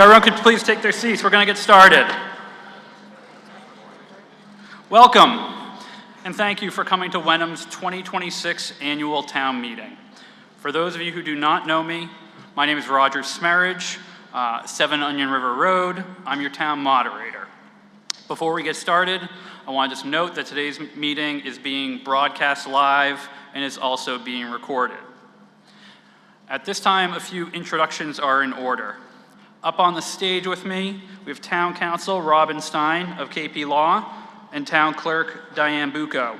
everyone could please take their seats, we're going to get started. Welcome, and thank you for coming to Wenham's 2026 Annual Town Meeting. For those of you who do not know me, my name is Roger Smerridge, 7 Onion River Road. I'm your town moderator. Before we get started, I want to just note that today's meeting is being broadcast live and is also being recorded. At this time, a few introductions are in order. Up on the stage with me, we have Town Council Robin Stein of KP Law and Town Clerk Diane Bucco.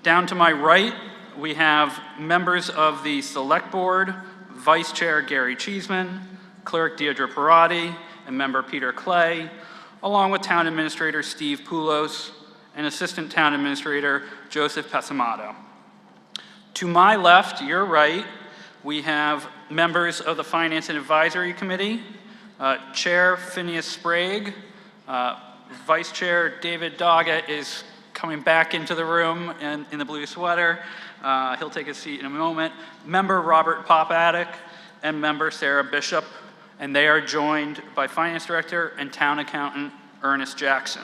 Down to my right, we have members of the Select Board, Vice Chair Gary Cheeseman, Clerk Deirdre Parati, and Member Peter Clay, along with Town Administrator Steve Poulos and Assistant Town Administrator Joseph Pesamato. To my left, your right, we have members of the Finance and Advisory Committee, Chair Phineas Sprague, Vice Chair David Doggett is coming back into the room in the blue sweater. He'll take a seat in a moment. Member Robert Popaddock and Member Sarah Bishop, and they are joined by Finance Director and Town Accountant Ernest Jackson.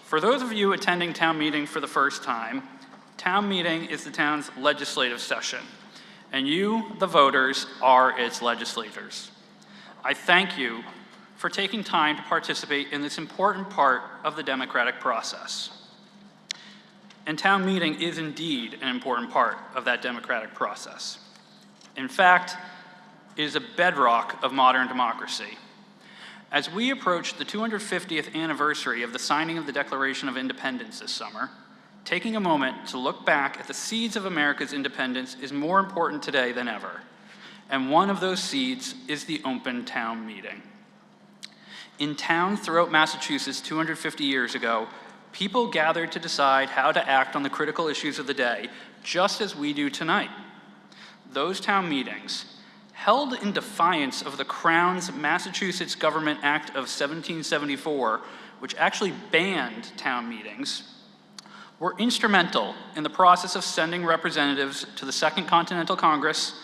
For those of you attending town meeting for the first time, town meeting is the town's legislative session, and you, the voters, are its legislators. I thank you for taking time to participate in this important part of the democratic process. And town meeting is indeed an important part of that democratic process. In fact, it is a bedrock of modern democracy. As we approach the 250th anniversary of the signing of the Declaration of Independence this summer, taking a moment to look back at the seeds of America's independence is more important today than ever. And one of those seeds is the open town meeting. In towns throughout Massachusetts 250 years ago, people gathered to decide how to act on the critical issues of the day, just as we do tonight. Those town meetings, held in defiance of the Crown's Massachusetts Government Act of 1774, which actually banned town meetings, were instrumental in the process of sending representatives to the Second Continental Congress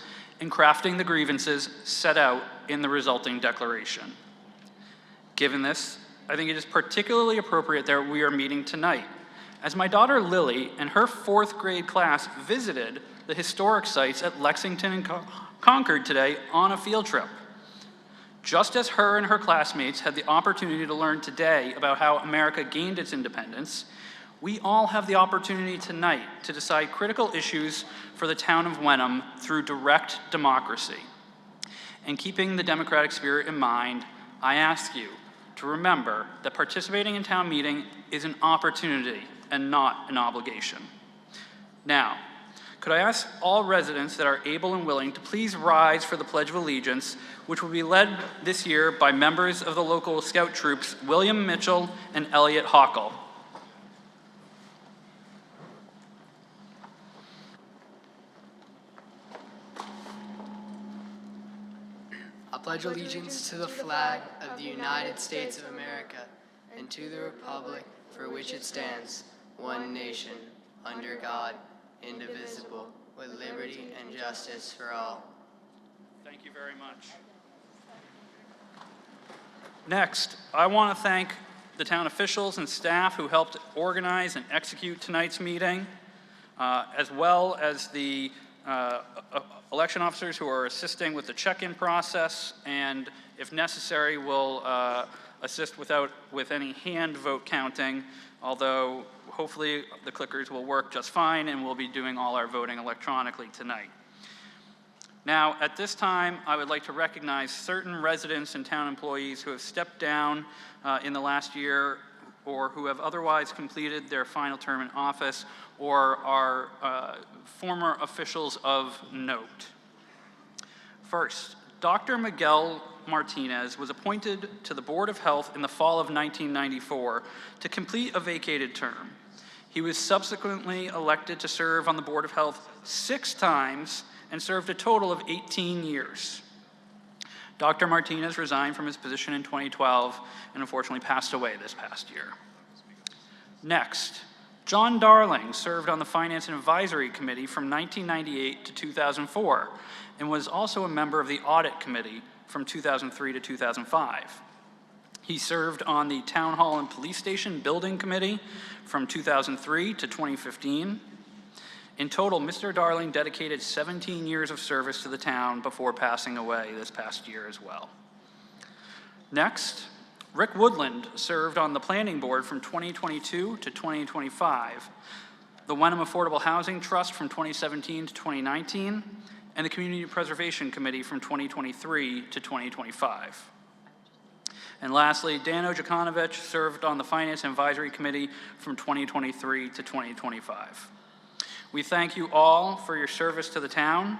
and crafting the grievances set out in the resulting declaration. Given this, I think it is particularly appropriate that we are meeting tonight, as my daughter Lily and her 4th grade class visited the historic sites at Lexington and Concord today on a field trip. Just as her and her classmates had the opportunity to learn today about how America gained its independence, we all have the opportunity tonight to decide critical issues for the town of Wenham through direct democracy. And keeping the democratic spirit in mind, I ask you to remember that participating in town meeting is an opportunity and not an obligation. Now, could I ask all residents that are able and willing to please rise for the Pledge of Allegiance, which will be led this year by members of the local scout troops, William Mitchell and Elliot Hockle. I pledge allegiance to the flag of the United States of America and to the republic for which it stands, one nation, under God, indivisible, with liberty and justice for all. Thank you very much. Next, I want to thank the town officials and staff who helped organize and execute tonight's meeting, as well as the election officers who are assisting with the check-in process, and if necessary will assist with any hand vote counting, although hopefully the clickers will work just fine and we'll be doing all our voting electronically tonight. Now, at this time, I would like to recognize certain residents and town employees who have stepped down in the last year or who have otherwise completed their final term in office or are former officials of note. First, Dr. Miguel Martinez was appointed to the Board of Health in the fall of 1994 to complete a vacated term. He was subsequently elected to serve on the Board of Health 6 times and served a total of 18 years. Dr. Martinez resigned from his position in 2012 and unfortunately passed away this past year. Next, John Darling served on the Finance and Advisory Committee from 1998 to 2004 and was also a member of the Audit Committee from 2003 to 2005. He served on the Town Hall and Police Station Building Committee from 2003 to 2015. In total, Mr. Darling dedicated 17 years of service to the town before passing away this past year as well. Next, Rick Woodland served on the Planning Board from 2022 to 2025, the Wenham Affordable Housing Trust from 2017 to 2019, and the Community Preservation Committee from 2023 to 2025. And lastly, Dan Ojikonovich served on the Finance and Advisory Committee from 2023 to 2025. We thank you all for your service to the town.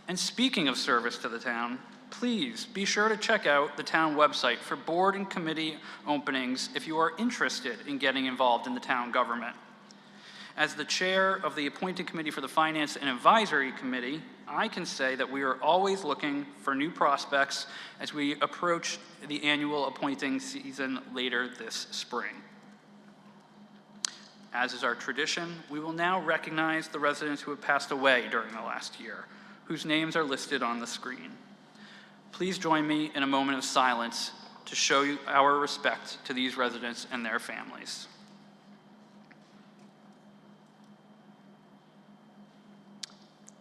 And speaking of service to the town, please be sure to check out the town website for board and committee openings if you are interested in getting involved in the town government. As the chair of the appointing committee for the Finance and Advisory Committee, I can say that we are always looking for new prospects as we approach the annual appointing season later this spring. As is our tradition, we will now recognize the residents who have passed away during the last year, whose names are listed on the screen. Please join me in a moment of silence to show you our respect to these residents and their families.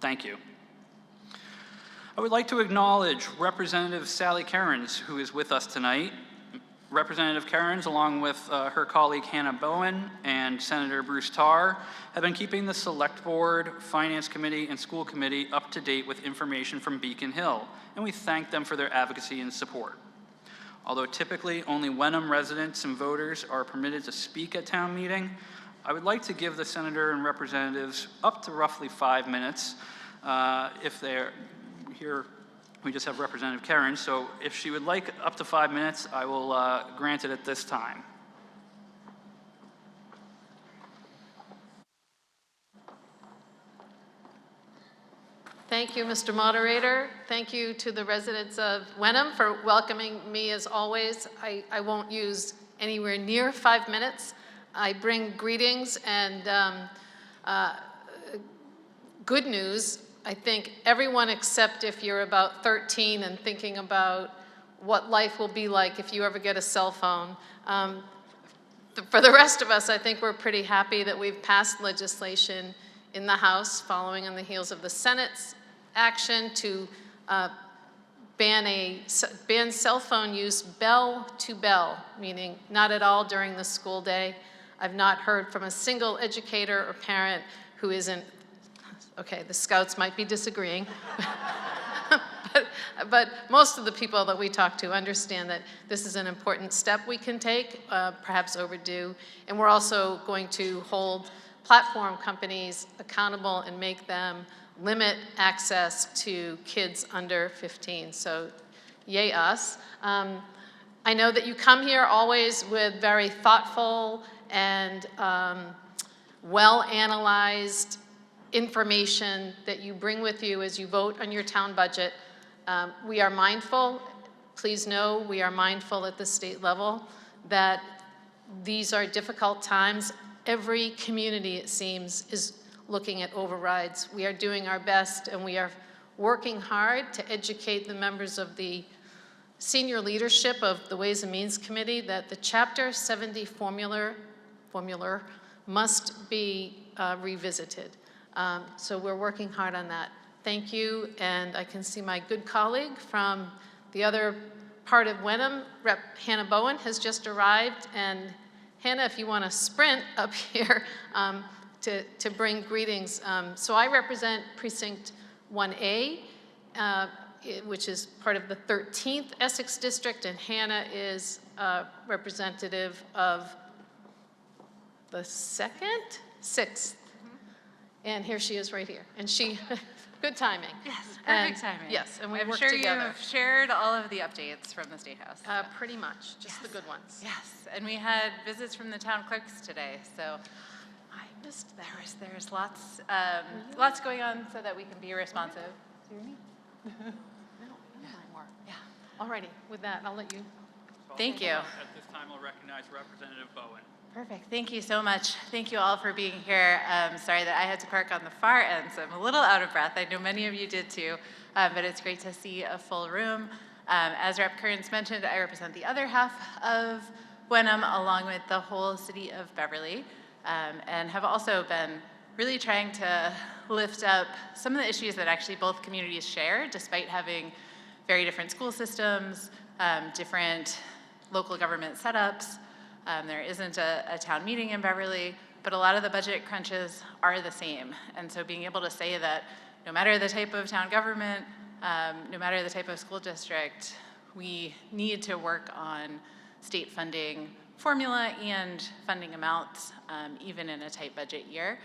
Thank you. I would like to acknowledge Representative Sally Cairns, who is with us tonight. Representative Cairns, along with her colleague Hannah Bowen and Senator Bruce Tarr, have been keeping the Select Board, Finance Committee, and School Committee up to date with information from Beacon Hill, and we thank them for their advocacy and support. Although typically only Wenham residents and voters are permitted to speak at town meeting, I would like to give the Senator and Representatives up to roughly 5 minutes. If they're here, we just have Representative Cairns, so if she would like up to 5 minutes, I will grant it at this time. Thank you, Mr. Moderator. Thank you to the residents of Wenham for welcoming me as always. I won't use anywhere near 5 minutes. I bring greetings and good news. I think everyone except if you're about 13 and thinking about what life will be like if you ever get a cell phone. For the rest of us, I think we're pretty happy that we've passed legislation in the House following on the heels of the Senate's action to ban cell phone use bell to bell, meaning not at all during the school day. I've not heard from a single educator or parent who isn't, okay, the Scouts might be disagreeing, but most of the people that we talk to understand that this is an important step we can take, perhaps overdue, and we're also going to hold platform companies accountable and make them limit access to kids under 15, so yay us. I know that you come here always with very thoughtful and well-analyzed information that you bring with you as you vote on your town budget. We are mindful, please know we are mindful at the state level that these are difficult times. Every community, it seems, is looking at overrides. We are doing our best and we are working hard to educate the members of the senior leadership of the Ways and Means Committee that the Chapter 70 formula must be revisited. So we're working hard on that. Thank you, and I can see my good colleague from the other part of Wenham, Rep. Hannah Bowen, has just arrived, and Hannah, if you want to sprint up here to bring greetings. So I represent Precinct 1A, which is part of the 13th Essex District, and Hannah is representative of the 6th. And here she is right here. And she, good timing. Yes, perfect timing. Yes, and we I'm work sure together. you've shared all of the updates from the State House. Pretty much, just the good ones. Yes, and we had visits from the town clerks today, so I missed that. there's lots going on so that we can be responsive. Do you hear me? Yeah. Alrighty, with that, I'll let you. Thank you. At this time, I'll recognize Representative Bowen. Perfect. Thank you so much. Thank you all for being here. Sorry that I had to park on the far end, so I'm a little out of breath. I know many of you did too, but it's great to see a full room. As Rep. Kearns mentioned, I represent the other half of Wenham along with the whole city of Beverly, and have also been really trying to lift up some of the issues that actually both communities share, despite having very different school systems, different local government setups. There isn't a town meeting in Beverly, but a lot of the budget crunches are the same. And so being able to say that no matter the type of town government, no matter the type of school district, we need to work on state funding formula and funding amounts, even in a tight budget year.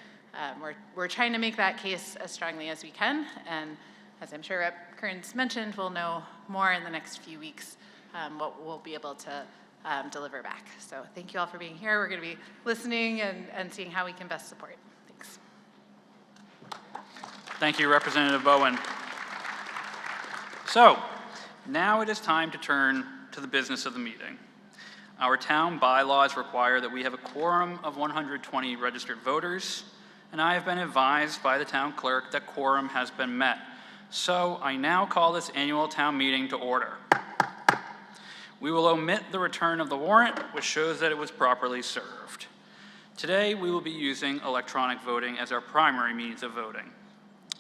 We're trying to make that case as strongly as we can, and as I'm sure Rep. Kearns mentioned, we'll know more in the next few weeks what we'll be able to deliver back. So thank you all for being here. We're going to be listening and seeing how we can best support. Thanks. Thank you, Representative Bowen. So now it is time to turn to the business of the meeting. Our town bylaws require that we have a quorum of 120 registered voters, and I have been advised by the town clerk that quorum has been met. So I now call this annual town meeting to order. We will omit the return of the warrant, which shows that it was properly served. Today, we will be using electronic voting as our primary means of voting.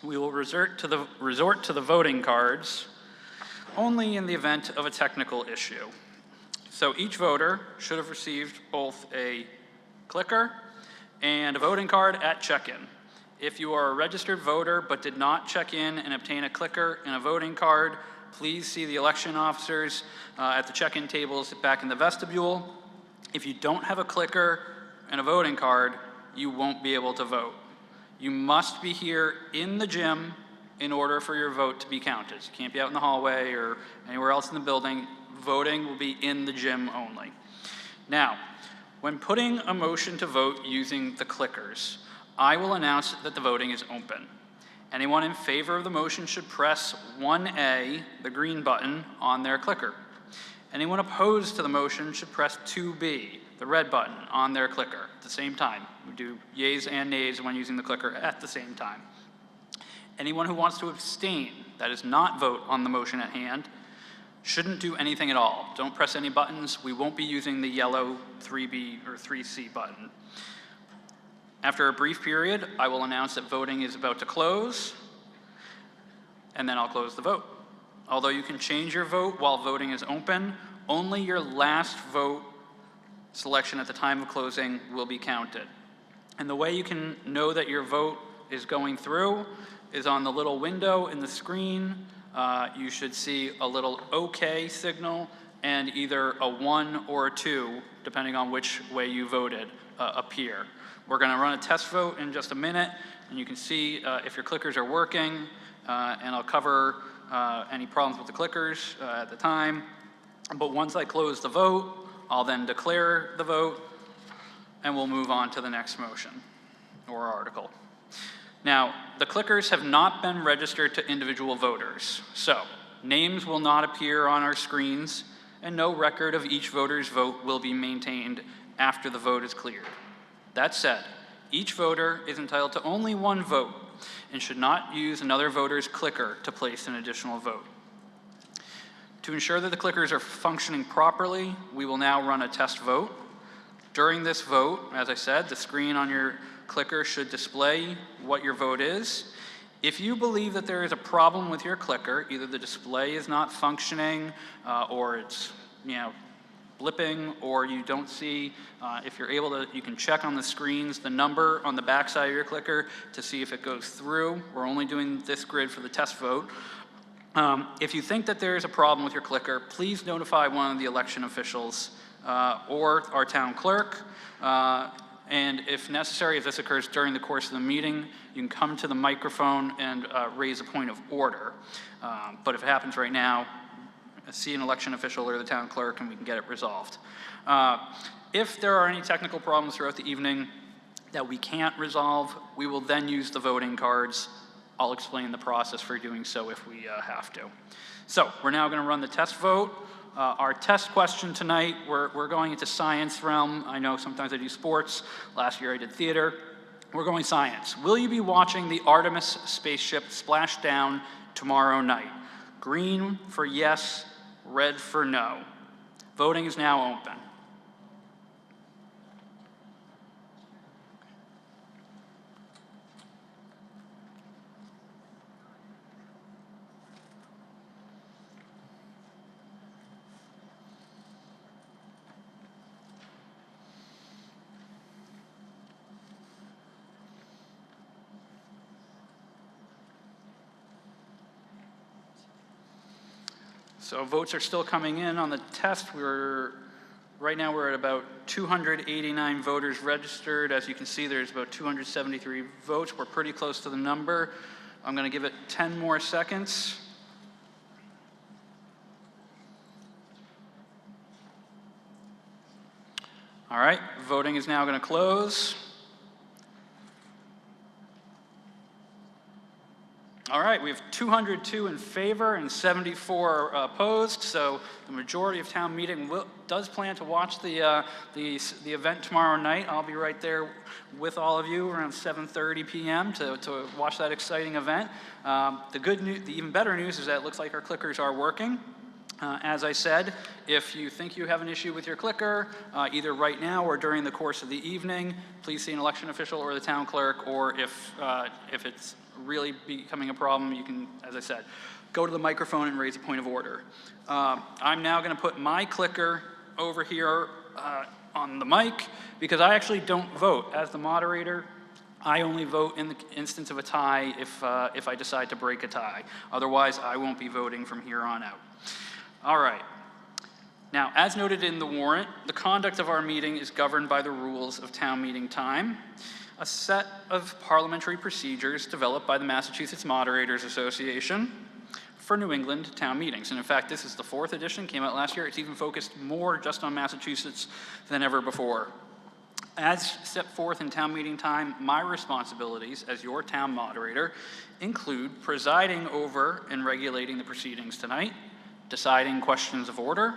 We will resort to the voting cards only in the event of a technical issue. So each voter should have received both a clicker and a voting card at check-in. If you are a registered voter but did not check in and obtain a clicker and a voting card, please see the election officers at the check-in tables back in the vestibule. If you don't have a clicker and a voting card, you won't be able to vote. You must be here in the gym in order for your vote to be counted. You can't be out in the hallway or anywhere else in the building. Voting will be in the gym only. Now, when putting a motion to vote using the clickers, I will announce that the voting is open. Anyone in favor of the motion should press 1A, the green button, on their clicker. Anyone opposed to the motion should press 2B, the red button, on their clicker at the same time. We do yays and nays when using the clicker at the same time. Anyone who wants to abstain, that is not vote on the motion at hand, shouldn't do anything at all. Don't press any buttons. We won't be using the yellow 3B or 3C button. After a brief period, I will announce that voting is about to close, and then I'll close the vote. Although you can change your vote while voting is open, only your last vote selection at the time of closing will be counted. And the way you can know that your vote is going through is on the little window in the screen. You should see a little OK signal and either a 1 or a 2, depending on which way you voted, appear. We're going to run a test vote in just a minute, and you can see if your clickers are working, and I'll cover any problems with the clickers at the time. But once I close the vote, I'll then declare the vote, and we'll move on to the next motion or article. Now, the clickers have not been registered to individual voters, so names will not appear on our screens, and no record of each voter's vote will be maintained after the vote is cleared. That said, each voter is entitled to only one vote and should not use another voter's clicker to place an additional vote. To ensure that the clickers are functioning properly, we will now run a test vote. During this vote, as I said, the screen on your clicker should display what your vote is. If you believe that there is a problem with your clicker, either the display is not functioning or it's blipping, or you don't see, if you're able to, you can check on the screens the number on the back side of your clicker to see if it goes through. We're only doing this grid for the test vote. If you think that there is a problem with your clicker, please notify one of the election officials or our town clerk. And if necessary, if this occurs during the course of the meeting, you can come to the microphone and raise a point of order. But if it happens right now, see an election official or the town clerk and we can get it resolved. If there are any technical problems throughout the evening that we can't resolve, we will then use the voting cards. I'll explain the process for doing so if we have to. So we're now going to run the test vote. Our test question tonight, we're going into science realm. I know sometimes I do sports. Last year I did theater. We're going science. Will you be watching the Artemis spaceship splash down tomorrow night? Green for yes, red for no. Voting is now open. So votes are still coming in on the test. Right now we're at about 289 voters registered. As you can see, there's about 273 votes. We're pretty close to the number. I'm going to give it 10 more seconds. All right, voting is now going to close. All right, we have 202 in favor and 74 opposed, so the majority of town meeting does plan to watch the event tomorrow night. I'll be right there with all of you around 7:30 p.m. to watch that exciting event. The even better news is that it looks like our clickers are working. As I said, if you think you have an issue with your clicker, either right now or during the course of the evening, please see an election official or the town clerk, or if it's really becoming a problem, you can, as I said, go to the microphone and raise a point of order. I'm now going to put my clicker over here on the mic because I actually don't vote. As the moderator, I only vote in the instance of a tie if I decide to break a tie. Otherwise, I won't be voting from here on out. All right. Now, as noted in the warrant, the conduct of our meeting is governed by the rules of town meeting time, a set of parliamentary procedures developed by the Massachusetts Moderators Association for New England town meetings. And in fact, this is the 4th edition, came out last year. It's even focused more just on Massachusetts than ever before. As set forth in town meeting time, my responsibilities as your town moderator include presiding over and regulating the proceedings tonight, deciding questions of order,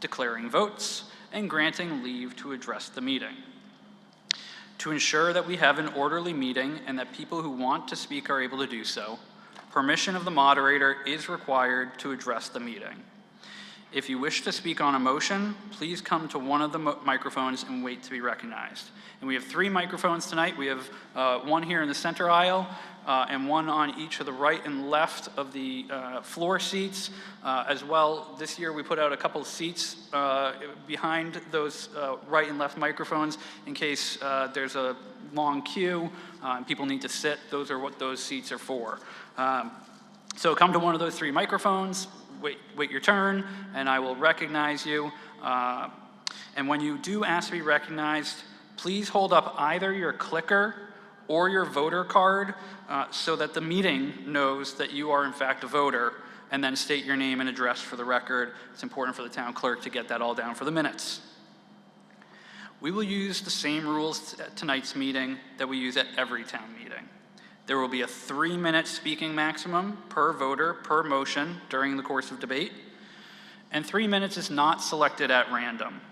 declaring votes, and granting leave to address the meeting. To ensure that we have an orderly meeting and that people who want to speak are able to do so, permission of the moderator is required to address the meeting. If you wish to speak on a motion, please come to one of the microphones and wait to be recognized. And we have 3 microphones tonight. We have one here in the center aisle and one on each of the right and left of the floor seats. As well, this year we put out a couple of seats behind those right and left microphones in case there's a long queue and people need to sit. Those are what those seats are for. So come to one of those 3 microphones, wait your turn, and I will recognize you. And when you do ask to be recognized, please hold up either your clicker or your voter card so that the meeting knows that you are in fact a voter, and then state your name and address for the record. It's important for the town clerk to get that all down for the minutes. We will use the same rules at tonight's meeting that we use at every town meeting. There will be a 3-minute speaking maximum per voter per motion during the course of debate, and 3 minutes is not selected at random.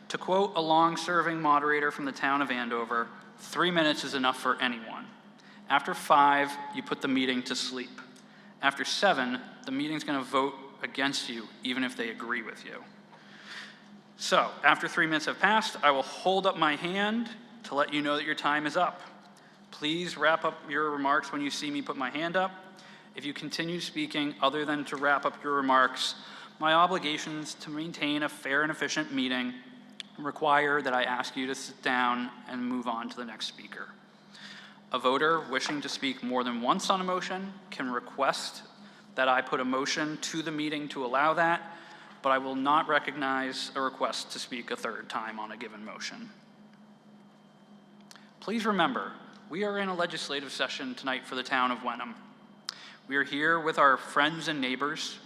To quote a long-serving moderator from the town of Andover, 3 minutes is enough for anyone. After 5, you put the meeting to sleep. After 7, the meeting's going to vote against you, even if they agree with you. So, after 3 minutes have passed, I will hold up my hand to let you know that your time is up. Please wrap up your remarks when you see me put my hand up. If you continue speaking other than to wrap up your remarks, my obligations to maintain a fair and efficient meeting require that I ask you to sit down and move on to the next speaker. A voter wishing to speak more than once on a motion can request that I put a motion to the meeting to allow that, but I will not recognize a request to speak a 3rd time on a given motion. Please remember, we are in a legislative session tonight for the town of Wenham. We are here with our friends and neighbors.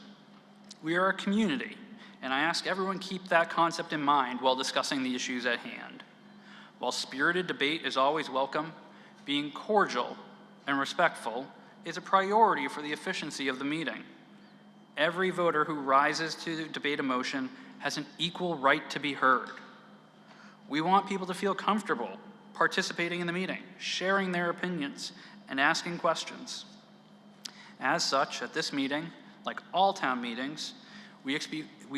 We are a community, and I ask everyone keep that concept in mind while discussing the issues at hand. While spirited debate is always welcome, being cordial and respectful is a priority for the efficiency of the meeting. Every voter who rises to debate a motion has an equal right to be heard. We want people to feel comfortable participating in the meeting, sharing their opinions, and asking questions. As such, at this meeting, like all town meetings, we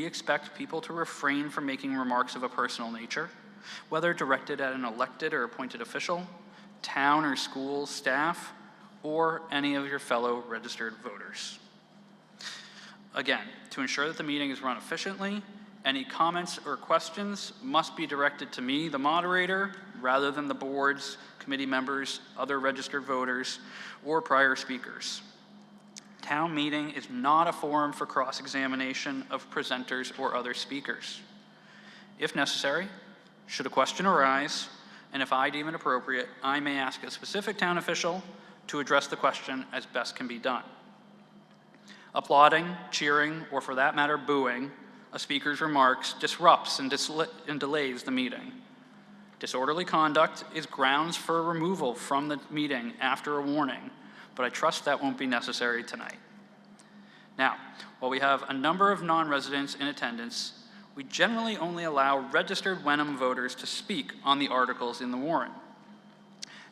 expect people to refrain from making remarks of a personal nature, whether directed at an elected or appointed official, town or school staff, or any of your fellow registered voters. Again, to ensure that the meeting is run efficiently, any comments or questions must be directed to me, the moderator, rather than the boards, committee members, other registered voters, or prior speakers. Town meeting is not a forum for cross-examination of presenters or other speakers. If necessary, should a question arise, and if I deem it appropriate, I may ask a specific town official to address the question as best can be done. Applauding, cheering, or for that matter, booing a speaker's remarks disrupts and delays the meeting. Disorderly conduct is grounds for removal from the meeting after a warning, but I trust that won't be necessary tonight. Now, while we have a number of non-residents in attendance, we generally only allow registered Wenham voters to speak on the articles in the warrant.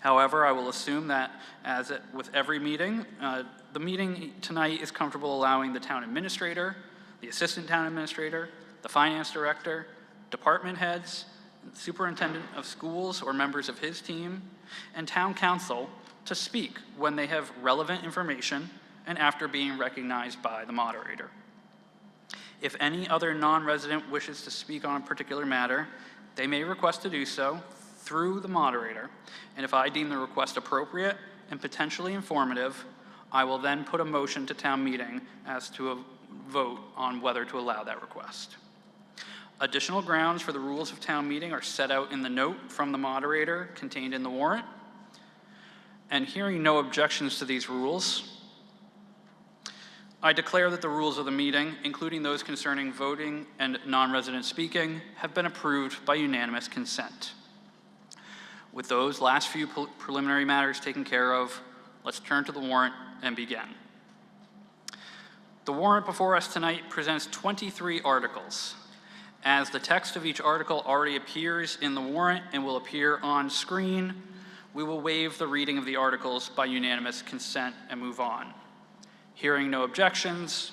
However, I will assume that, as with every meeting, the meeting tonight is comfortable allowing the town administrator, the assistant town administrator, the finance director, department heads, superintendent of schools or members of his team, and town council to speak when they have relevant information and after being recognized by the moderator. If any other non-resident wishes to speak on a particular matter, they may request to do so through the moderator, and if I deem the request appropriate and potentially informative, I will then put a motion to town meeting as to a vote on whether to allow that request. Additional grounds for the rules of town meeting are set out in the note from the moderator contained in the warrant. And hearing no objections to these rules, I declare that the rules of the meeting, including those concerning voting and non-resident speaking, have been approved by unanimous consent. With those last few preliminary matters taken care of, let's turn to the warrant and begin. The warrant before us tonight presents 23 articles. As the text of each article already appears in the warrant and will appear on screen, we will waive the reading of the articles by unanimous consent and move on. Hearing no objections,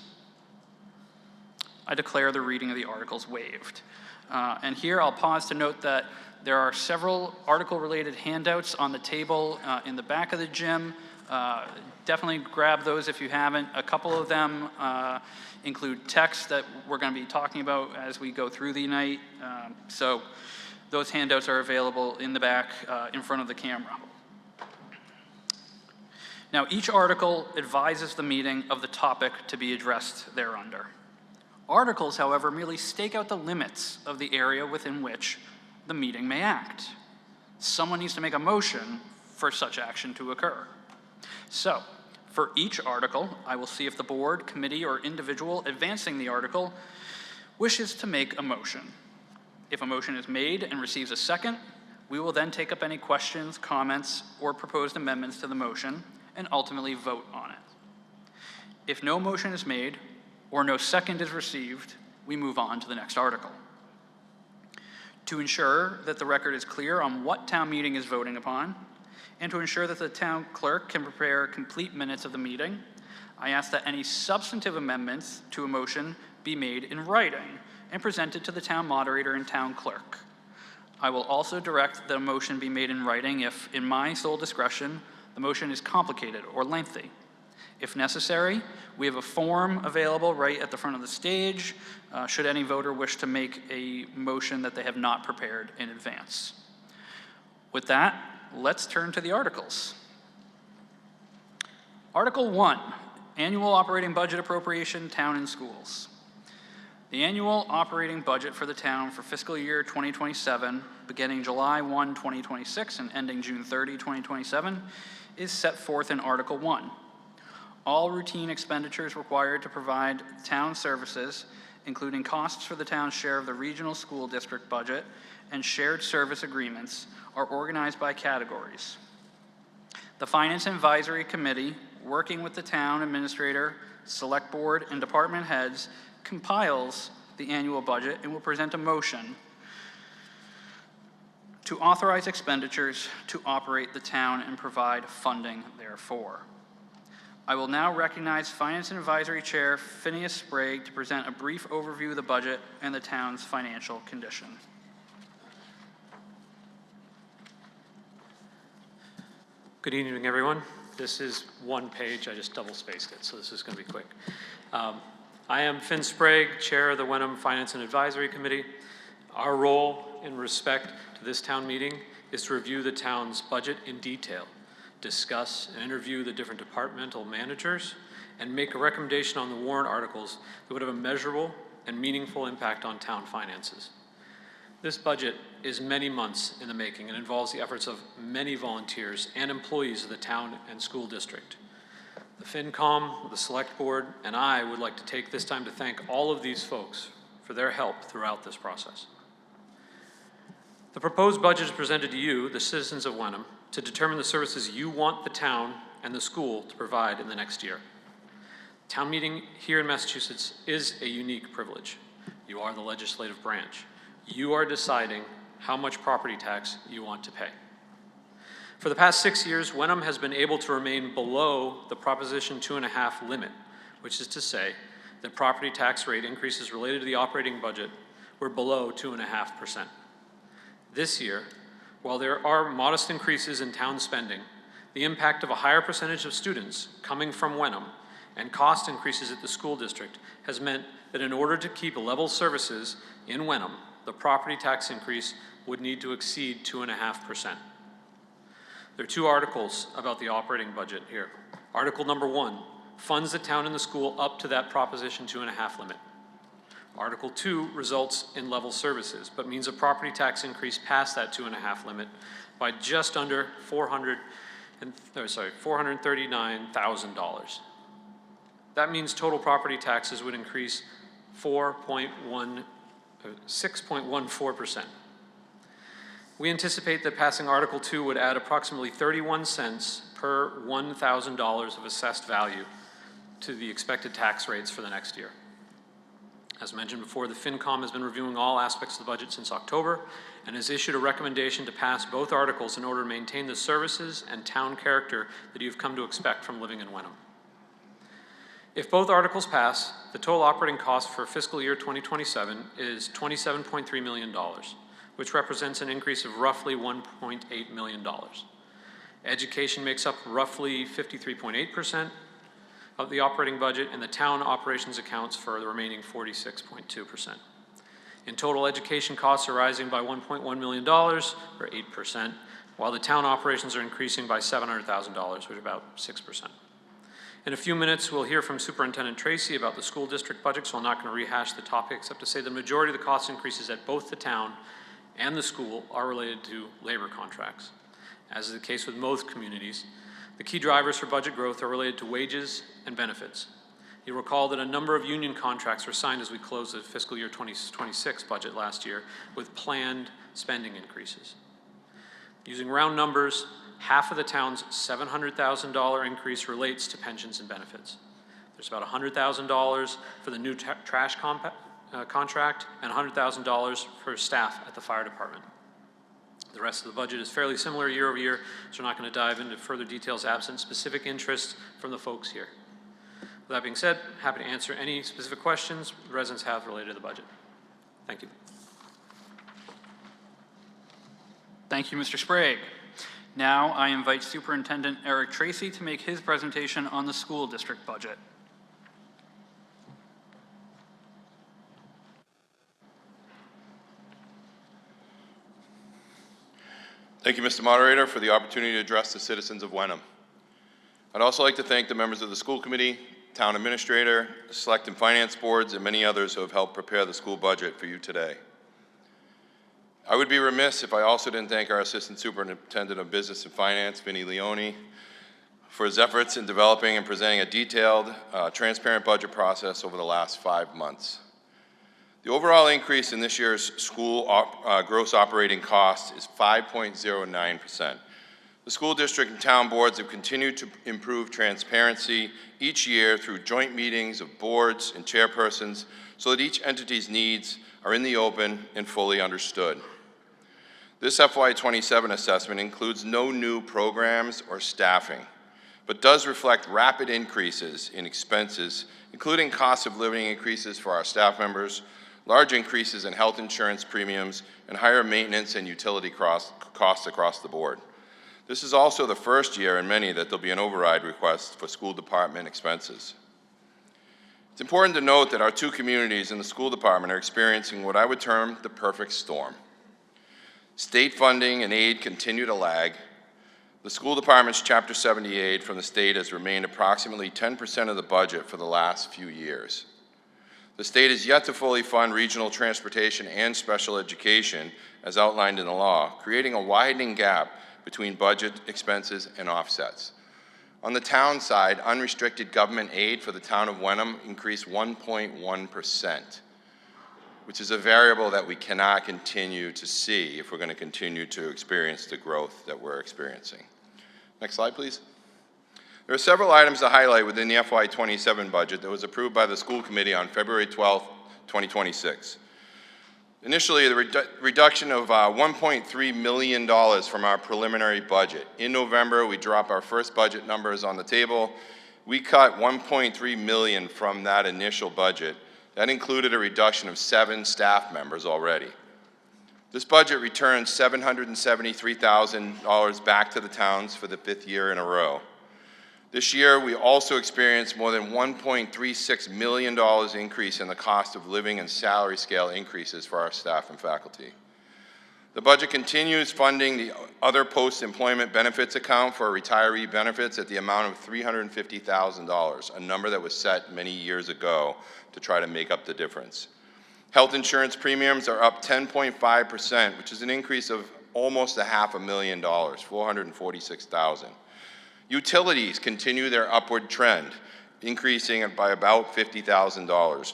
I declare the reading of the articles waived. And here I'll pause to note that there are several article-related handouts on the table in the back of the gym. Definitely grab those if you haven't. A couple of them include text that we're going to be talking about as we go through the night. So those handouts are available in the back in front of the camera. Now, each article advises the meeting of the topic to be addressed thereunder. Articles, however, merely stake out the limits of the area within which the meeting may act. Someone needs to make a motion for such action to occur. So, for each article, I will see if the board, committee, or individual advancing the article wishes to make a motion. If a motion is made and receives a second, we will then take up any questions, comments, or proposed amendments to the motion and ultimately vote on it. If no motion is made or no second is received, we move on to the next article. To ensure that the record is clear on what town meeting is voting upon, and to ensure that the town clerk can prepare complete minutes of the meeting, I ask that any substantive amendments to a motion be made in writing and presented to the town moderator and town clerk. I will also direct that a motion be made in writing if, in my sole discretion, the motion is complicated or lengthy. If necessary, we have a form available right at the front of the stage, should any voter wish to make a motion that they have not prepared in advance. With that, let's turn to the articles. Article 1, Annual Operating Budget Appropriation, Town and Schools. The annual operating budget for the town for fiscal year 2027, beginning July 1, 2026 and ending June 30, 2027, is set forth in Article 1. All routine expenditures required to provide town services, including costs for the town's share of the regional school district budget and shared service agreements, are organized by categories. The Finance Advisory Committee, working with the town administrator, select board, and department heads compiles the annual budget and will present a motion to authorize expenditures to operate the town and provide funding therefor. I will now recognize Finance and Advisory Chair Phineas Sprague to present a brief overview of the budget and the town's financial condition. Good evening, everyone. This is one page. I just double-spaced it, so this is going to be quick. I am Finn Sprague, Chair of the Wenham Finance and Advisory Committee. Our role in respect to this town meeting is to review the town's budget in detail, discuss and interview the different departmental managers, and make a recommendation on the warrant articles that would have a measurable and meaningful impact on town finances. This budget is many months in the making and involves the efforts of many volunteers and employees of the town and school district. The FinCom, the Select Board, and I would like to take this time to thank all of these folks for their help throughout this process. The proposed budget is presented to you, the citizens of Wenham, to determine the services you want the town and the school to provide in the next year. Town meeting here in Massachusetts is a unique privilege. You are the legislative branch. You are deciding how much property tax you want to pay. For the past 6 years, Wenham has been able to remain below the Proposition 2.5 limit, which is to say that property tax rate increases related to the operating budget were below 2.5%. This year, while there are modest increases in town spending, the impact of a higher percentage of students coming from Wenham and cost increases at the school district has meant that in order to keep level services in Wenham, the property tax increase would need to exceed 2.5%. There are two articles about the operating budget here. Article number 1 funds the town and the school up to that Proposition 2.5 limit. Article 2 results in level services, but means a property tax increase past that 2.5 limit by just under $439,000. That means total property taxes would increase 6.14%. We anticipate that passing Article 2 would add approximately 31 cents per $1,000 of assessed value to the expected tax rates for the next year. As mentioned before, the FinCom has been reviewing all aspects of the budget since October and has issued a recommendation to pass both articles in order to maintain the services and town character that you've come to expect from living in Wenham. If both articles pass, the total operating cost for fiscal year 2027 is $27.3 million, which represents an increase of roughly $1.8 million. Education makes up roughly 53.8% of the operating budget, and the town operations accounts for the remaining 46.2%. In total, education costs are rising by $1.1 million, or 8%, while the town operations are increasing by $700,000, which is about 6%. In a few minutes, we'll hear from Superintendent Tracy about the school district budget, so I'm not going to rehash the topic except to say the majority of the cost increases at both the town and the school are related to labor contracts. As is the case with most communities, the key drivers for budget growth are related to wages and benefits. You'll recall that a number of union contracts were signed as we closed the fiscal year 2026 budget last year with planned spending increases. Using round numbers, half of the town's $700,000 increase relates to pensions and benefits. There's about $100,000 for the new trash contract and $100,000 for staff at the fire department. The rest of the budget is fairly similar year over year, so we're not going to dive into further details absent specific interest from the folks here. With that being said, happy to answer any specific questions residents have related to the budget. Thank you. Thank you, Mr. Sprague. Now I invite Superintendent Eric Tracy to make his presentation on the school district budget. Thank you, Mr. Moderator, for the opportunity to address the citizens of Wenham. I'd also like to thank the members of the school committee, town administrator, select and finance boards, and many others who have helped prepare the school budget for you today. I would be remiss if I also didn't thank our Assistant Superintendent of Business and Finance, Vinnie Leone, for his efforts in developing and presenting a detailed, transparent budget process over the last 5 months. The overall increase in this year's school gross operating cost is 5.09%. The school district and town boards have continued to improve transparency each year through joint meetings of boards and chairpersons so that each entity's needs are in the open and fully understood. This FY27 assessment includes no new programs or staffing, but does reflect rapid increases in expenses, including cost of living increases for our staff members, large increases in health insurance premiums, and higher maintenance and utility costs across the board. This is also the first year in many that there'll be an override request for school department expenses. It's important to note that our two communities and the school department are experiencing what I would term the perfect storm. State funding and aid continue to lag. The school department's Chapter 70 aid from the state has remained approximately 10% of the budget for the last few years. The state is yet to fully fund regional transportation and special education as outlined in the law, creating a widening gap between budget expenses and offsets. On the town side, unrestricted government aid for the town of Wenham increased 1.1%. which is a variable that we cannot continue to see if we're going to continue to experience the growth that we're experiencing. Next slide, please. There are several items to highlight within the FY27 budget that was approved by the school committee on February 12, 2026. Initially, the reduction of $1.3 million from our preliminary budget. In November, we dropped our first budget numbers on the table. We cut $1.3 million from that initial budget. That included a reduction of 7 staff members already. This budget returns $773,000 back to the towns for the 5th year in a row. This year, we also experienced more than $1.36 million increase in the cost of living and salary scale increases for our staff and faculty. The budget continues funding the other post-employment benefits account for retiree benefits at the amount of $350,000, a number that was set many years ago to try to make up the difference. Health insurance premiums are up 10.5%, which is an increase of almost $500,000, $446,000. Utilities continue their upward trend, increasing by about $50,000.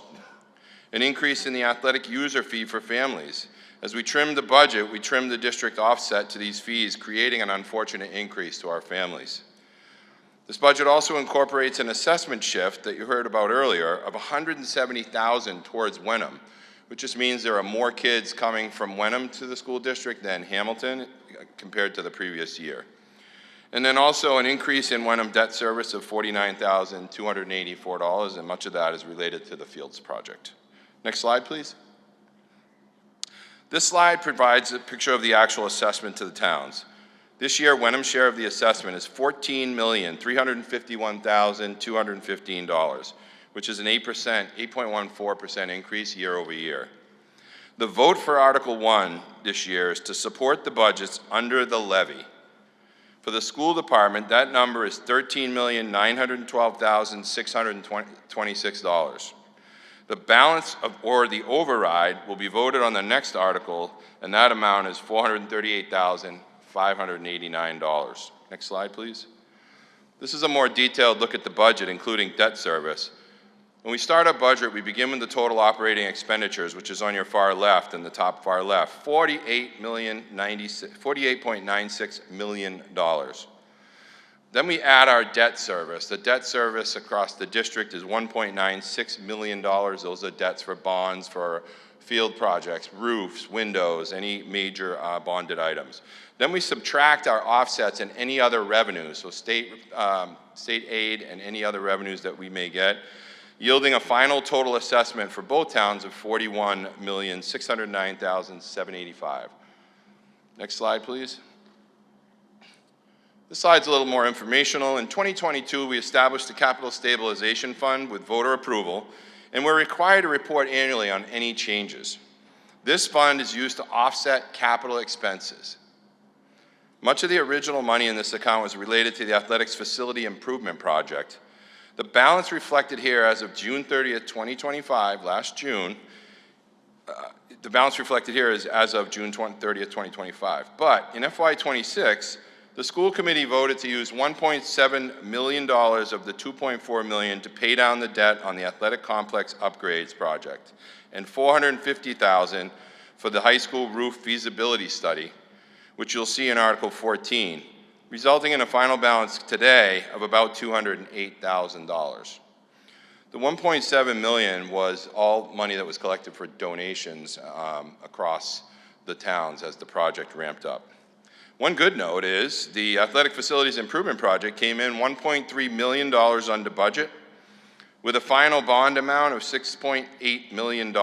An increase in the athletic user fee for families. As we trimmed the budget, we trimmed the district offset to these fees, creating an unfortunate increase to our families. This budget also incorporates an assessment shift that you heard about earlier of $170,000 towards Wenham, which just means there are more kids coming from Wenham to the school district than Hamilton compared to the previous year. And then also an increase in Wenham debt service of $49,284, and much of that is related to the Fields project. Next slide, please. This slide provides a picture of the actual assessment to the towns. This year, Wenham's share of the assessment is $14,351,215, which is an 8.14% increase year over year. The vote for Article 1 this year is to support the budgets under the levy. For the school department, that number is $13,912,626. The balance or the override will be voted on the next article, and that amount is $438,589. Next slide, please. This is a more detailed look at the budget, including debt service. When we start our budget, we begin with the total operating expenditures, which is on your far left, in the top far left, $48.96 million. Then we add our debt service. The debt service across the district is $1.96 million. Those are debts for bonds, for field projects, roofs, windows, any major bonded items. Then we subtract our offsets and any other revenues, so state aid and any other revenues that we may get, yielding a final total assessment for both towns of $41,609,785. Next slide, please. This slide's a little more informational. In 2022, we established the Capital Stabilization Fund with voter approval, and we're required to report annually on any changes. This fund is used to offset capital expenses. Much of the original money in this account was related to the athletics facility improvement project. The balance reflected here as of June 30th, 2025, last June, the balance reflected here is as of June 30th, 2025. But in FY26, the school committee voted to use $1.7 million of the $2.4 million to pay down the debt on the athletic complex upgrades project, and $450,000 for the high school roof feasibility study, which you'll see in Article 14. resulting in a final balance today of about $208,000. The $1.7 million was all money that was collected for donations across the towns as the project ramped up. One good note is the Athletic Facilities Improvement Project came in $1.3 million under budget with a final bond amount of $6.8 million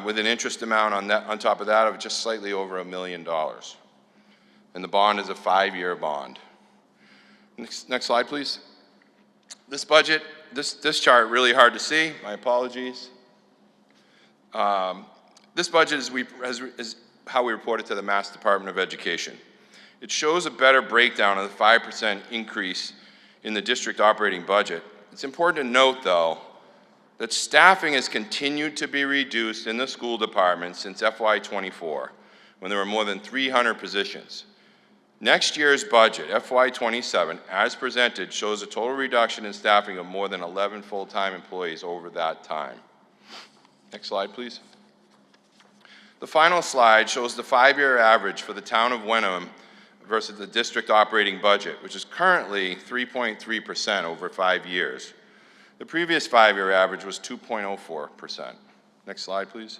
with an interest amount on top of that of just slightly over $1 million. And the bond is a 5-year bond. Next slide, please. This budget, this chart, really hard to see. My apologies. This budget is how we report it to the Mass Department of Education. It shows a better breakdown of the 5% increase in the district operating budget. It's important to note, though, that staffing has continued to be reduced in the school department since FY24, when there were more than 300 positions. Next year's budget, FY27, as presented, shows a total reduction in staffing of more than 11 full-time employees over that time. Next slide, please. The final slide shows the 5-year average for the town of Wenham versus the district operating budget, which is currently 3.3% over 5 years. The previous 5-year average was 2.04%. Next slide, please.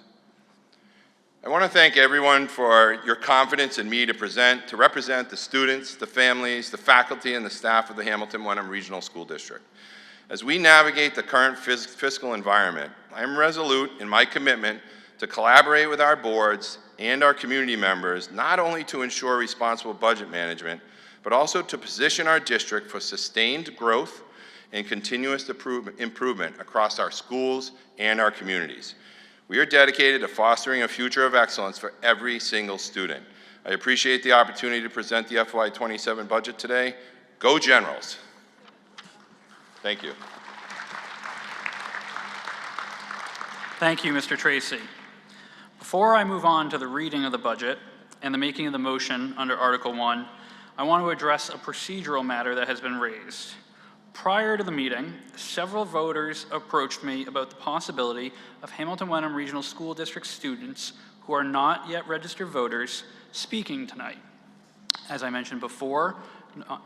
I want to thank everyone for your confidence in me to represent the students, the families, the faculty, and the staff of the Hamilton-Wenham Regional School District. As we navigate the current fiscal environment, I am resolute in my commitment to collaborate with our boards and our community members, not only to ensure responsible budget management, but also to position our district for sustained growth and continuous improvement across our schools and our communities. We are dedicated to fostering a future of excellence for every single student. I appreciate the opportunity to present the FY27 budget today. Go Generals! Thank you. Thank you, Mr. Tracy. Before I move on to the reading of the budget and the making of the motion under Article 1, I want to address a procedural matter that has been raised. Prior to the meeting, several voters approached me about the possibility of Hamilton-Wenham Regional School District students who are not yet registered voters speaking tonight. As I mentioned before,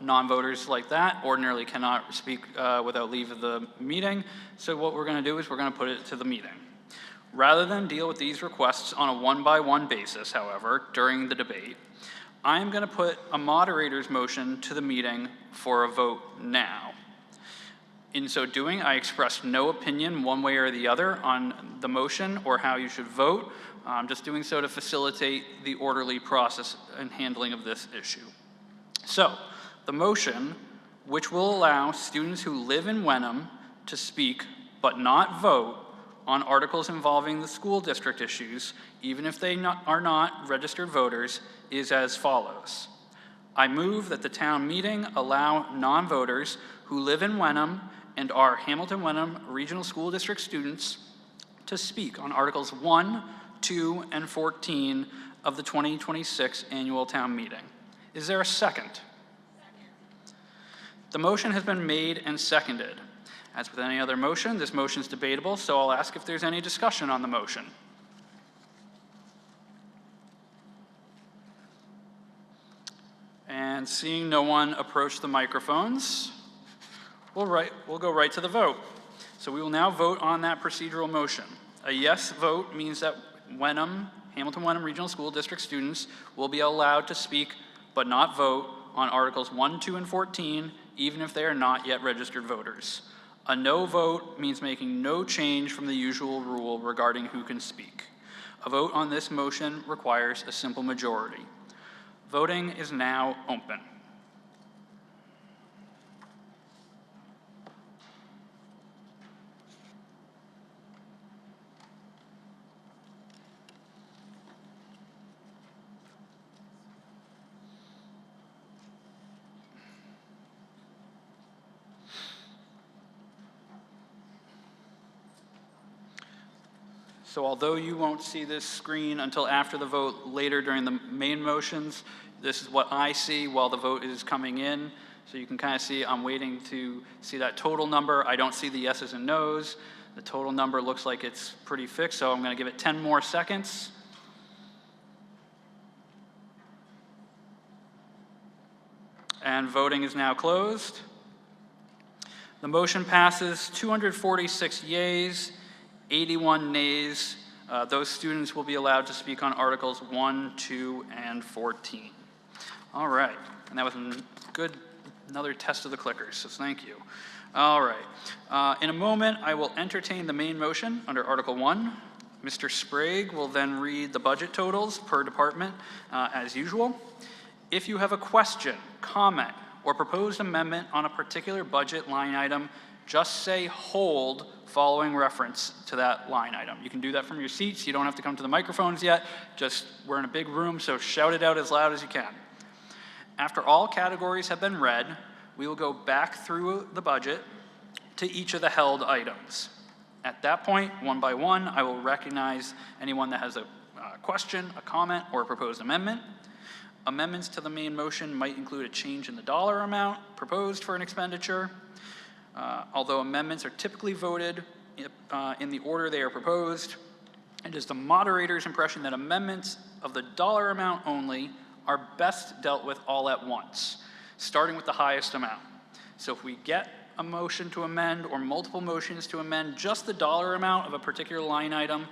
non-voters like that ordinarily cannot speak without leave of the meeting, so what we're going to do is we're going to put it to the meeting. Rather than deal with these requests on a one-by-one basis, however, during the debate, I am going to put a moderator's motion to the meeting for a vote now. In so doing, I express no opinion one way or the other on the motion or how you should vote. I'm just doing so to facilitate the orderly process and handling of this issue. So, the motion, which will allow students who live in Wenham to speak but not vote on articles involving the school district issues, even if they are not registered voters, is as follows. I move that the town meeting allow non-voters who live in Wenham and are Hamilton-Wenham Regional School District students to speak on Articles 1, 2, and 14 of the 2026 annual town meeting. Is there a second? The motion has been made and seconded. As with any other motion, this motion is debatable, so I'll ask if there's any discussion on the motion. And seeing no one approach the microphones, we'll go right to the vote. So we will now vote on that procedural motion. A yes vote means that Hamilton-Wenham Regional School District students will be allowed to speak but not vote on Articles 1, 2, and 14, even if they are not yet registered voters. A no vote means making no change from the usual rule regarding who can speak. A vote on this motion requires a simple majority. Voting is now open. So although you won't see this screen until after the vote later during the main motions, this is what I see while the vote is coming in. So you can kind of see I'm waiting to see that total number. I don't see the yeses and nos. The total number looks like it's pretty fixed, so I'm going to give it 10 more seconds. And voting is now closed. The motion passes 246 yeas, 81 nays. Those students will be allowed to speak on Articles 1, 2, and 14. All right, and that was another test of the clickers, so thank you. All right, in a moment, I will entertain the main motion under Article 1. Mr. Sprague will then read the budget totals per department as usual. If you have a question, comment, or proposed amendment on a particular budget line item, just say hold following reference to that line item. You can do that from your seats. You don't have to come to the microphones yet. We're in a big room, so shout it out as loud as you can. After all categories have been read, we will go back through the budget to each of the held items. At that point, one by one, I will recognize anyone that has a question, a comment, or a proposed amendment. Amendments to the main motion might include a change in the dollar amount proposed for an expenditure. Although amendments are typically voted in the order they are proposed, it is the moderator's impression that amendments of the dollar amount only are best dealt with all at once, starting with the highest amount. So if we get a motion to amend or multiple motions to amend just the dollar amount of a particular line item,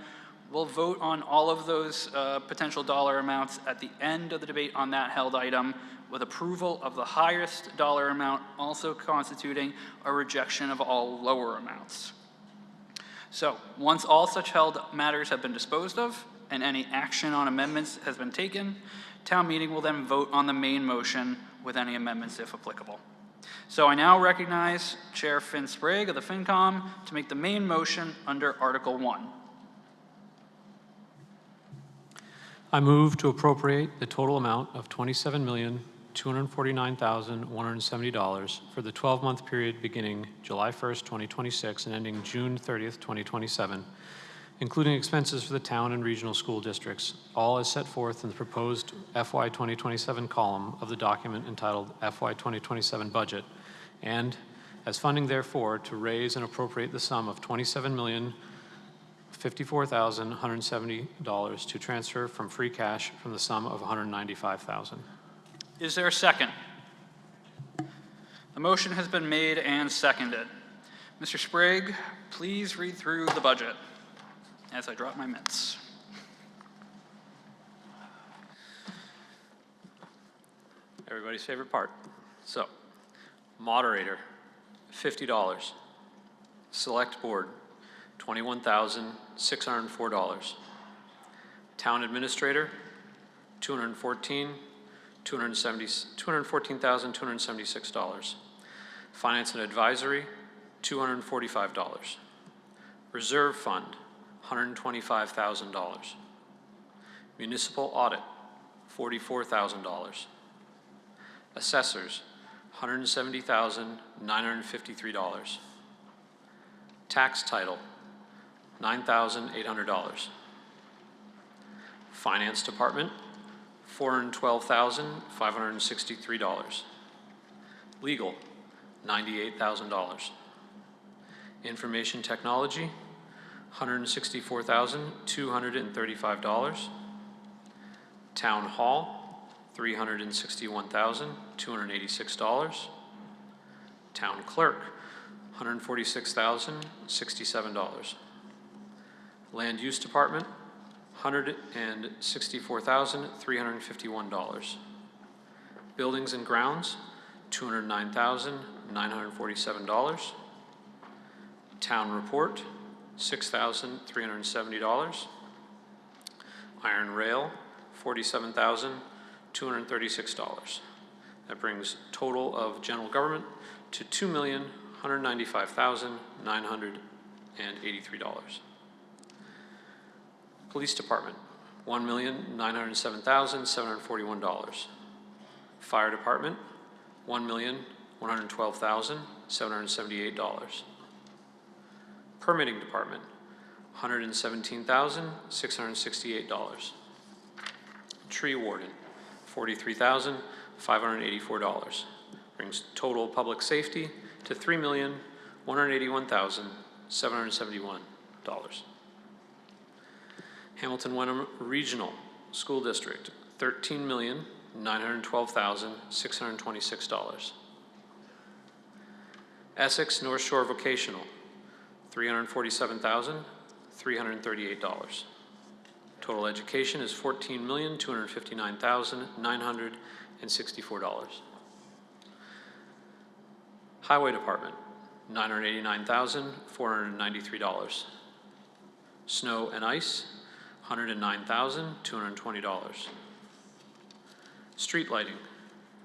we'll vote on all of those potential dollar amounts at the end of the debate on that held item, with approval of the highest dollar amount also constituting a rejection of all lower amounts. So once all such held matters have been disposed of and any action on amendments has been taken, town meeting will then vote on the main motion with any amendments if applicable. So I now recognize Chair Finn Sprague of the FinCom to make the main motion under Article 1. I move to appropriate the total amount of $27,249,170 for the 12-month period beginning July 1st, 2026 and ending June 30th, 2027, including expenses for the town and regional school districts, all as set forth in the proposed FY 2027 column of the document entitled FY 2027 Budget, and as funding therefore to raise and appropriate the sum of $27,054,170 to transfer from free cash from the sum of $195,000. Is there a second? The motion has been made and seconded. Mr. Sprague, please read through the budget as I drop my mitts. Everybody's favorite part. So, moderator, $50. Select board, $21,604. Town administrator, $214,276. Finance and advisory, $245. Reserve fund, $125,000. Municipal audit, $44,000. Assessors, $170,953. Tax title, $9,800. Finance department, $412,563. Legal, $98,000. Information technology, $164,235. Town hall, $361,286. Town clerk, $146,067. Land use department, $164,351. Buildings and grounds, $209,947. Town report, $6,370. Iron rail, $47,236. That brings total of general government to $2,195,983. Police department, $1,907,741. Fire department, $1,112,778. Permitting department, $117,668. Tree warden, $43,584. Brings total public safety to $3,181,771. Hamilton Wenham Regional School District, $13,250,000. $912,626. Essex North Shore Vocational, $347,338. Total education is $14,259,964. Highway Department, $989,493. Snow and ice, $109,220. Street lighting,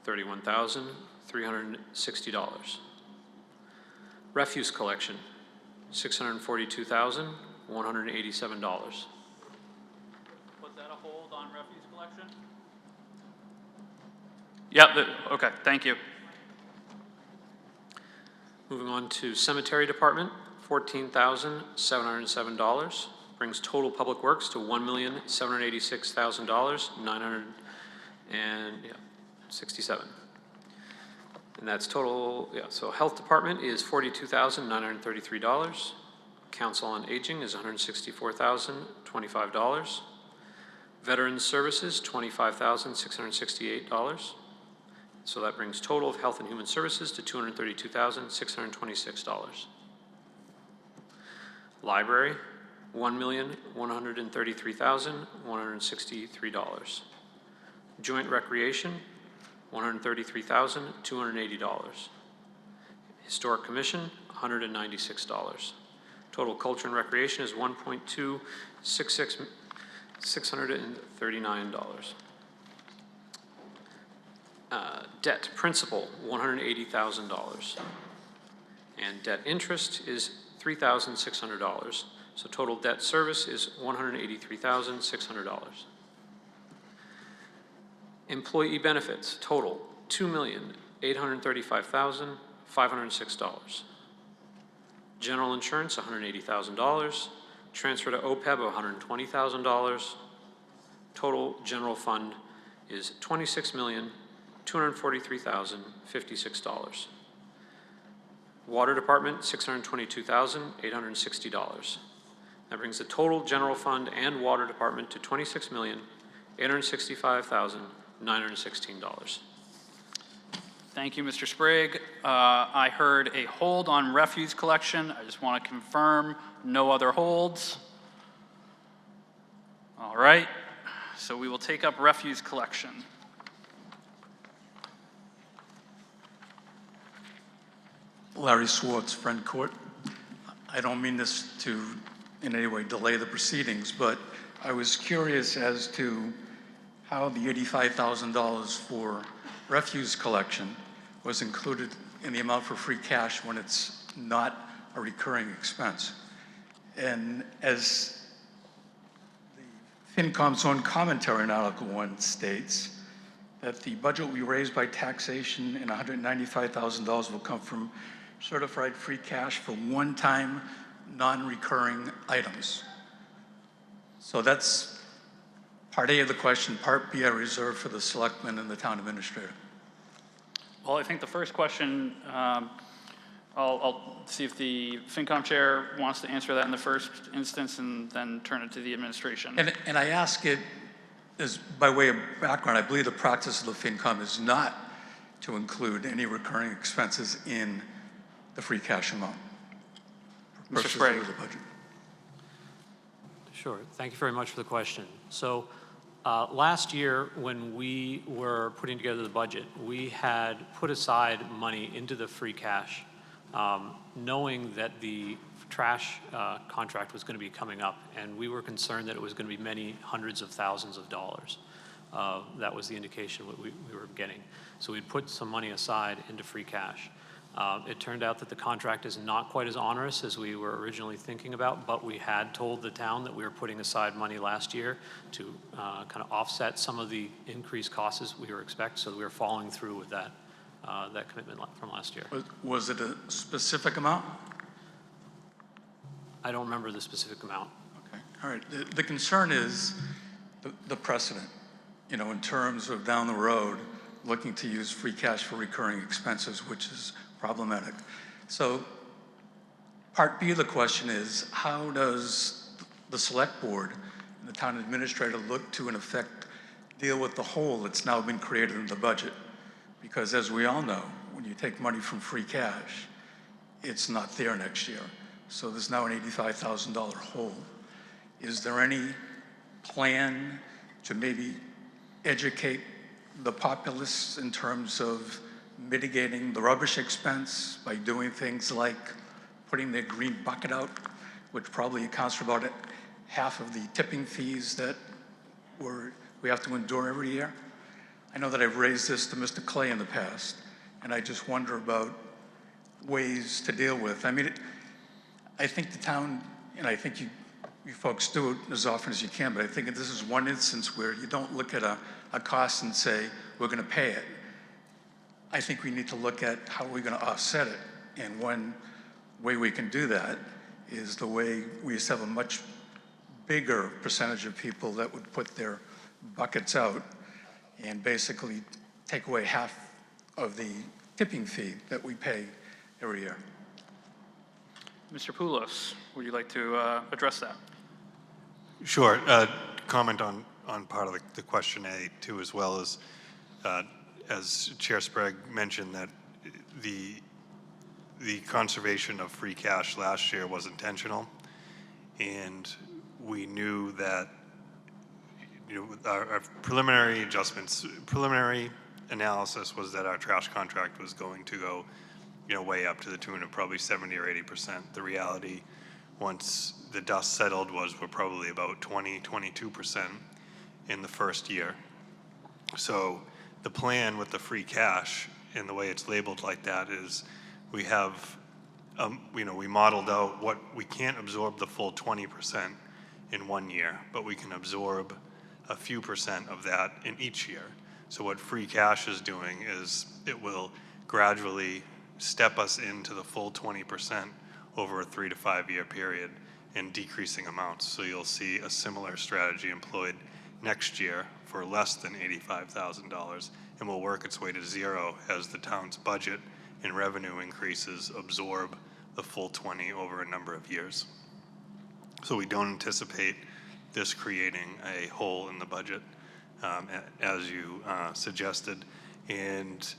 $31,360. Refuse collection, $642,187. Put that a hold on refuse collection? Yep, okay, thank you. Moving on to Cemetery Department, $14,707. Brings total public works to $1,786,967. And that's total, so Health Department is $42,933. Council on Aging is $164,025. Veterans Services, $25,668. So that brings total of Health and Human Services to $232,626. Library, $1,133,163. Joint Recreation, $133,280. Historic Commission, $196. Total Culture and Recreation is $1,266,639. Debt principal, $180,000. And debt interest is $3,600. So total debt service is $183,600. Employee benefits, total, $2,835,506. General insurance, $180,000. Transfer to OPEB, $120,000. Total general fund is $26,243,056. Water Department, $622,860. That brings the total general fund and Water Department to $26,865,916. Thank you, Mr. Sprague. I heard a hold on refuse collection. I just want to confirm no other holds. All right, so we will take up refuse collection. Larry Swartz, Friend Court. I don't mean this to in any way delay the proceedings, but I was curious as to how the $85,000 for refuse collection was included in the amount for free cash when it's not a recurring expense. And as the FinCom's own commentary in Article 1 states, that the budget will be raised by taxation and $195,000 will come from certified free cash for one-time, non-recurring items. So that's part A of the question. Part B I reserve for the selectmen and the town administrator. Well, I think the first question, I'll see if the FinCom chair wants to answer that in the first instance and then turn it to the administration. And I ask it as by way of background. I believe the practice of the FinCom is not to include any recurring expenses in the free cash amount. Mr. Sprague. Of the budget. Sure. Thank you very much for the question. So last year, when we were putting together the budget, we had put aside money into the free cash, knowing that the trash contract was going to be coming up, and we were concerned that it was going to be many hundreds of thousands of dollars. That was the indication we were getting. So we'd put some money aside into free cash. It turned out that the contract is not quite as onerous as we were originally thinking about, but we had told the town that we were putting aside money last year to kind of offset some of the increased costs we were expecting, so we were following through with that, that commitment from last year. Was it a specific amount? I don't remember the specific amount. Okay, all right. The concern is the precedent, you know, in terms of down the road, looking to use free cash for recurring expenses, which is problematic. So part B of the question is, how does the select board and the town administrator look to, in effect, deal with the hole that's now been created in the budget. Because as we all know, when you take money from free cash, it's not there next year. So there's now an $85,000 hole. Is there any plan to maybe educate the populace in terms of mitigating the rubbish expense by doing things like putting the green bucket out, which probably accounts for about half of the tipping fees that we have to endure every year? I know that I've raised this to Mr. Clay in the past, and I just wonder about ways to deal with. I mean, I think the town, and I think you folks do it as often as you can, but I think this is one instance where you don't look at a cost and say, we're going to pay it. I think we need to look at how we're going to offset it. And one way we can do that is the way we used to have a much bigger percentage of people that would put their buckets out and basically take away half of the tipping fee that we pay every year. Mr. Poulos, would you like to address that? Sure. Comment on part of the question A too, as well as Chair Sprague mentioned, that the conservation of free cash last year was intentional, and we knew that our preliminary adjustments, preliminary analysis was that our trash contract was going to go way up to the tune of probably 70 or 80%. The reality, once the dust settled, was we're probably about 22% in the first year. So the plan with the free cash and the way it's labeled like that is we have, we modeled out what we can't absorb the full 20% in 1 year, but we can absorb a few percent of that in each year. So what free cash is doing is it will gradually step us into the full 20% over a 3 to 5 year period in decreasing amounts. So you'll see a similar strategy employed next year for less than $85,000, and will work its way to zero as the town's budget and revenue increases absorb the full 20 over a number of years. So we don't anticipate this creating a hole in the budget, as you suggested. And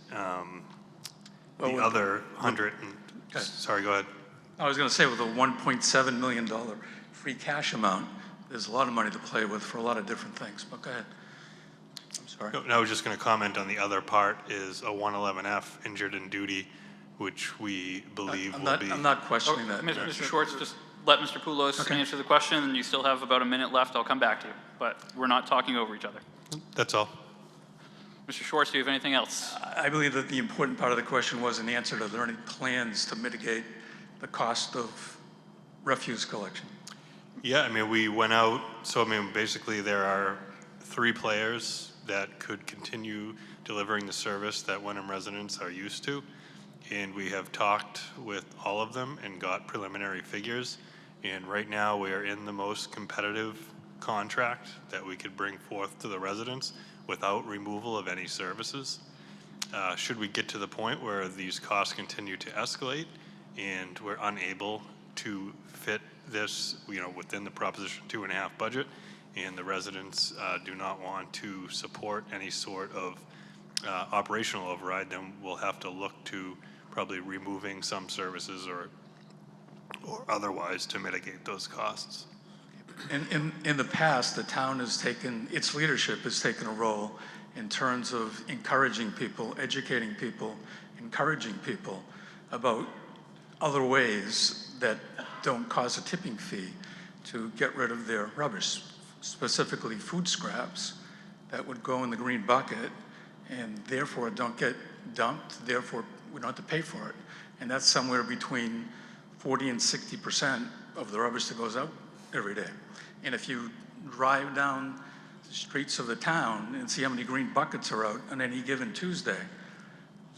the other 100 and, sorry, go ahead. I was going to say, with a $1.7 million free cash amount, there's a lot of money to play with for a lot of different things, but go ahead. I'm sorry. No, I was just going to comment on the other part is a 111F, injured in duty, which we believe will be. I'm not questioning that. Mr. Schwartz, just let Mr. Poulos answer the question, and you still have about a minute left. I'll come back to you, but we're not talking over each other. That's all. Mr. Schwartz, do you have anything else? I believe that the important part of the question was an answer to, are there any plans to mitigate the cost of refuse collection? Yeah, I mean, we went out, so I mean, basically there are 3 players that could continue delivering the service that Wenham residents are used to. And we have talked with all of them and got preliminary figures. And right now we are in the most competitive contract that we could bring forth to the residents without removal of any services. Should we get to the point where these costs continue to escalate and we're unable to fit this, within the Proposition 2.5 budget, and the residents do not want to support any sort of operational override, then we'll have to look to probably removing some services or otherwise to mitigate those costs. In the past, the town has taken, its leadership has taken a role in terms of encouraging people, educating people, encouraging people about other ways that don't cause a tipping fee to get rid of their rubbish, specifically food scraps that would go in the green bucket and therefore don't get dumped, therefore we don't have to pay for it. And that's somewhere between 40 and 60% of the rubbish that goes out every day. And if you drive down the streets of the town and see how many green buckets are out on any given Tuesday,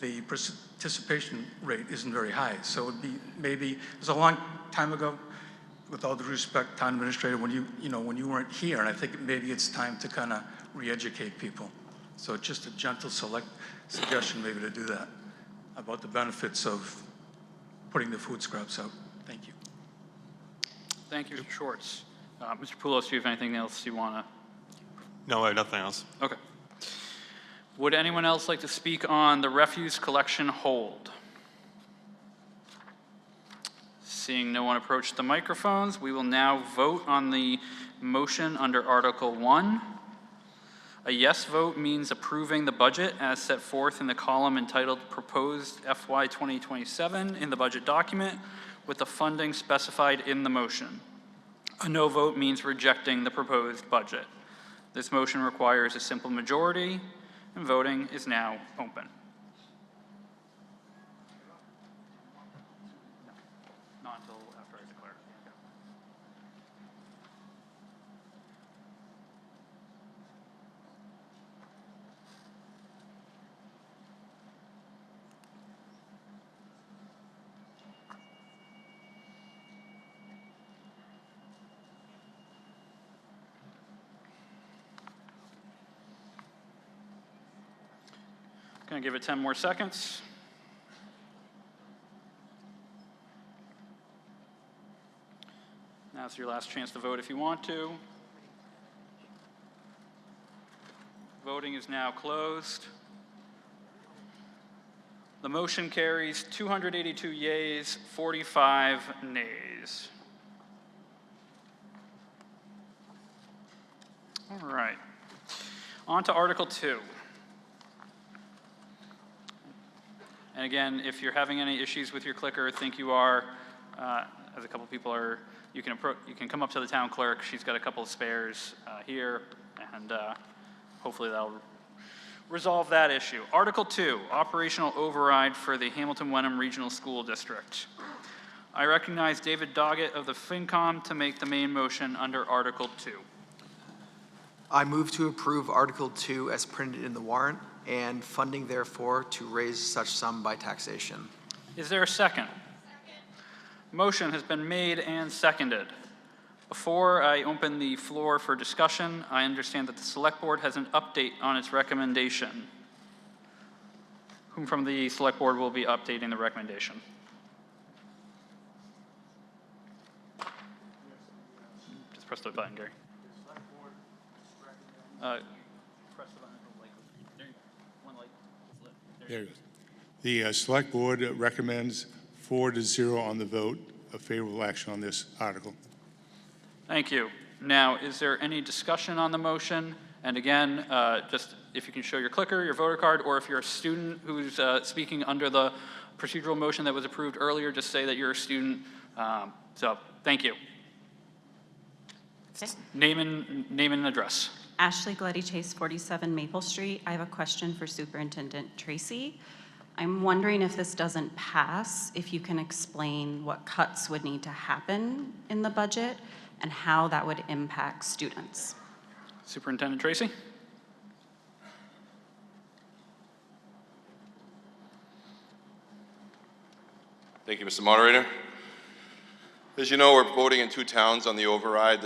the participation rate isn't very high. So it'd be maybe, it was a long time ago, with all due respect, town administrator, when you weren't here, and I think maybe it's time to kind of re-educate people. So just a gentle select suggestion maybe to do that, about the benefits of putting the food scraps out. Thank you. Thank you, Mr. Schwartz. Mr. Poulos, do you have anything else you want to? No, I have nothing else. Okay. Would anyone else like to speak on the refuse collection hold? Seeing no one approach the microphones, we will now vote on the motion under Article 1. A yes vote means approving the budget as set forth in the column entitled Proposed FY 2027 in the budget document with the funding specified in the motion. A no vote means rejecting the proposed budget. This motion requires a simple majority, and voting is now open. Not until after I declare. Gonna give it 10 more seconds. Now's your last chance to vote if you want to. Voting is now closed. The motion carries 282 yeas, 45 nays. All right. On to Article 2. And again, if you're having any issues with your clicker, think you are, as a couple people are, you can come up to the town clerk. She's got a couple of spares here, and hopefully that'll resolve that issue. Article 2, operational override for the Hamilton-Wenham Regional School District. I recognize David Doggett of the FinCom to make the main motion under Article 2. I move to approve Article 2 as printed in the warrant and funding therefore to raise such sum by taxation. Is there a second? Motion has been made and seconded. Before I open the floor for discussion, I understand that the Select Board has an update on its recommendation. Whom from the Select Board will be updating the recommendation? Just press the button, Gary. Press the button. One light. There it goes. The Select Board recommends 4-0 on the vote, a favorable action on this article. Thank you. Now, is there any discussion on the motion? And again, just if you can show your clicker, your voter card, or if you're a student who's speaking under the procedural motion that was approved earlier, just say that you're a student. So, thank you. Okay. Name and address. Ashley Gleddy Chase, 47 Maple Street. I have a question for Superintendent Tracy. I'm wondering if this doesn't pass, if you can explain what cuts would need to happen in the budget and how that would impact students. Superintendent Tracy. Thank you, Mr. Moderator. As you know, we're voting in two towns on the override.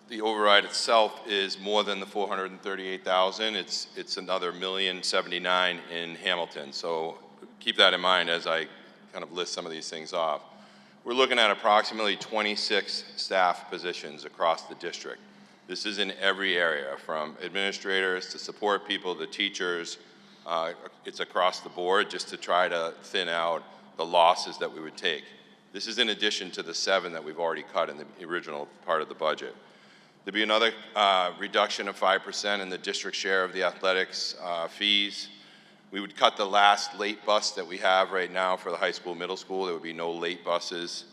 The override itself is more than the $438,000. It's another $1,079,000 in Hamilton. So keep that in mind as I kind of list some of these things off. We're looking at approximately 26 staff positions across the district. This is in every area, from administrators to support people to teachers. It's across the board just to try to thin out the losses that we would take. This is in addition to the 7 that we've already cut in the original part of the budget. There'd be another reduction of 5% in the district share of the athletics fees. We would cut the last late bus that we have right now for the high school, middle school. There would be no late buses.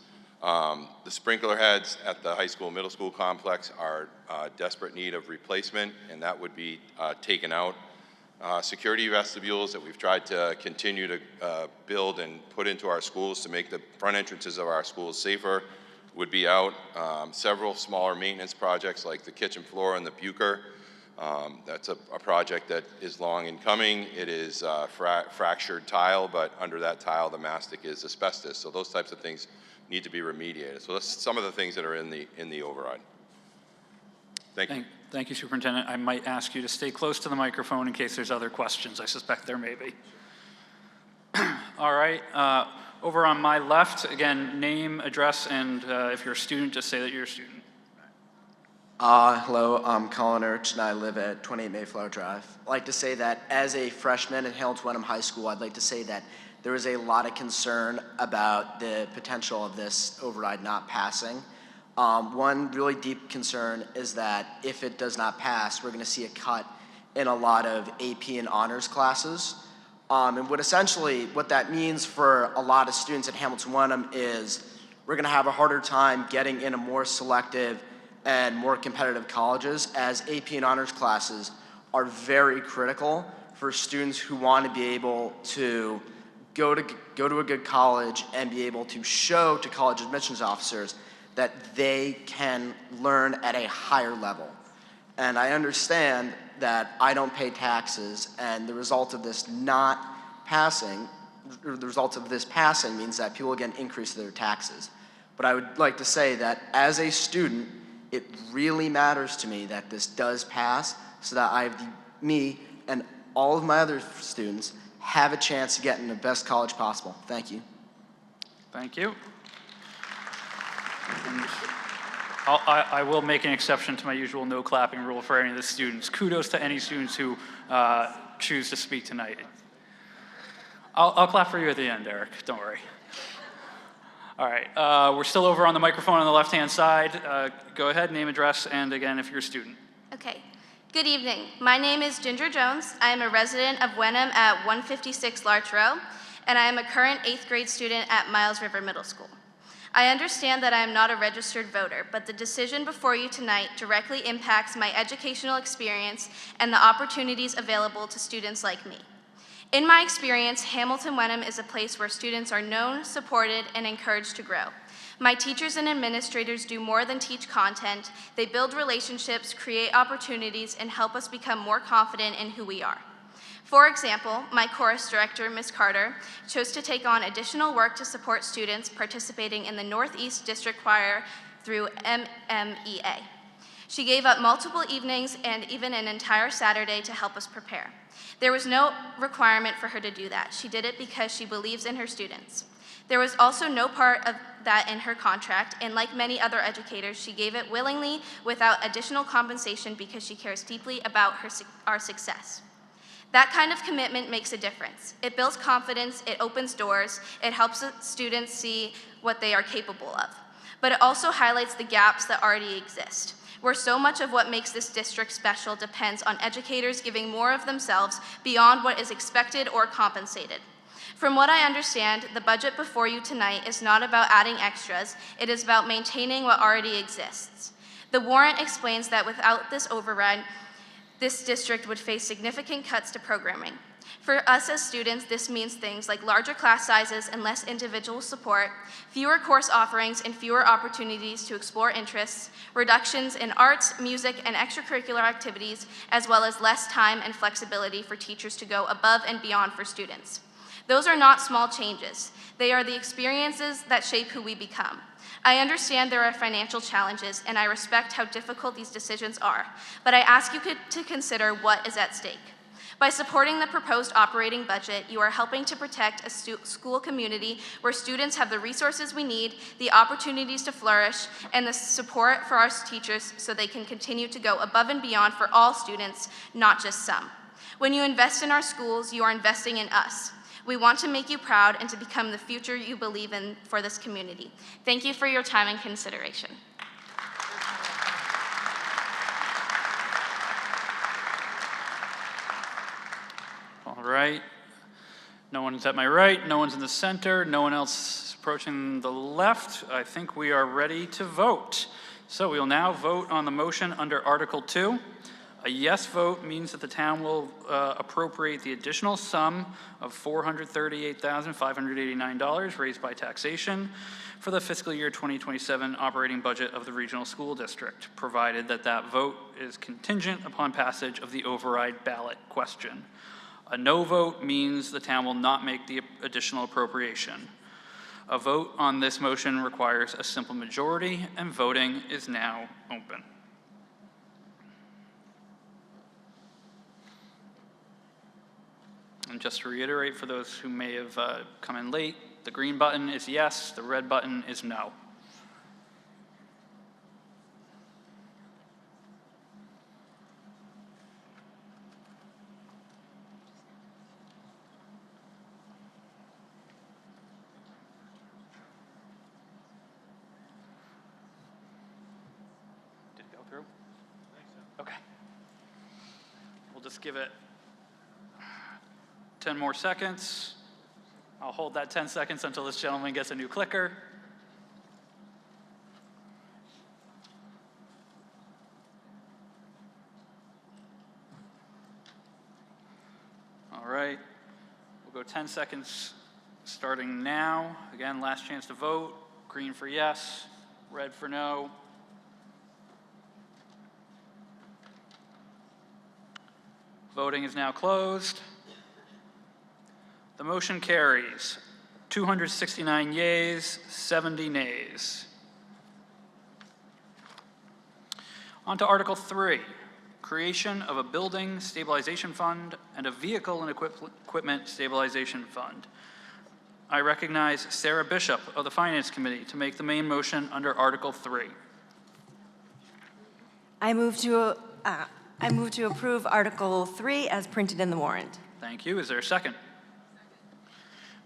The sprinkler heads at the high school, middle school complex are desperate need of replacement, and that would be taken out. Security vestibules that we've tried to continue to build and put into our schools to make the front entrances of our schools safer would be out. Several smaller maintenance projects like the kitchen floor and the puker. That's a project that is long in coming. It is fractured tile, but under that tile the mastic is asbestos. So those types of things need to be remediated. So that's some of the things that are in the override. Thank you. Thank you, Superintendent. I might ask you to stay close to the microphone in case there's other questions. I suspect there may be. All right. Over on my left, again, name, address, and if you're a student, just say that you're a student. Hello, I'm Colin Urch, and I live at 28 Mayflower Drive. I'd like to say that as a freshman at Hamilton Wenham High School, I'd like to say that there is a lot of concern about the potential of this override not passing. One really deep concern is that if it does not pass, we're going to see a cut in a lot of AP and honors classes. And what that means for a lot of students at Hamilton Wenham is we're going to have a harder time getting into more selective and more competitive colleges, as AP and honors classes are very critical for students who want to be able to go to a good college and be able to show to college admissions officers that they can learn at a higher level. And I understand that I don't pay taxes, and the result of this not passing, or the result of this passing means that people will get an increase in their taxes. But I would like to say that as a student, it really matters to me that this does pass so that me and all of my other students have a chance to get in the best college possible. Thank you. Thank you. And I will make an exception to my usual no clapping rule for any of the students. Kudos to any students who choose to speak tonight. I'll clap for you at the end, Eric. Don't worry. All right, we're still over on the microphone on the left-hand side. Go ahead, name, address, and again, if you're a student. Okay. Good evening. My name is Ginger Jones. I am a resident of Wenham at 156 Larch Row, and I am a current 8th grade student at Miles River Middle School. I understand that I am not a registered voter, but the decision before you tonight directly impacts my educational experience and the opportunities available to students like me. In my experience, Hamilton Wenham is a place where students are known, supported, and encouraged to grow. My teachers and administrators do more than teach content. They build relationships, create opportunities, and help us become more confident in who we are. For example, my chorus director, Ms. Carter, chose to take on additional work to support students participating in the Northeast District Choir through MMEA. She gave up multiple evenings and even an entire Saturday to help us prepare. There was no requirement for her to do that. She did it because she believes in her students. There was also no part of that in her contract, and like many other educators, she gave it willingly without additional compensation because she cares deeply about our success. That kind of commitment makes a difference. It builds confidence, it opens doors, it helps students see what they are capable of. But it also highlights the gaps that already exist, where so much of what makes this district special depends on educators giving more of themselves beyond what is expected or compensated. From what I understand, the budget before you tonight is not about adding extras, it is about maintaining what already exists. The warrant explains that without this override, this district would face significant cuts to programming. For us as students, this means things like larger class sizes and less individual support, fewer course offerings and fewer opportunities to explore interests, reductions in arts, music, and extracurricular activities, as well as less time and flexibility for teachers to go above and beyond for students. Those are not small changes. They are the experiences that shape who we become. I understand there are financial challenges, and I respect how difficult these decisions are, but I ask you to consider what is at stake. By supporting the proposed operating budget, you are helping to protect a school community where students have the resources we need, the opportunities to flourish, and the support for our teachers so they can continue to go above and beyond for all students, not just some. When you invest in our schools, you are investing in us. We want to make you proud and to become the future you believe in for this community. Thank you for your time and consideration. All right. No one's at my right, no one's in the center, no one else approaching the left. I think we are ready to vote. So we will now vote on the motion under Article 2. A yes vote means that the town will appropriate the additional sum of $438,589 raised by taxation for the fiscal year 2027 operating budget of the regional school district, provided that that vote is contingent upon passage of the override ballot question. A no vote means the town will not make the additional appropriation. A vote on this motion requires a simple majority, and voting is now open. And just to reiterate for those who may have come in late, the green button is yes, the red button is no. through? Okay. We'll just give it 10 more seconds. I'll hold that 10 seconds until this gentleman gets a new clicker. All right, we'll go 10 seconds starting now. Again, last chance to vote. Green for yes, red for no. Voting is now closed. The motion carries. 269 yeas, 70 nays. On to Article 3, creation of a building stabilization fund and a vehicle and equipment stabilization fund. I recognize Sarah Bishop of the Finance Committee to make the main motion under Article 3. I move to approve Article 3 as printed in the warrant. Thank you. Is there a second?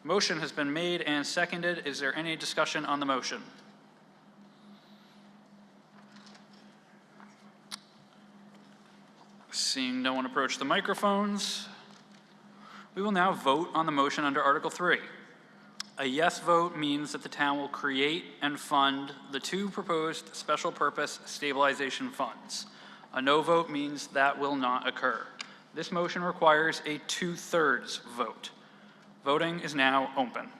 Motion has been made and seconded. Is there any discussion on the motion? Seeing no one approach the microphones, we will now vote on the motion under Article 3. A yes vote means that the town will create and fund the two proposed special purpose stabilization funds. A no vote means that will not occur. This motion requires a 2/3 vote. Voting is now open.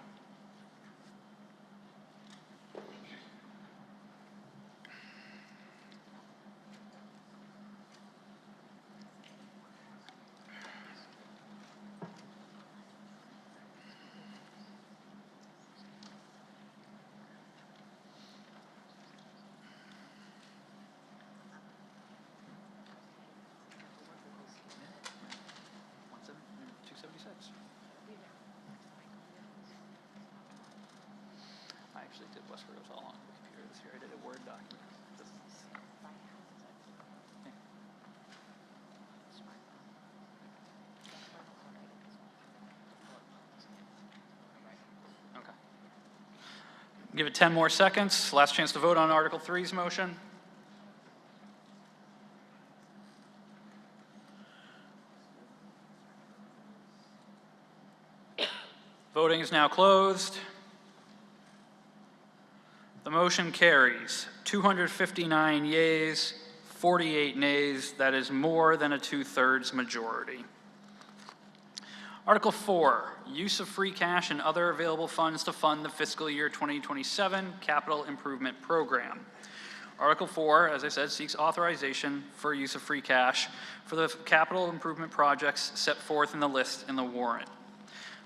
I actually did Westford all on the computer this year. I did a Word document. Okay. Give it 10 more seconds. Last chance to vote on Article 3's motion. Voting is now closed. The motion carries. 259 yeas, 48 nays. That is more than a 2/3 majority. Article 4, use of free cash and other available funds to fund the fiscal year 2027 capital improvement program. Article 4, as I said, seeks authorization for use of free cash for the capital improvement projects set forth in the list in the warrant.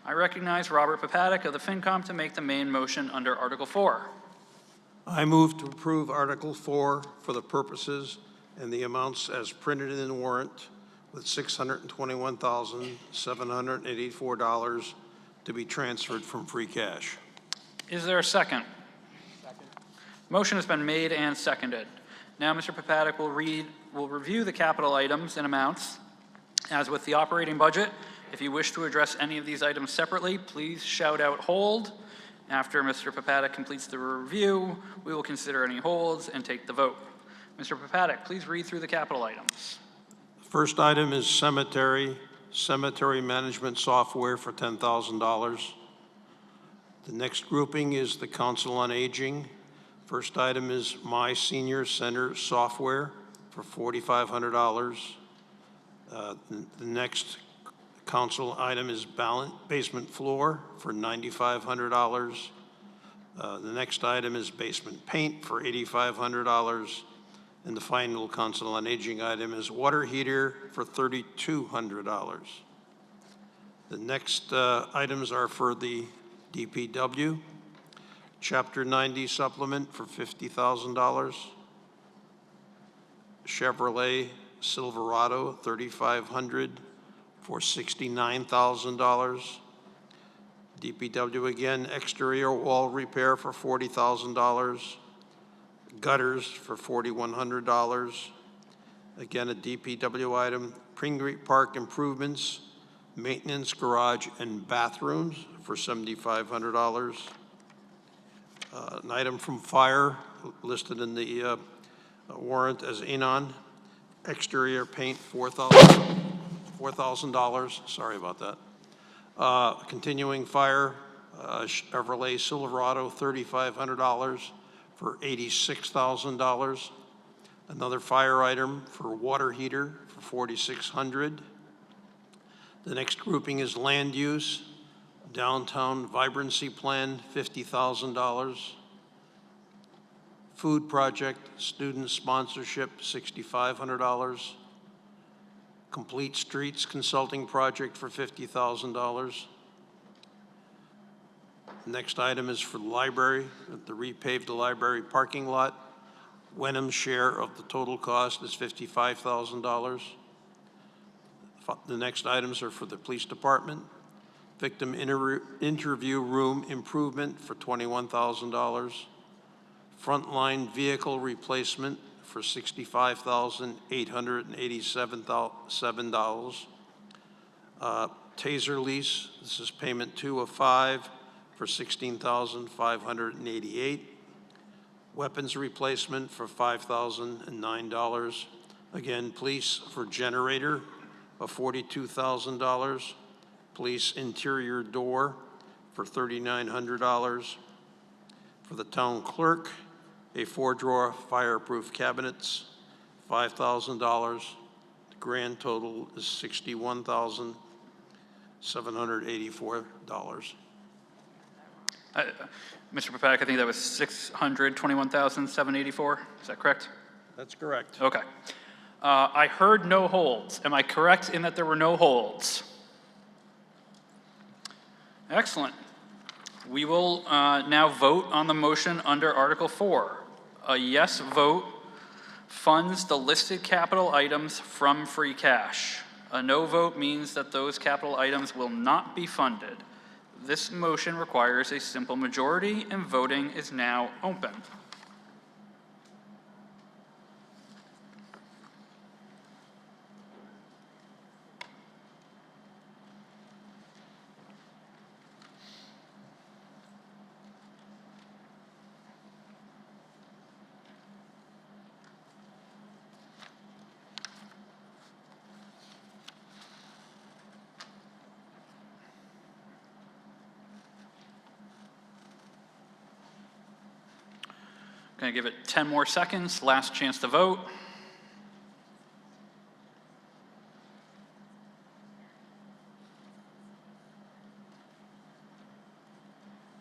I recognize Robert Papatic of the FinCom to make the main motion under Article 4. I move to approve Article 4 for the purposes and the amounts as printed in the warrant, with $621,784 to be transferred from free cash. Is there a second? Second. Motion has been made and seconded. Now Mr. Papatic will review the capital items and amounts. As with the operating budget, if you wish to address any of these items separately, please shout out hold. After Mr. Papatic completes the review, we will consider any holds and take the vote. Mr. Papatic, please read through the capital items. First item is cemetery management software for $10,000. The next grouping is the Council on Aging. First item is My Senior Center software for $4,500. The next council item is basement floor for $9,500. The next item is basement paint for $8,500. And the final Council on Aging item is water heater for $3,200. The next items are for the DPW. Chapter 90 supplement for $50,000. Chevrolet Silverado 3,500 for $69,000. DPW again, exterior wall repair for $40,000. Gutters for $4,100. Again, a DPW item. Pringreet Park improvements, maintenance, garage, and bathrooms for $7,500. An item from fire listed in the warrant as Anon. Exterior paint, $4,000. Sorry about that. Continuing fire, Chevrolet Silverado, $3,500 for $86,000. Another fire item for water heater for $4,600. The next grouping is land use, downtown vibrancy plan, $50,000. Food project, student sponsorship, $6,500. Complete streets consulting project for $50,000. Next item is for the library, the repaved library parking lot. Wenham's share of the total cost is $55,000. The next items are for the police department. Victim interview room improvement for $21,000. Frontline vehicle replacement for $65,887. Taser lease, this is payment 2 of 5 for $16,588. Weapons replacement for $5,009. Again, police for generator of $42,000. Police interior door for $3,900. For the town clerk, a 4-drawer fireproof cabinets, $5,000. The grand total is $61,784. Mr. Papak, I think that was $621,784. Is that correct? That's correct. Okay. I heard no holds. Am I correct in that there were no holds? Excellent. We will now vote on the motion under Article 4. A yes vote funds the listed capital items from free cash. A no vote means that those capital items will not be funded. This motion requires a simple majority, and voting is now open. Going to give it 10 more seconds, last chance to vote.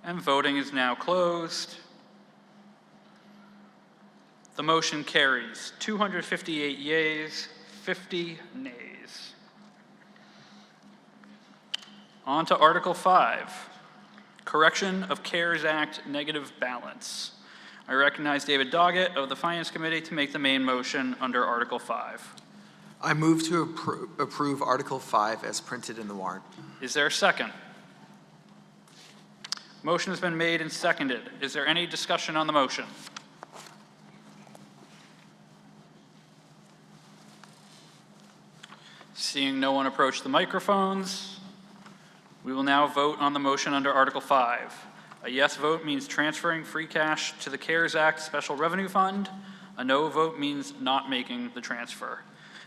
And voting is now closed. The motion carries 258 yeas, 50 nays. On to Article 5, Correction of CARES Act Negative Balance. I recognize David Doggett of the Finance Committee to make the main motion under Article 5. I move to approve Article 5 as printed in the warrant. Is there a second? Motion has been made and seconded. Is there any discussion on the motion? Seeing no one approach the microphones, we will now vote on the motion under Article 5. A yes vote means transferring free cash to the CARES Act Special Revenue Fund. A no vote means not making the transfer.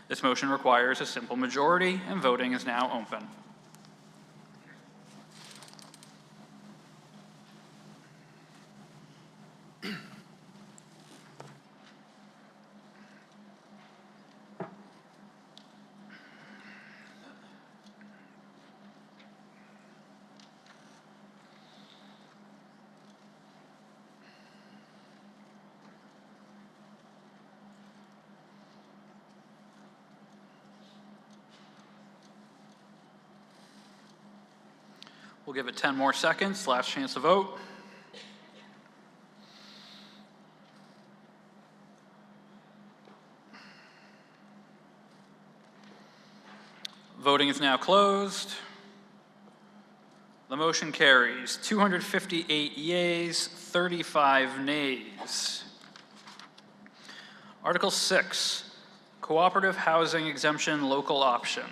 This motion requires a simple majority, and voting is now open. We'll give it 10 more seconds, last chance to vote. Voting is now closed. The motion carries 258 yeas, 35 nays. Article 6, Cooperative Housing Exemption Local Option.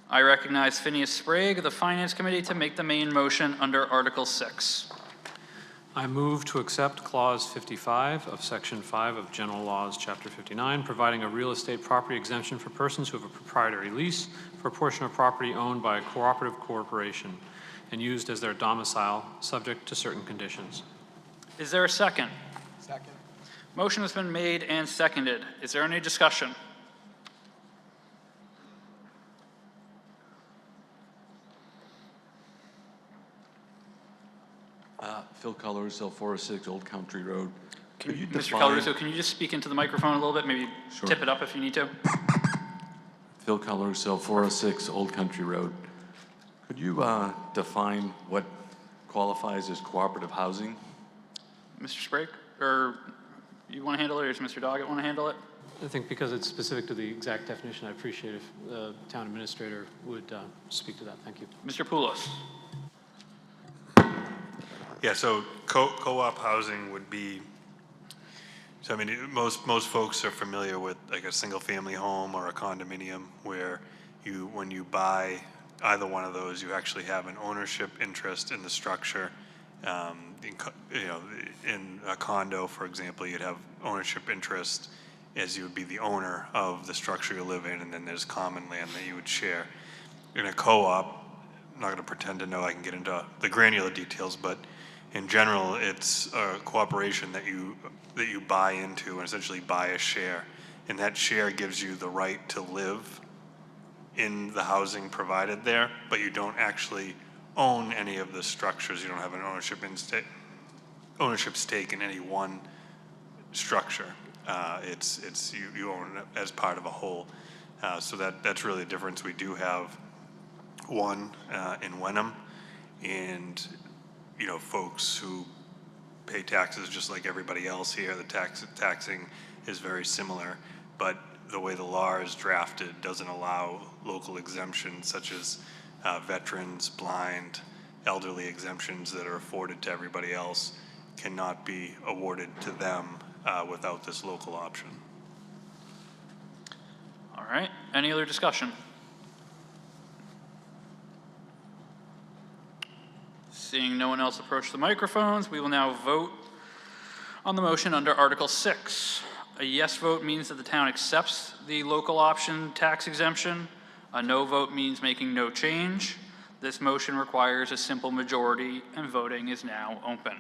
I recognize Phineas Sprague of the Finance Committee to make the main motion under Article 6. I move to accept Clause 55 of Section 5 of General Laws, Chapter 59, providing a real estate property exemption for persons who have a proprietary lease for a portion of property owned by a cooperative corporation and used as their domicile, subject to certain conditions. Is there a second? Second. Motion has been made and seconded. Is there any discussion? Phil Colorusso, 406 Old Country Road. Mr. Colorusso, can you just speak into the microphone a little bit? Maybe Sure. tip it up if you need to. Phil Colorusso, 406 Old Country Road. Could you define what qualifies as cooperative housing? Mr. Sprague, or you want to handle it, or does Mr. Doggett want to handle it? I think because it's specific to the exact definition, I'd appreciate if the town administrator would speak to that. Thank you. Mr. Poulos. Yeah, so co-op housing would be, so I mean, most folks are familiar with like a single-family home or a condominium where when you buy either one of those, you actually have an ownership interest in the structure. In a condo, for example, you'd have ownership interest as you would be the owner of the structure you live in, and then there's common land that you would share. In a co-op, I'm not going to pretend to know, I can get into the granular details, but in general, it's a cooperation that you buy into and essentially buy a share. And that share gives you the right to live in the housing provided there, but you don't actually own any of the structures. You don't have an ownership stake in any one structure. You own it as part of a whole. So that's really the difference. We do have one in Wenham, and folks who pay taxes just like everybody else here. The taxing is very similar, but the way the law is drafted doesn't allow local exemptions such as veterans, blind, elderly exemptions that are afforded to everybody else cannot be awarded to them without this local option. All right. Any other discussion? Seeing no one else approach the microphones, we will now vote on the motion under Article 6. A yes vote means that the town accepts the local option tax exemption. A no vote means making no change. This motion requires a simple majority, and voting is now open.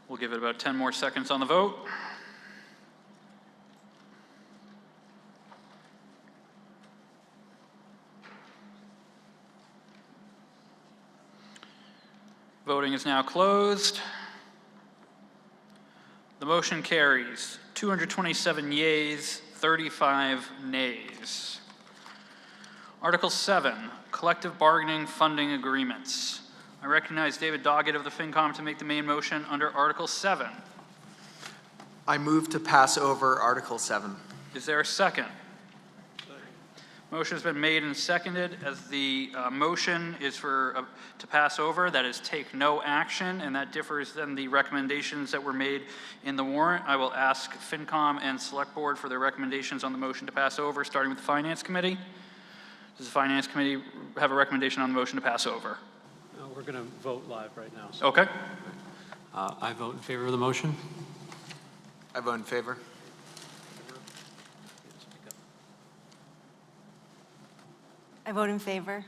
We'll give it about 10 more seconds on the vote. Voting is now closed. The motion carries 227 yeas, 35 nays. Article 7, collective bargaining funding agreements. I recognize David Doggett of the FinCom to make the main motion under Article 7. I move to pass over Article 7. Is there a second? Motion has been made and seconded. As the motion is for to pass over, that is take no action, and that differs than the recommendations that were made in the warrant. I will ask FinCom and Select Board for their recommendations on the motion to pass over, starting with the Finance Committee. Does the Finance Committee have a recommendation on the motion to pass over? We're going to vote live right now. So. Okay. I vote in favor of the motion. I vote in favor. I vote in favor.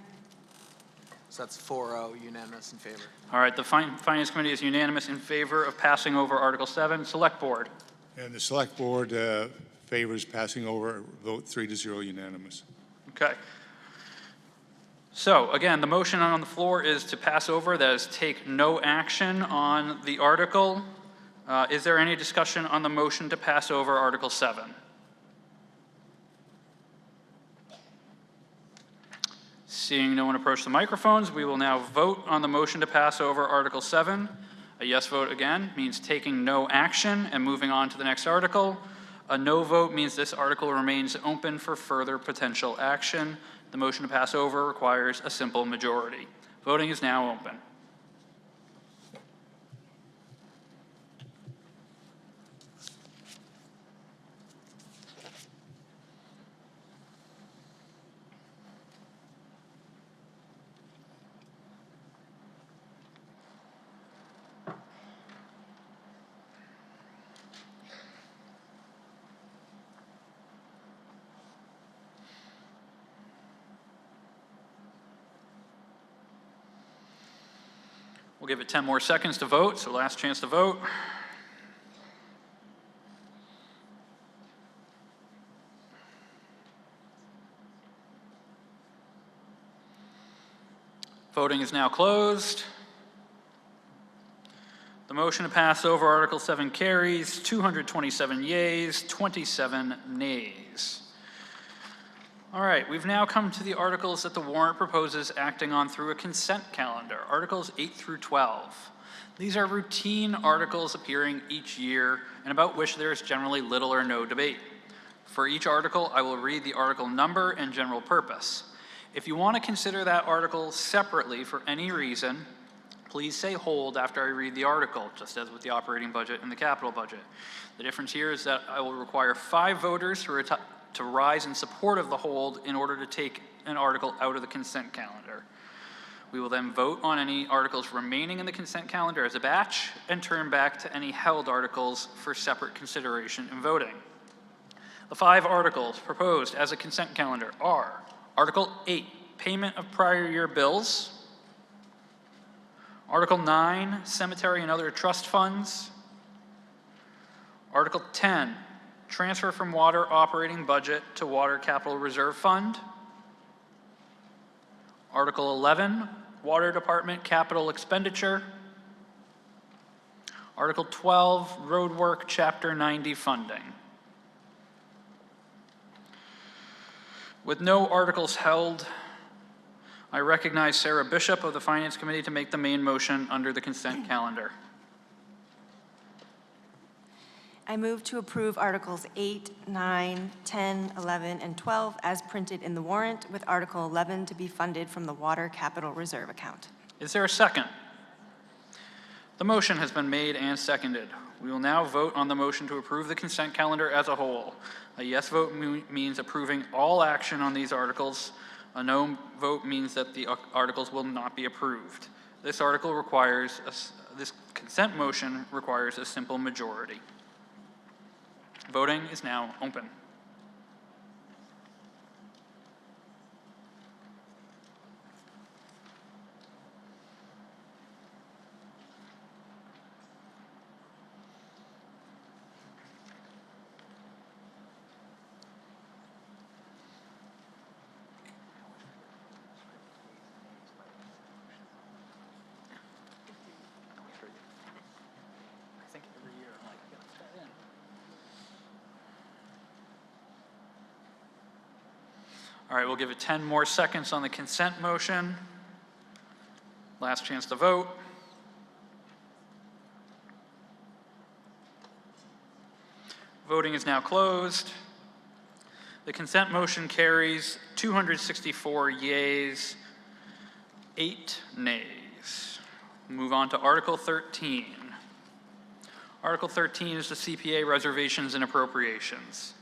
So that's 4-0, unanimous in favor. All right, the Finance Committee is unanimous in favor of passing over Article 7. Select Board. And the Select Board favors passing over, vote 3-0 unanimous. Okay. So again, the motion on the floor is to pass over, that is take no action on the article. Is there any discussion on the motion to pass over Article 7? Seeing no one approach the microphones, we will now vote on the motion to pass over Article 7. A yes vote, again, means taking no action and moving on to the next article. A no vote means this article remains open for further potential action. The motion to pass over requires a simple majority. Voting is now open. We'll give it 10 more seconds to vote, so last chance to vote. Voting is now closed. The motion to pass over Article 7 carries, 227 yeas, 27 nays. All right, we've now come to the articles that the warrant proposes acting on through a consent calendar, Articles 8 through 12. These are routine articles appearing each year and about which there is generally little or no debate. For each article, I will read the article number and general purpose. If you want to consider that article separately for any reason, please say hold after I read the article, just as with the operating budget and the capital budget. The difference here is that I will require 5 voters to rise in support of the hold in order to take an article out of the consent calendar. We will then vote on any articles remaining in the consent calendar as a batch and turn back to any held articles for separate consideration and voting. The 5 articles proposed as a consent calendar are Article 8, payment of prior year bills. Article 9, cemetery and other trust funds. Article 10, transfer from water operating budget to water capital reserve fund. Article 11, water department capital expenditure. Article 12, roadwork chapter 90 funding. With no articles held, I recognize Sarah Bishop of the Finance Committee to make the main motion under the consent calendar. I move to approve Articles 8, 9, 10, 11, and 12 as printed in the warrant, with Article 11 to be funded from the Water Capital Reserve account. Is there a second? The motion has been made and seconded. We will now vote on the motion to approve the consent calendar as a whole. A yes vote means approving all action on these articles. A no vote means that the articles will not be approved. This consent motion requires a simple majority. Voting is now open. All right, we'll give it 10 more seconds on the consent motion. Last chance to vote. Voting is now closed. The consent motion carries 264 yeas, 8 nays. Move on to Article 13. Article 13 is the CPA reservations and appropriations.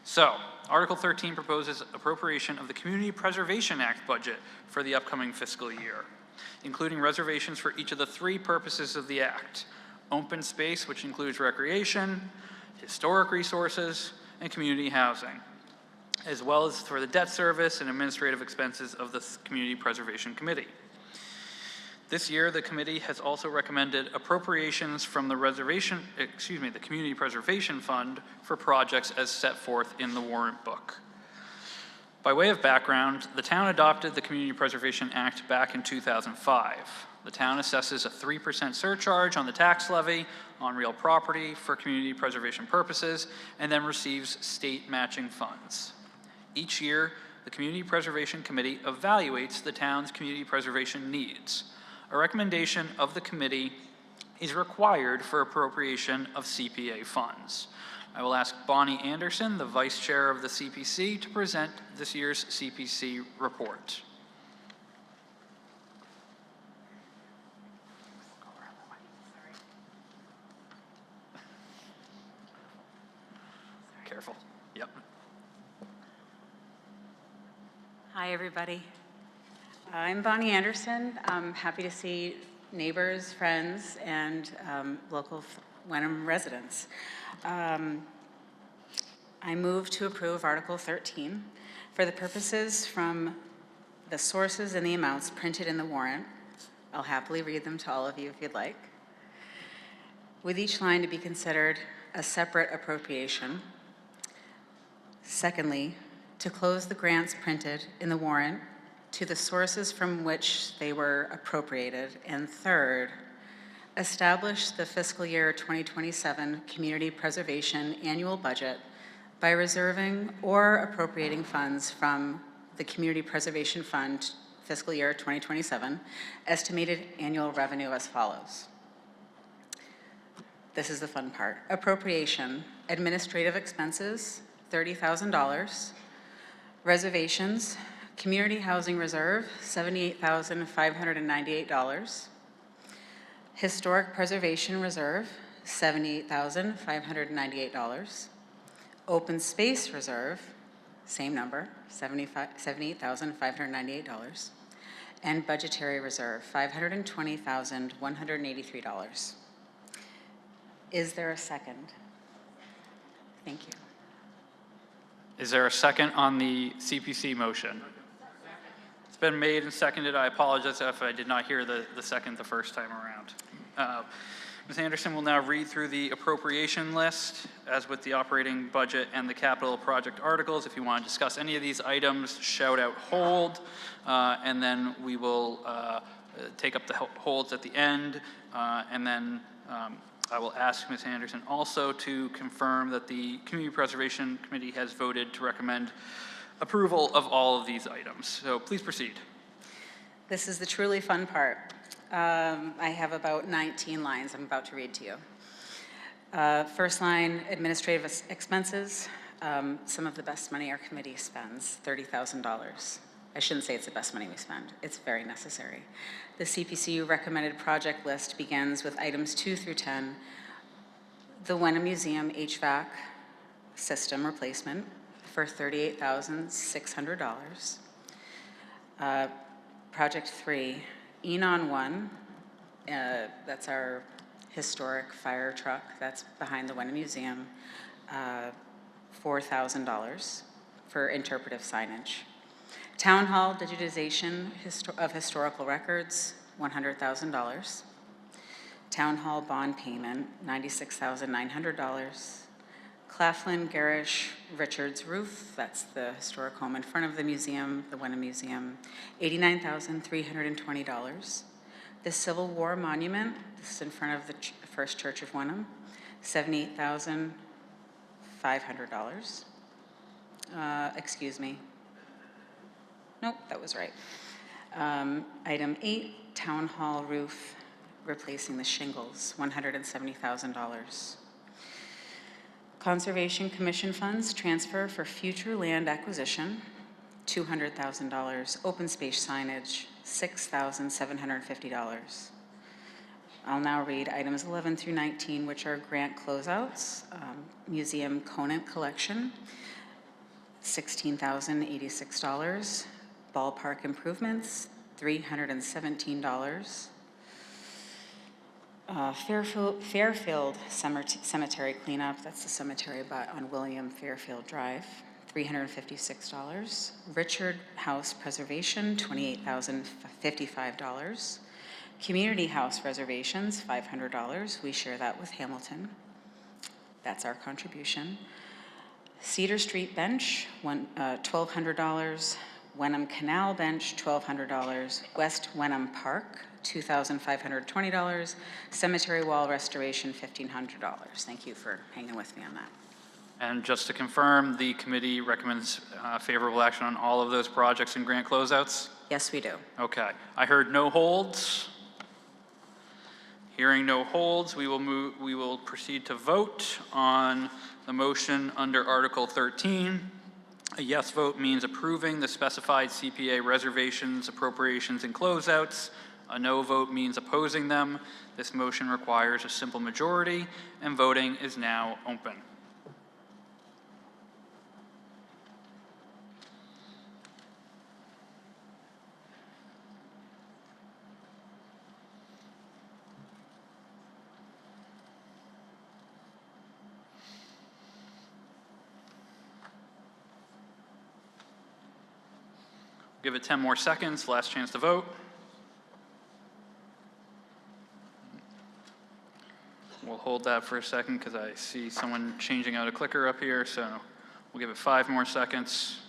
So, Article 13 proposes appropriation of the Community Preservation Act budget for the upcoming fiscal year, including reservations for each of the 3 purposes of the Act: open space, which includes recreation, historic resources, and community housing, as well as for the debt service and administrative expenses of the Community Preservation Committee. This year, the committee has also recommended appropriations from the Community Preservation Fund for projects as set forth in the warrant book. By way of background, the town adopted the Community Preservation Act back in 2005. The town assesses a 3% surcharge on the tax levy on real property for community preservation purposes and then receives state matching funds. Each year, the Community Preservation Committee evaluates the town's community preservation needs. A recommendation of the committee is required for appropriation of CPA funds. I will ask Bonnie Anderson, the Vice Chair of the CPC, to present this year's CPC report. Careful. Yep. Hi, everybody. I'm Bonnie Anderson. I'm happy to see neighbors, friends, and local Wenham residents. I move to approve Article 13 for the purposes from the sources and the amounts printed in the warrant. I'll happily read them to all of you if you'd like. With each line to be considered a separate appropriation. Secondly, to close the grants printed in the warrant to the sources from which they were appropriated. And third, establish the fiscal year 2027 community preservation annual budget by reserving or appropriating funds from the Community Preservation Fund fiscal year 2027, estimated annual revenue as follows. This is the fun part. Appropriation, administrative expenses, $30,000. Reservations, community housing reserve, $78,598. Historic preservation reserve, $78,598. Open space reserve, same number, $78,598. And budgetary reserve, $520,183. Is there a second? Thank you. Is there a second on the CPC motion? It's been made and seconded. I apologize if I did not hear the second the first time around. Ms. Anderson will now read through the appropriation list, as with the operating budget and the capital project articles. If you want to discuss any of these items, shout out hold, and then we will take up the holds at the end, and then I will ask Ms. Anderson also to confirm that the Community Preservation Committee has voted to recommend approval of all of these items. So please proceed. This is the truly fun part. I have about 19 lines I'm about to read to you. First line, administrative expenses. Some of the best money our committee spends, $30,000. I shouldn't say it's the best money we spend. It's very necessary. The CPCU recommended project list begins with items 2 through 10. The Wenham Museum HVAC system replacement for $38,600. Project 3, Enon 1, that's our historic fire truck that's behind the Wenham Museum, $4,000 for interpretive signage. Town Hall digitization of historical records, $100,000. Town Hall bond payment, $96,900. Claflin, Garish, Richards roof, that's the historic home in front of the museum, the Wenham Museum, $89,320. The Civil War monument, this is in front of the First Church of Wenham, $78,500. Excuse me. Nope, that was right. Item 8, Town Hall roof, replacing the shingles, $170,000. Conservation Commission funds transfer for future land acquisition, $200,000. Open space signage, $6,750. I'll now read items 11 through 19, which are grant closeouts. Museum Conant collection, $16,086. Ballpark improvements, $317. Fairfield Cemetery cleanup, that's the cemetery on William Fairfield Drive, $356. Richard House preservation, $28,055. Community house reservations, $500. We share that with Hamilton. That's our contribution. Cedar Street bench, $1,200. Wenham Canal bench, $1,200. West Wenham Park, $2,520. Cemetery wall restoration, $1,500. Thank you for hanging with me on that. And just to confirm, the committee recommends favorable action on all of those projects and grant closeouts? Yes, we do. Okay. I heard no holds. Hearing no holds, we will proceed to vote on the motion under Article 13. A yes vote means approving the specified CPA reservations, appropriations, and closeouts. A no vote means opposing them. This motion requires a simple majority, and voting is now open. Give it 10 more seconds, last chance to vote. We'll hold that for a second because I see someone changing out a clicker up here, so we'll give it 5 more seconds.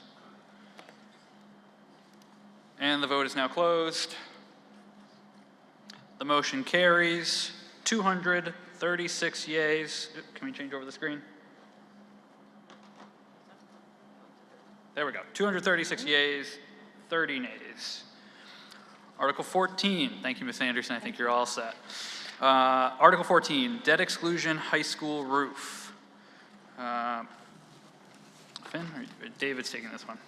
And the vote is now closed. The motion carries 236 yeas. Can we change over the screen? There we go, 236 yeas, 30 nays. Article 14, thank you, Ms. Anderson, I think you're all set. Article 14, debt exclusion high school roof. Finn, or David's taking this one.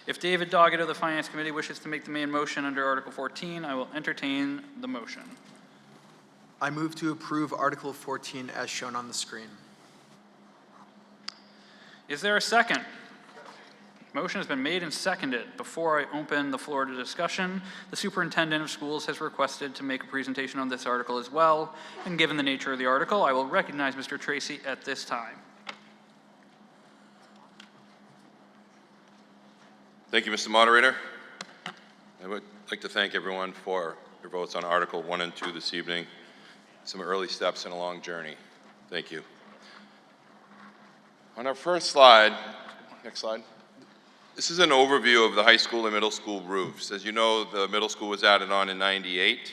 If David Doggett of the Finance Committee wishes to make the main motion under Article 14, I will entertain the motion. I move to approve Article 14 as shown on the screen. Is there a second? Motion has been made and seconded. Before I open the floor to discussion, the superintendent of schools has requested to make a presentation on this article as well. And given the nature of the article, I will recognize Mr. Tracy at this time. Thank you, Mr. Moderator. I would like to thank everyone for your votes on Article 1 and 2 this evening. Some early steps in a long journey. Thank you. On our first slide, next slide. This is an overview of the high school and middle school roofs. As you know, the middle school was added on in '98.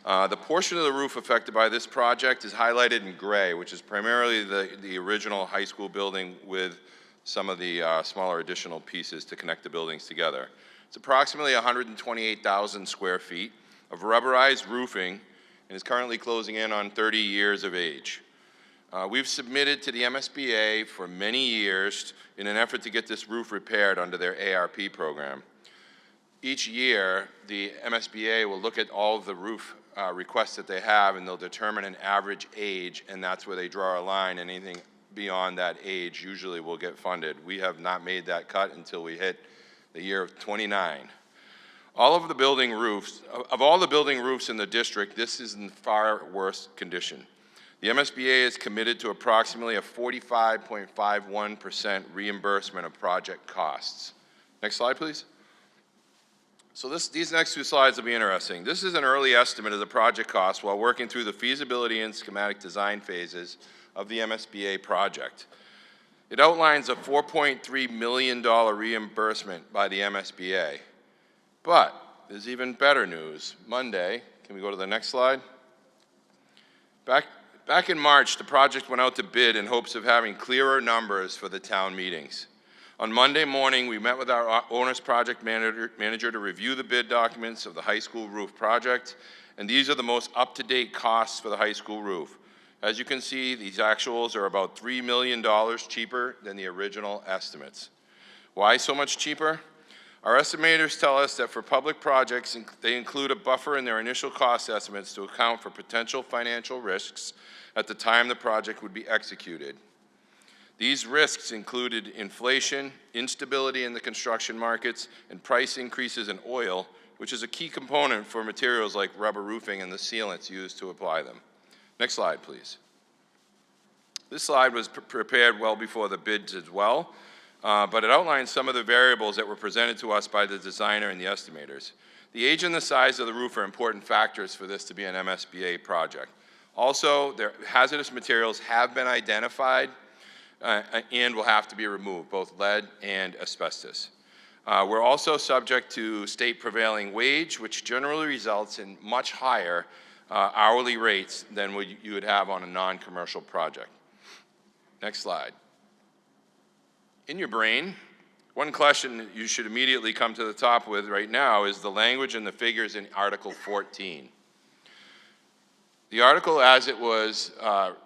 The portion of the roof affected by this project is highlighted in gray, which is primarily the original high school building with some of the smaller additional pieces to connect the buildings together. It's approximately 128,000 square feet of rubberized roofing and is currently closing in on 30 years of age. We've submitted to the MSBA for many years in an effort to get this roof repaired under their ARP program. Each year, the MSBA will look at all of the roof requests that they have, and they'll determine an average age, and that's where they draw a line. Anything beyond that age usually will get funded. We have not made that cut until we hit the year of 29. All of the building roofs, of all the building roofs in the district, this is in far worse condition. The MSBA is committed to approximately a 45.51% reimbursement of project costs. Next slide, please. So these next two slides will be interesting. This is an early estimate of the project costs while working through the feasibility and schematic design phases of the MSBA project. It outlines a $4.3 million reimbursement by the MSBA. But there's even better news. Monday, can we go to the next slide? Back in March, the project went out to bid in hopes of having clearer numbers for the town meetings. On Monday morning, we met with our owner's project manager to review the bid documents of the high school roof project, and these are the most up-to-date costs for the high school roof. As you can see, these actuals are about $3 million cheaper than the original estimates. Why so much cheaper? Our estimators tell us that for public projects, they include a buffer in their initial cost estimates to account for potential financial risks at the time the project would be executed. These risks included inflation, instability in the construction markets, and price increases in oil, which is a key component for materials like rubber roofing and the sealants used to apply them. Next slide, please. This slide was prepared well before the bids as well, but it outlines some of the variables that were presented to us by the designer and the estimators. The age and the size of the roof are important factors for this to be an MSBA project. Also, hazardous materials have been identified and will have to be removed, both lead and asbestos. We're also subject to state prevailing wage, which generally results in much higher hourly rates than what you would have on a non-commercial project. Next slide. In your brain, one question that you should immediately come to the top with right now is the language and the figures in Article 14. The article as it was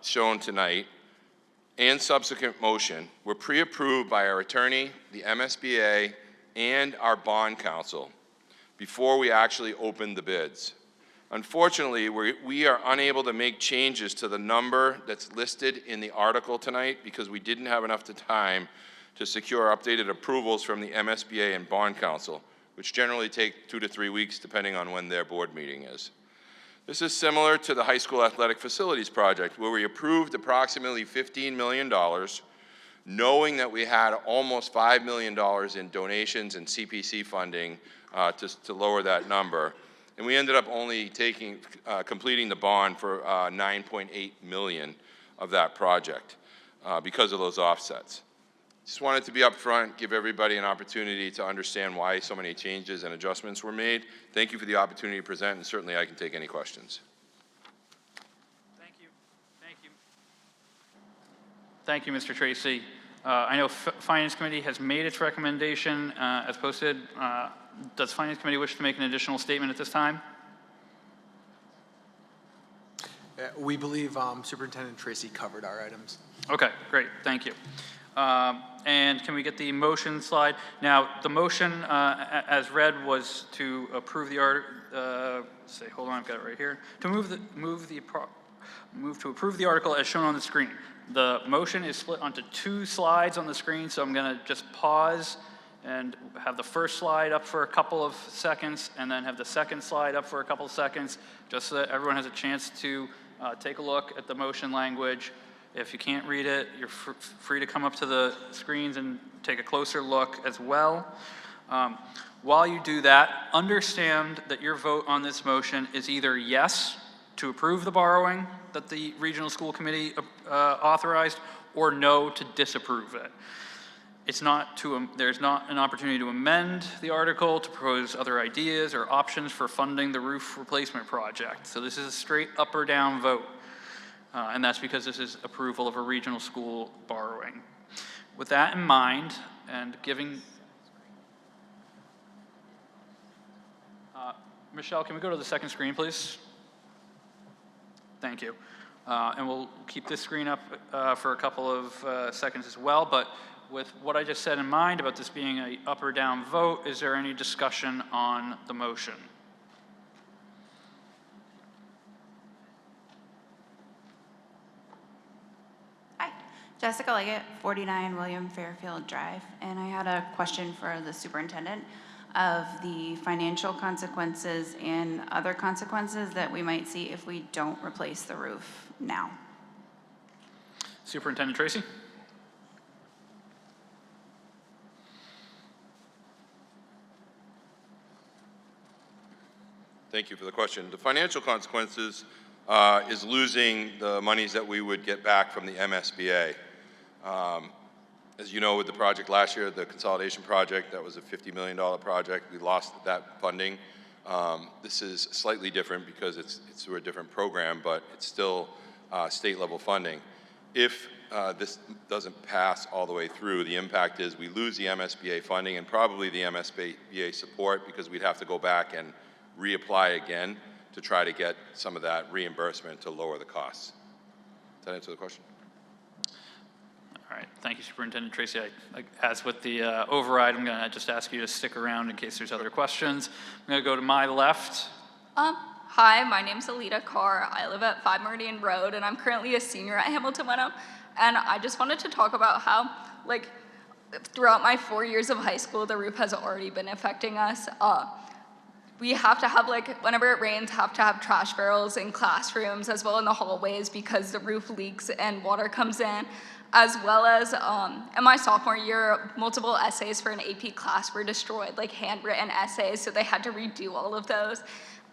shown tonight and subsequent motion were pre-approved by our attorney, the MSBA, and our bond counsel before we actually opened the bids. Unfortunately, we are unable to make changes to the number that's listed in the article tonight because we didn't have enough time to secure updated approvals from the MSBA and bond counsel, which generally take 2 to 3 weeks depending on when their board meeting is. This is similar to the high school athletic facilities project where we approved approximately $15 million, knowing that we had almost $5 million in donations and CPC funding to lower that number. And we ended up only completing the bond for $9.8 million of that project because of those offsets. Just wanted to be upfront, give everybody an opportunity to understand why so many changes and adjustments were made. Thank you for the opportunity to present, and certainly I can take any questions. Thank you. Thank you. Thank you, Mr. Tracy. I know Finance Committee has made its recommendation as posted. Does Finance Committee wish to make an additional statement at this time? We believe Superintendent Tracy covered our items. Okay, great, thank you. And can we get the motion slide? Now, the motion as read was to approve the hold on, I've got it right here. To move to approve the article as shown on the screen. The motion is split onto 2 slides on the screen, so I'm going to just pause and have the first slide up for a couple of seconds, and then have the second slide up for a couple of seconds, just so that everyone has a chance to take a look at the motion language. If you can't read it, you're free to come up to the screens and take a closer look as well. While you do that, understand that your vote on this motion is either yes to approve the borrowing that the Regional School Committee authorized, or no to disapprove it. There's not an opportunity to amend the article, to propose other ideas or options for funding the roof replacement project. So this is a straight up or down vote. And that's because this is approval of a regional school borrowing. With that in mind, and giving... Michelle, can we go to the second screen, please? Thank you. And we'll keep this screen up for a couple of seconds as well, but with what I just said in mind about this being an up or down vote, is there any discussion on the motion? Jessica Leggett, 49 William Fairfield Drive, and I had a question for the superintendent of the financial consequences and other consequences that we might see if we don't replace the roof now. Superintendent Tracy? Thank you for the question. The financial consequences is losing the monies that we would get back from the MSBA. As you know, with the project last year, the consolidation project, that was a $50 million project. We lost that funding. This is slightly different because it's through a different program, but it's still state level funding. If this doesn't pass all the way through, the impact is we lose the MSBA funding and probably the MSBA support because we'd have to go back and reapply again to try to get some of that reimbursement to lower the costs. Does that answer the question? All right, thank you, Superintendent Tracy. As with the override, I'm going to just ask you to stick around in case there's other questions. I'm going to go to my left. Hi, my name's Alita Carr. I live at 5 Meridian Road, and I'm currently a senior at Hamilton Wenham. And I just wanted to talk about how, like, throughout my 4 years of high school, the roof has already been affecting us. We have to have, like, whenever it rains, have to have trash barrels in classrooms as well in the hallways because the roof leaks and water comes in. As well as in my sophomore year, multiple essays for an AP class were destroyed, like handwritten essays, so they had to redo all of those.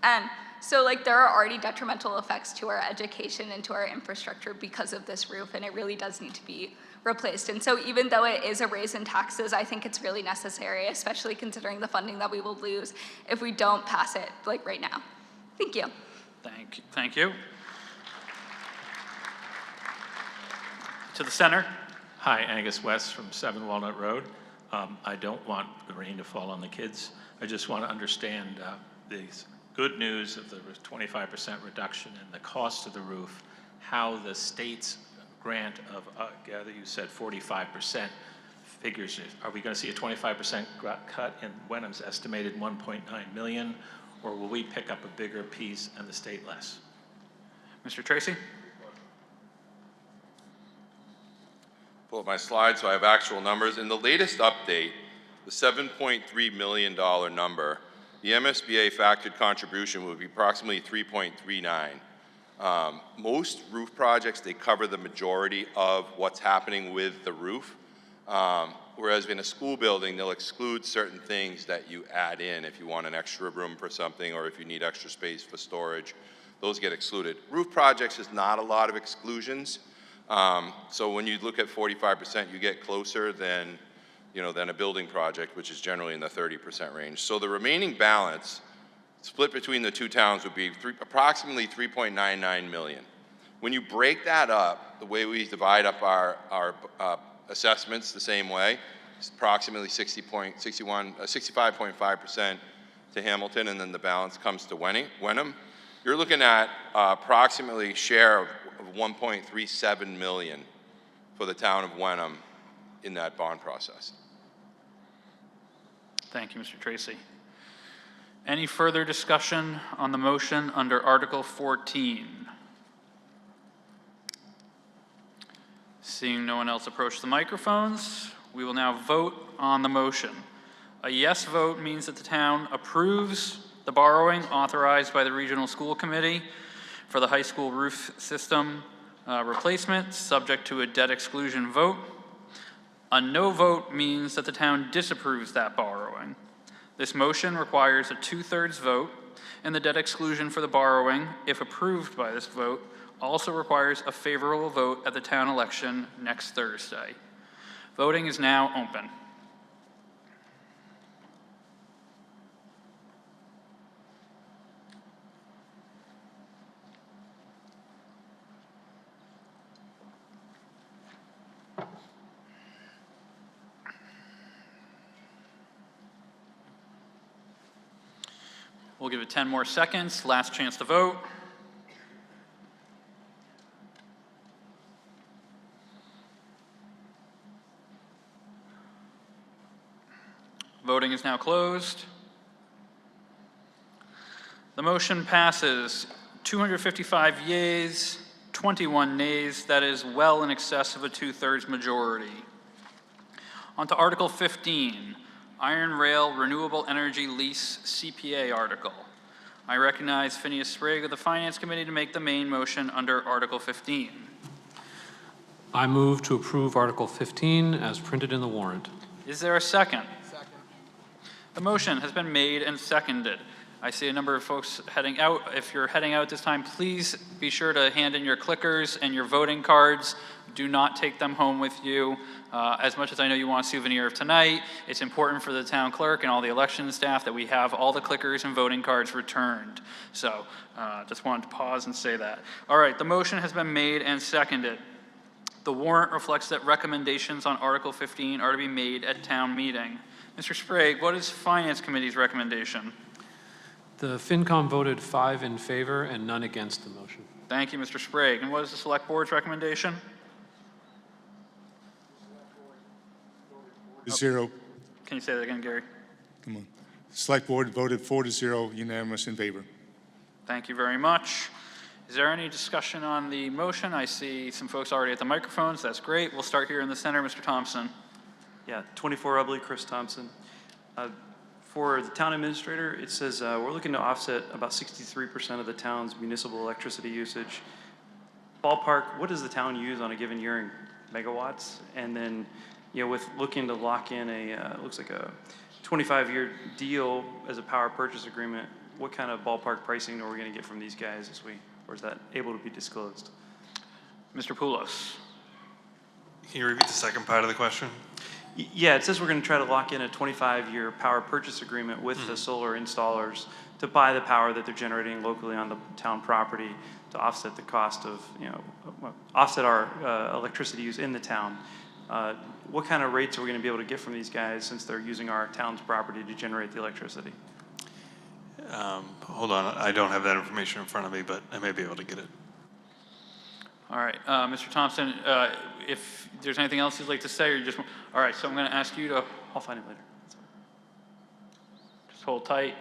And so like there are already detrimental effects to our education and to our infrastructure because of this roof, and it really does need to be replaced. And so even though it is a raise in taxes, I think it's really necessary, especially considering the funding that we will lose if we don't pass it like right now. Thank you. Thank you. To the center. Hi, Angus West from 7 Walnut Road. I don't want the rain to fall on the kids. I just want to understand the good news of the 25% reduction in the cost of the roof, how the state's grant of, gather you said 45% figures. Are we going to see a 25% cut in Wenham's estimated 1.9 million, or will we pick up a bigger piece and the state less? Mr. Tracy? Pull up my slide so I have actual numbers. In the latest update, the $7.3 million number, the MSBA factored contribution would be approximately 3.39. Most roof projects, they cover the majority of what's happening with the roof. Whereas in a school building, they'll exclude certain things that you add in if you want an extra room for something or if you need extra space for storage. Those get excluded. Roof projects is not a lot of exclusions. So when you look at 45%, you get closer than a building project, which is generally in the 30% range. So the remaining balance, split between the two towns, would be approximately 3.99 million. When you break that up, the way we divide up our assessments the same way, it's approximately 65.5% to Hamilton, and then the balance comes to Wenham. You're looking at approximately share of 1.37 million for the town of Wenham in that bond process. Thank you, Mr. Tracy. Any further discussion on the motion under Article 14? Seeing no one else approach the microphones, we will now vote on the motion. A yes vote means that the town approves the borrowing authorized by the Regional School Committee for the high school roof system replacement, subject to a debt exclusion vote. A no vote means that the town disapproves that borrowing. This motion requires a 2/3 vote, and the debt exclusion for the borrowing, if approved by this vote, also requires a favorable vote at the town election next Thursday. Voting is now open. We'll give it 10 more seconds. Last chance to vote. Voting is now closed. The motion passes 255 yeas, 21 nays. That is well in excess of a 2/3 majority. On to Article 15. Iron Rail Renewable Energy Lease CPA article. I recognize Phineas Sprague of the Finance Committee to make the main motion under Article 15. I move to approve Article 15 as printed in the warrant. Is there a second? Second. The motion has been made and seconded. I see a number of folks heading out. If you're heading out this time, please be sure to hand in your clickers and your voting cards. Do not take them home with you. As much as I know you want a souvenir of tonight, it's important for the town clerk and all the election staff that we have all the clickers and voting cards returned. So just wanted to pause and say that. All right, the motion has been made and seconded. The warrant reflects that recommendations on Article 15 are to be made at town meeting. Mr. Sprague, what is Finance Committee's recommendation? The FinCom voted 5 in favor and none against the motion. Thank you, Mr. Sprague. And what is the Select Board's recommendation? 0. Can you say that again, Gary? Come on. Select Board voted 4-0, unanimous in favor. Thank you very much. Is there any discussion on the motion? I see some folks already at the microphones. That's great. We'll start here in the center. Mr. Thompson. Yeah, 24 Ubley, Chris Thompson. For the town administrator, it says we're looking to offset about 63% of the town's municipal electricity usage. Ballpark, what does the town use on a given year in megawatts? And then, with looking to lock in looks like a 25-year deal as a power purchase agreement, what kind of ballpark pricing are we going to get from these guys or is that able to be disclosed? Mr. Poulos. Can you repeat the second part of the question? Yeah, it says we're going to try to lock in a 25-year power purchase agreement with the solar installers to buy the power that they're generating locally on the town property to offset the cost of, offset our electricity use in the town. What kind of rates are we going to be able to get from these guys since they're using our town's property to generate the electricity? Hold on, I don't have that information in front of me, but I may be able to get it. All right, Mr. Thompson, if there's anything else you'd like to say, or you just, all right, so I'm going to ask you to, I'll find it later. Just hold tight.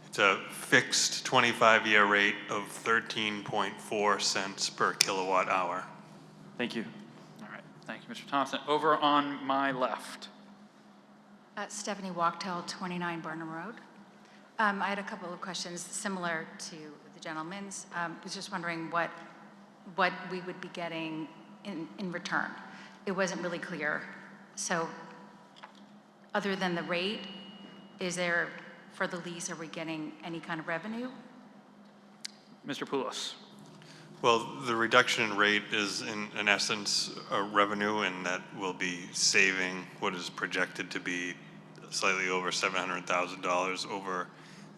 It's a fixed 25-year rate of 13.4 cents per kilowatt hour. Thank you. All right, thank you, Mr. Thompson. Over on my left. Stephanie Wachtel, 29 Burnham Road. I had a couple of questions similar to the gentleman's. Was just wondering what we would be getting in return. It wasn't really clear. So other than the rate, is there, for the lease, are we getting any kind of revenue? Mr. Poulos. Well, the reduction in rate is in essence a revenue, and that will be saving what is projected to be slightly over $700,000 over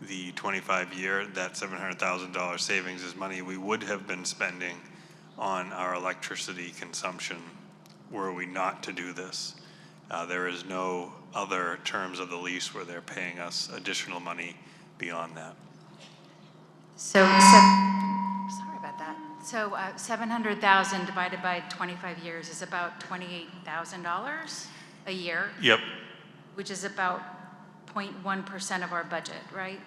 the 25-year. That $700,000 savings is money we would have been spending on our electricity consumption were we not to do this. There is no other terms of the lease where they're paying us additional money beyond that. So sorry about that. So 700,000 divided by 25 years is about $28,000 a year. Yep. Which is about 0.1% of our budget, right?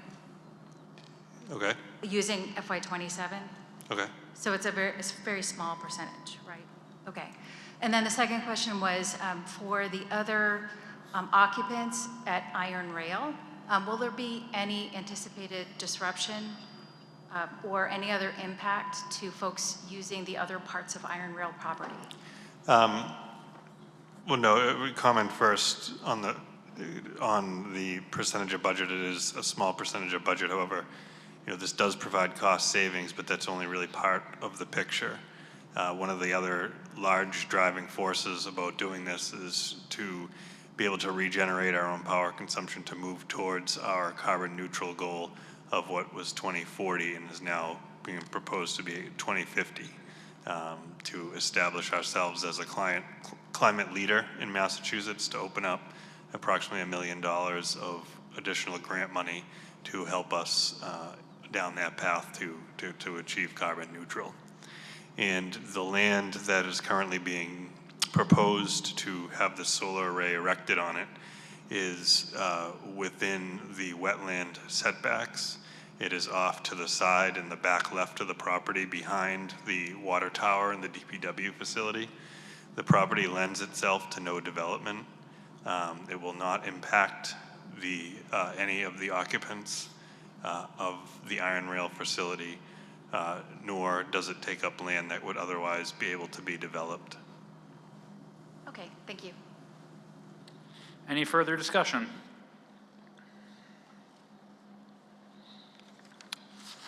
Okay. Using FY27? Okay. So it's a very small percentage, right? Okay. And then the second question was for the other occupants at Iron Rail, will there be any anticipated disruption or any other impact to folks using the other parts of Iron Rail property? Well, no, we comment first on the percentage of budget. It is a small percentage of budget. However, this does provide cost savings, but that's only really part of the picture. One of the other large driving forces about doing this is to be able to regenerate our own power consumption to move towards our carbon neutral goal of what was 2040 and is now being proposed to be 2050, to establish ourselves as a climate leader in Massachusetts, to open up approximately $1 million of additional grant money to help us down that path to achieve carbon neutral. And the land that is currently being proposed to have the solar array erected on it is within the wetland setbacks. It is off to the side in the back left of the property behind the water tower and the DPW facility. The property lends itself to no development. It will not impact any of the occupants of the Iron Rail facility, nor does it take up land that would otherwise be able to be developed. Okay, thank you. Any further discussion?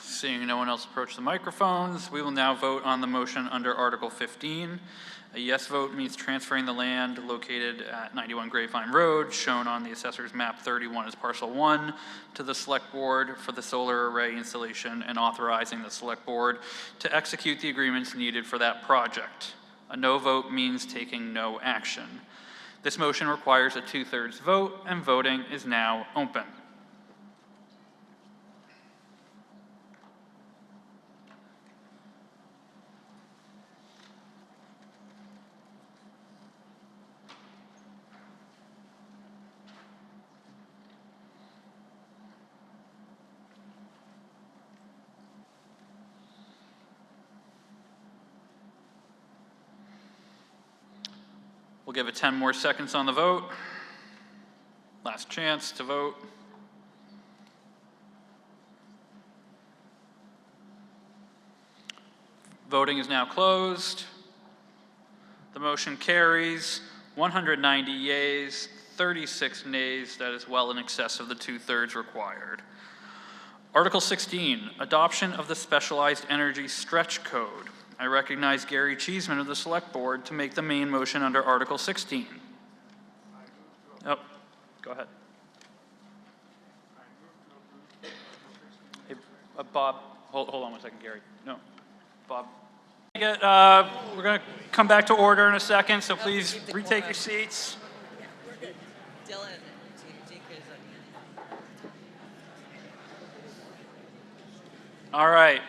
Seeing no one else approach the microphones, we will now vote on the motion under Article 15. A yes vote means transferring the land located at 91 Grapevine Road, shown on the Assessor's Map 31 as Parcel 1, to the Select Board for the solar array installation and authorizing the Select Board to execute the agreements needed for that project. A no vote means taking no action. This motion requires a 2/3 vote, and voting is now open. We'll give it 10 more seconds on the vote. Last chance to vote. Voting is now closed. The motion carries 190 yeas, 36 nays. That is well in excess of the 2/3 required. Article 16, adoption of the Specialized Energy Stretch Code. I recognize Gary Cheeseman of the Select Board to make the main motion under Article 16. Oh, go ahead. Hey, Bob, hold on one second, Gary. No, Bob. We're going to come back to order in a second, so please retake your seats. All right.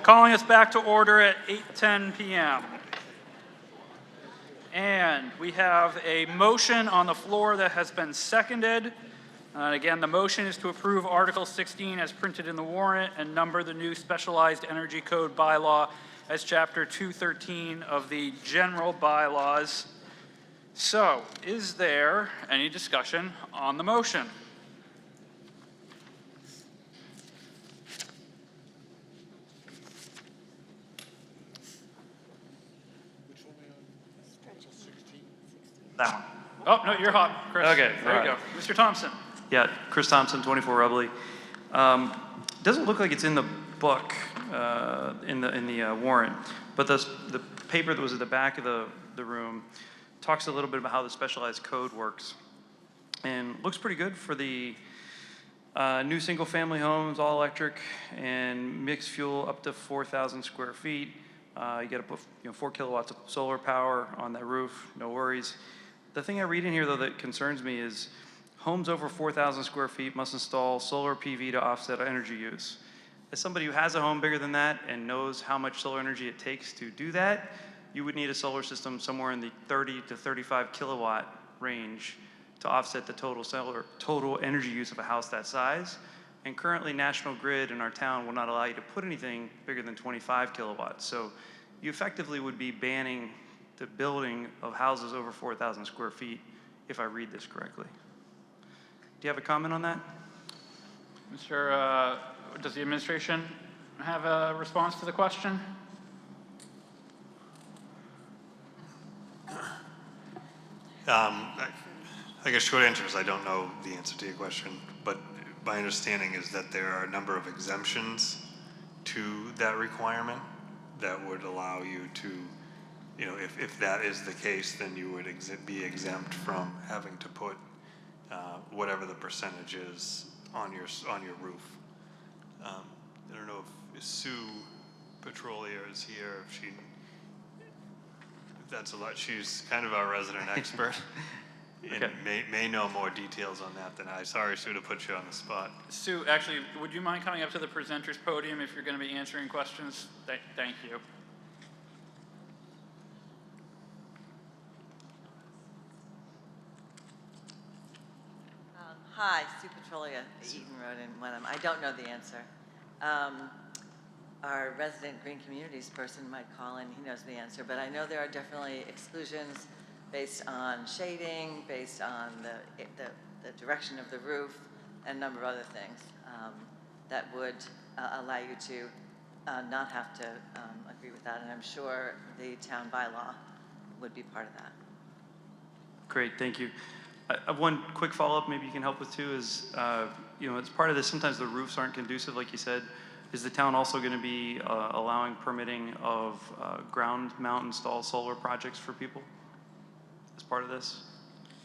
Calling us back to order at 8:10 p.m. And we have a motion on the floor that has been seconded. Again, the motion is to approve Article 16 as printed in the warrant and number the new Specialized Energy Code bylaw as Chapter 213 of the general bylaws. So, is there any discussion on the motion? That one. Oh, no, you're hot, Chris. Okay, there you go. Mr. Thompson. Yeah, Chris Thompson, 24 Rubley. Doesn't look like it's in the book, in the warrant, but the paper that was at the back of the room talks a little bit about how the specialized code works. And looks pretty good for the new single-family homes, all electric, and mixed fuel up to 4,000 square feet. You got to put 4 kilowatts of solar power on that roof, no worries. The thing I read in here, though, that concerns me is homes over 4,000 square feet must install solar PV to offset energy use. As somebody who has a home bigger than that and knows how much solar energy it takes to do that, you would need a solar system somewhere in the 30 to 35 kilowatt range to offset the total energy use of a house that size. And currently, National Grid in our town will not allow you to put anything bigger than 25 kilowatts. So you effectively would be banning the building of houses over 4,000 square feet, if I read this correctly. Do you have a comment on that? Does the administration have a response to the question? I guess short answer is I don't know the answer to your question, but my understanding is that there are a number of exemptions to that requirement that would allow you to, if that is the case, then you would be exempt from having to put whatever the percentage is on your roof. I don't know if Sue Petrolier is here. That's a lot. She's kind of our resident expert. And Okay. may know more details on that than I. Sorry, Sue, to put you on the spot. Sue, actually, would you mind coming up to the presenter's podium if you're going to be answering questions? Thank you. Hi, Sue Petrolia, Eaton Road in Wenham. I don't know the answer. Our resident Green Communities person might call in, he knows the answer, but I know there are definitely exclusions based on shading, based on the direction of the roof, and a number of other things that would allow you to not have to agree with that. And I'm sure the town bylaw would be part of that. Great, thank you. I have one quick follow-up maybe you can help with too is, as part of this, sometimes the roofs aren't conducive, like you said. Is the town also going to be allowing permitting of ground mount installed solar projects for people as part of this?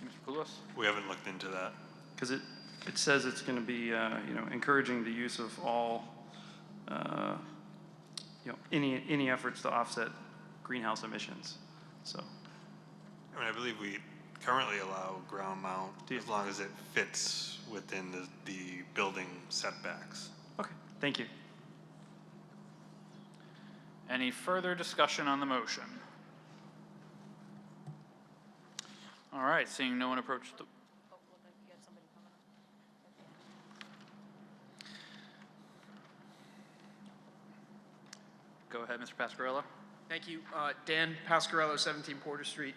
Mr. Poulos? We haven't looked into that. Because it says it's going to be, encouraging the use of all, any efforts to offset greenhouse emissions. So. I believe we currently allow ground mount as long as it fits within the building setbacks. Okay, thank you. Any further discussion on the motion? All right, seeing no one approach the... Go ahead, Mr. Pasquarello. Thank you. Dan Pasquarello, 17 Porter Street.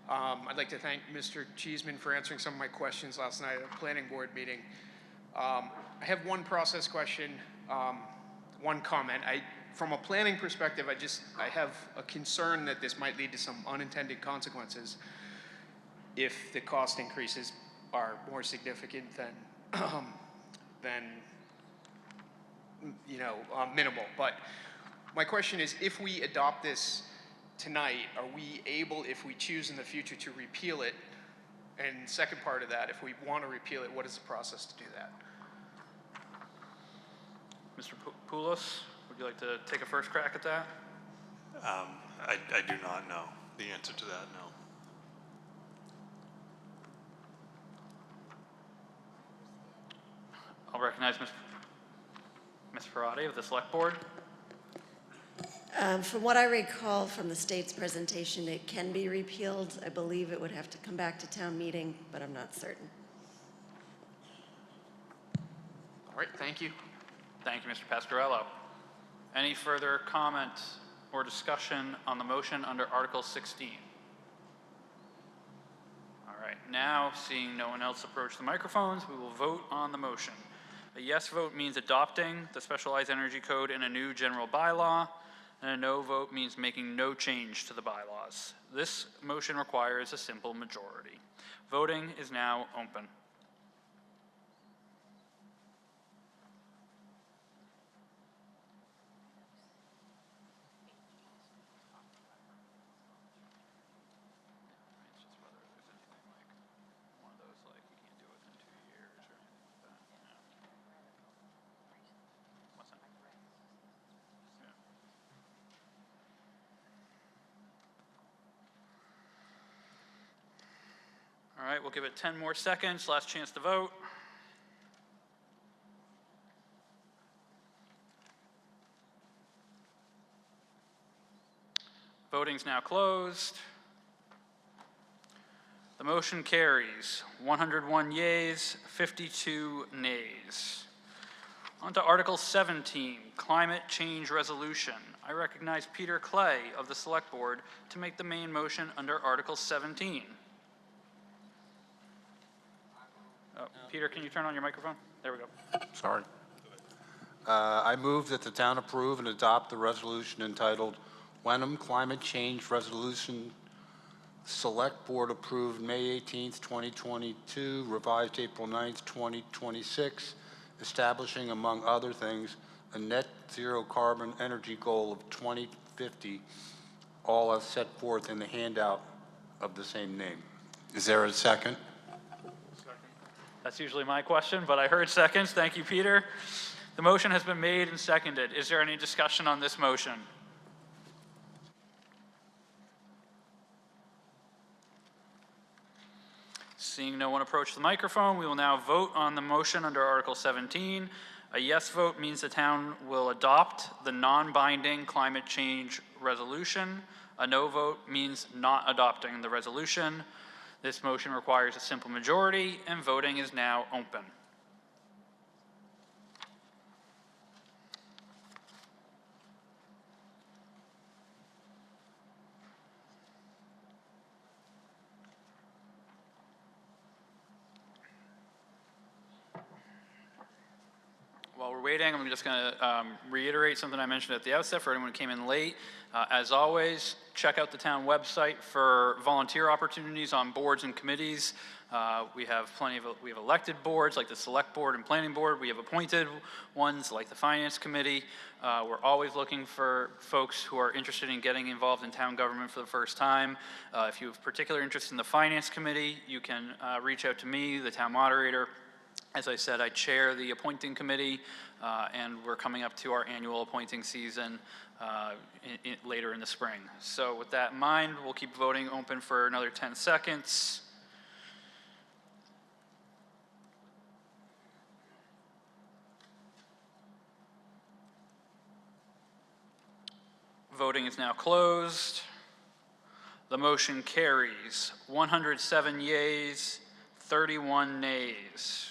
I'd like to thank Mr. Cheeseman for answering some of my questions last night at a planning board meeting. I have one process question, one comment. From a planning perspective, I have a concern that this might lead to some unintended consequences if the cost increases are more significant than minimal. But my question is, if we adopt this tonight, are we able, if we choose in the future, to repeal it? And second part of that, if we want to repeal it, what is the process to do that? Mr. Poulos, would you like to take a first crack at that? I do not know the answer to that, no. I'll recognize Ms. Parati of the Select Board. From what I recall from the state's presentation, it can be repealed. I believe it would have to come back to town meeting, but I'm not certain. All right, thank you. Thank you, Mr. Pasquarello. Any further comment or discussion on the motion under Article 16? All right, now seeing no one else approach the microphones, we will vote on the motion. A yes vote means adopting the Specialized Energy Code in a new general bylaw, and a no vote means making no change to the bylaws. This motion requires a simple majority. Voting is now open. All right, we'll give it 10 more seconds. Last chance to vote. Voting's now closed. The motion carries 101 yeas, 52 nays. On to Article 17, Climate Change Resolution. I recognize Peter Clay of the Select Board to make the main motion under Article 17. Oh, Peter, can you turn on your microphone? There we go. Sorry. I move that the town approve and adopt the resolution entitled Wenham Climate Change Resolution, Select Board approved May 18th, 2022, revised April 9th, 2026, establishing, among other things, a net zero carbon energy goal of 2050, all as set forth in the handout of the same name. Is there a second? That's usually my question, but I heard seconds. Thank you, Peter. The motion has been made and seconded. Is there any discussion on this motion? Seeing no one approach the microphone, we will now vote on the motion under Article 17. A yes vote means the town will adopt the non-binding climate change resolution. A no vote means not adopting the resolution. This motion requires a simple majority, and voting is now open. While we're waiting, I'm just going to reiterate something I mentioned at the outset for anyone who came in late. As always, check out the town website for volunteer opportunities on boards and committees. We have elected boards like the Select Board and Planning Board. We have appointed ones like the Finance Committee. We're always looking for folks who are interested in getting involved in town government for the first time. If you have particular interest in the Finance Committee, you can reach out to me, the town moderator. As I said, I chair the appointing committee, and we're coming up to our annual appointing season later in the spring. So with that in mind, we'll keep voting open for another 10 seconds. Voting is now closed. The motion carries 107 yeas, 31 nays.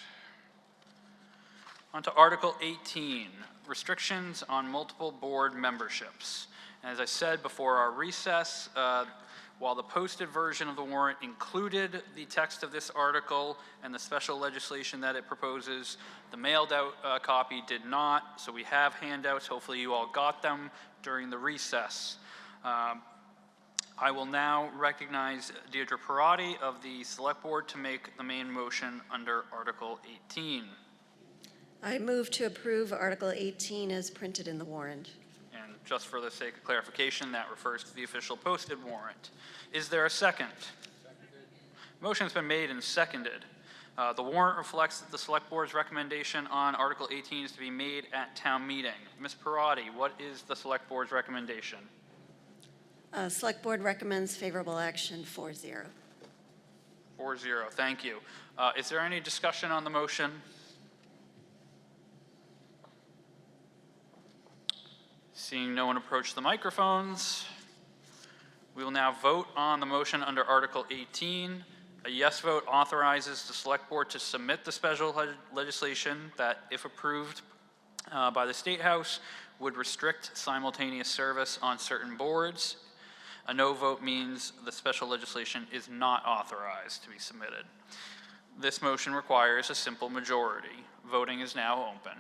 On to Article 18, restrictions on multiple board memberships. As I said before our recess, while the posted version of the warrant included the text of this article and the special legislation that it proposes, the mailed out copy did not, so we have handouts. Hopefully you all got them during the recess. I will now recognize Deirdre Parati of the Select Board to make the main motion under Article 18. I move to approve Article 18 as printed in the warrant. And just for the sake of clarification, that refers to the official posted warrant. Is there a second? Motion's been made and seconded. The warrant reflects that the Select Board's recommendation on Article 18 is to be made at town meeting. Ms. Parati, what is the Select Board's recommendation? Select Board recommends favorable action 4-0. 4-0, thank you. Is there any discussion on the motion? Seeing no one approach the microphones, we will now vote on the motion under Article 18. A yes vote authorizes the Select Board to submit the special legislation that, if approved by the State House, would restrict simultaneous service on certain boards. A no vote means the special legislation is not authorized to be submitted. This motion requires a simple majority. Voting is now open.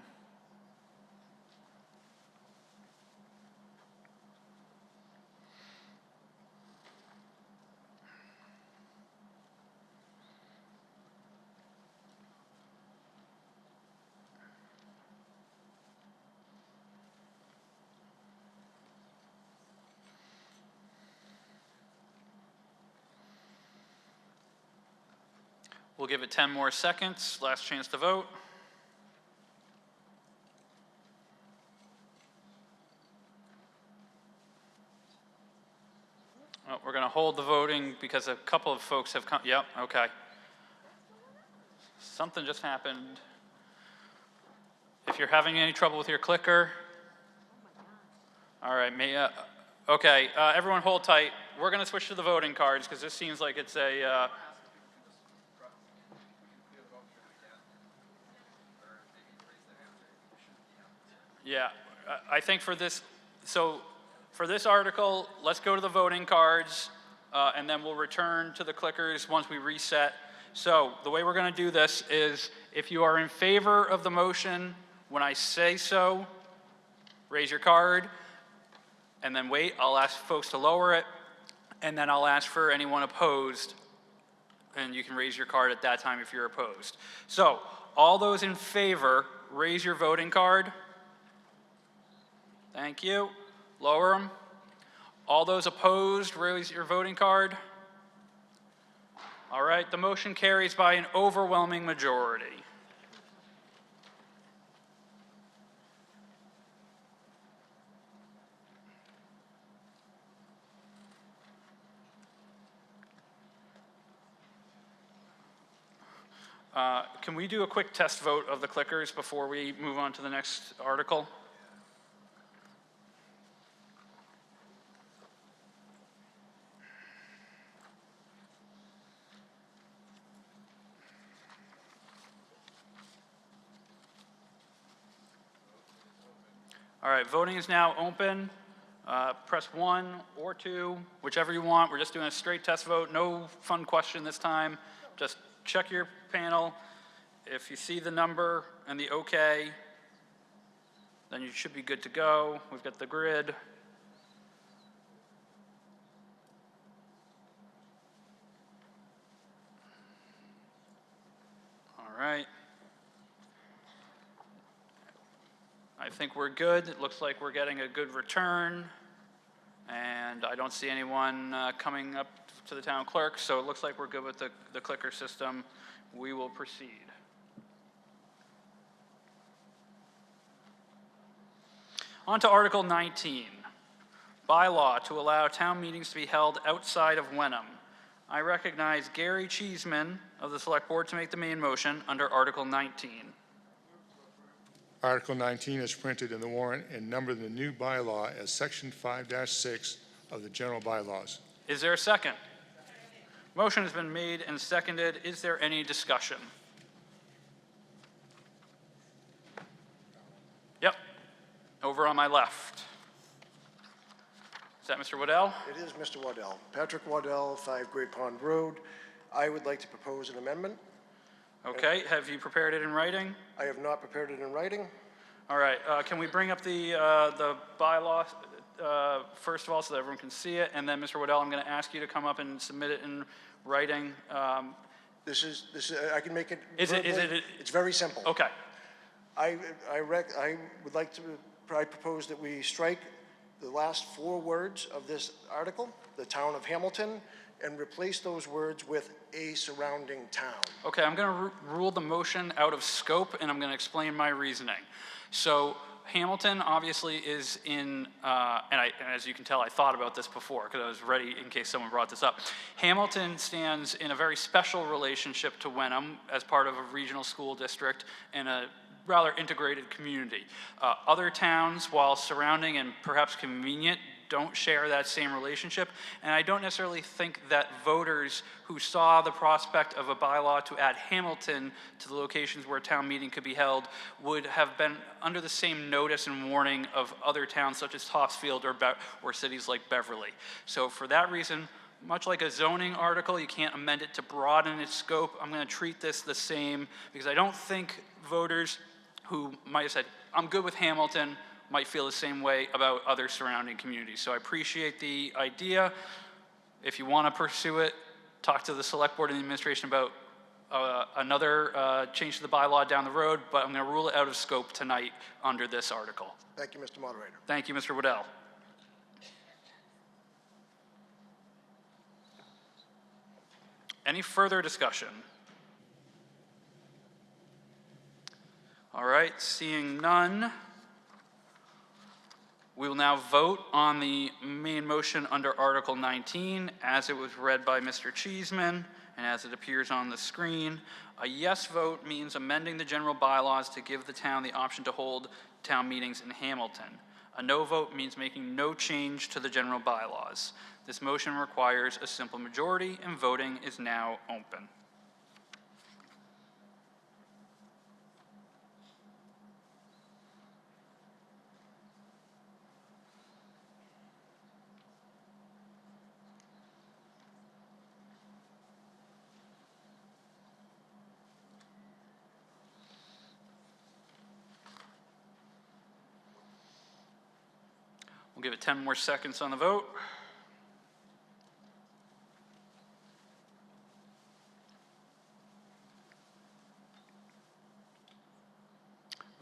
We'll give it 10 more seconds. Last chance to vote. Oh, we're going to hold the voting because a couple of folks have come. Yep, okay. Something just happened. If you're having any trouble with your clicker, all right, okay, everyone hold tight. We're going to switch to the voting cards because this seems like it's a, yeah, I think for this, so for this article, let's go to the voting cards, and then we'll return to the clickers once we reset. So the way we're going to do this is, if you are in favor of the motion, when I say so, raise your card, and then wait. I'll ask folks to lower it, and then I'll ask for anyone opposed, and you can raise your card at that time if you're opposed. So all those in favor, raise your voting card. Thank you. Lower them. All those opposed, raise your voting card. All right, the motion carries by an overwhelming majority. Can we do a quick test vote of the clickers before we move on to the next article? All right, voting is now open. Press 1 or 2, whichever you want. We're just doing a straight test vote. No fun question this time. Just check your panel. If you see the number and the OK, then you should be good to go. We've got the grid. All right. I think we're good. It looks like we're getting a good return. And I don't see anyone coming up to the town clerk, so it looks like we're good with the clicker system. We will proceed. On to Article 19, bylaw to allow town meetings to be held outside of Wenham. I recognize Gary Cheeseman of the Select Board to make the main motion under Article 19. Article 19 is printed in the warrant and numbered in the new bylaw as Section 5-6 of the general bylaws. Is there a second? Motion has been made and seconded. Is there any discussion? Yep. Over on my left. Is that Mr. Waddell? It is Mr. Waddell. Patrick Waddell, 5 Great Pond Road. I would like to propose an amendment. Okay, have you prepared it in writing? I have not prepared it in writing. All right, can we bring up the bylaw first of all so that everyone can see it? And then, Mr. Waddell, I'm going to ask you to come up and submit it in writing. This is I can make it. Is it? It's very simple. Okay. I would like to. I propose that we strike the last 4 words of this article, the town of Hamilton, and replace those words with a surrounding town. Okay, I'm going to rule the motion out of scope, and I'm going to explain my reasoning. So Hamilton obviously is in, and as you can tell, I thought about this before because I was ready in case someone brought this up. Hamilton stands in a very special relationship to Wenham as part of a regional school district and a rather integrated community. Other towns, while surrounding and perhaps convenient, don't share that same relationship, and I don't necessarily think that voters who saw the prospect of a bylaw to add Hamilton to the locations where a town meeting could be held would have been under the same notice and warning of other towns such as Topsfield or cities like Beverly. So for that reason, much like a zoning article, you can't amend it to broaden its scope. I'm going to treat this the same because I don't think voters who might have said, I'm good with Hamilton, might feel the same way about other surrounding communities. So I appreciate the idea. If you want to pursue it, talk to the select board and the administration about another change to the bylaw down the road, but I'm going to rule it out of scope tonight under this article. Thank you, Mr. Moderator. Thank you, Mr. Waddell. Any further discussion? All right, seeing none, we will now vote on the main motion under Article 19 as it was read by Mr. Cheeseman and as it appears on the screen. A yes vote means amending the general bylaws to give the town the option to hold town meetings in Hamilton. A no vote means making no change to the general bylaws. This motion requires a simple majority and voting is now open. We'll give it 10 more seconds on the vote.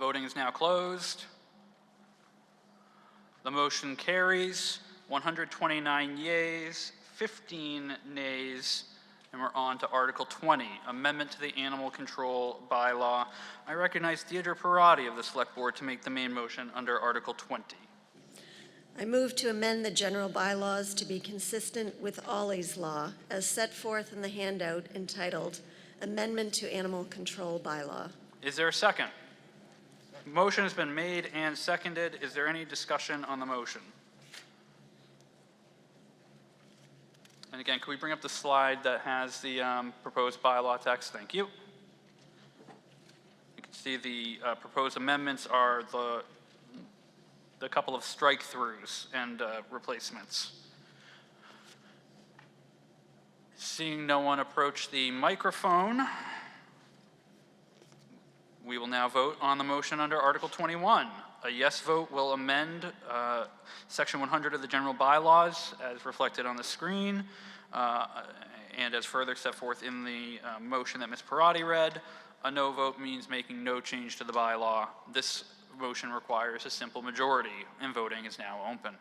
Voting is now closed. The motion carries 129 yeas, 15 nays, and we're on to Article 20, Amendment to the Animal Control Bylaw. I recognize Deirdre Parati of the Select Board to make the main motion under Article 20. I move to amend the general bylaws to be consistent with Ollie's Law as set forth in the handout entitled Amendment to Animal Control Bylaw. Is there a second? Motion has been made and seconded. Is there any discussion on the motion? And again, can we bring up the slide that has the proposed bylaw text? Thank you. You can see the proposed amendments are the couple of strike-throughs and replacements. Seeing no one approach the microphone, we will now vote on the motion under Article 21. A yes vote will amend Section 100 of the general bylaws as reflected on the screen and as further set forth in the motion that Ms. Parati read. A no vote means making no change to the bylaw. This motion requires a simple majority, and voting is now open.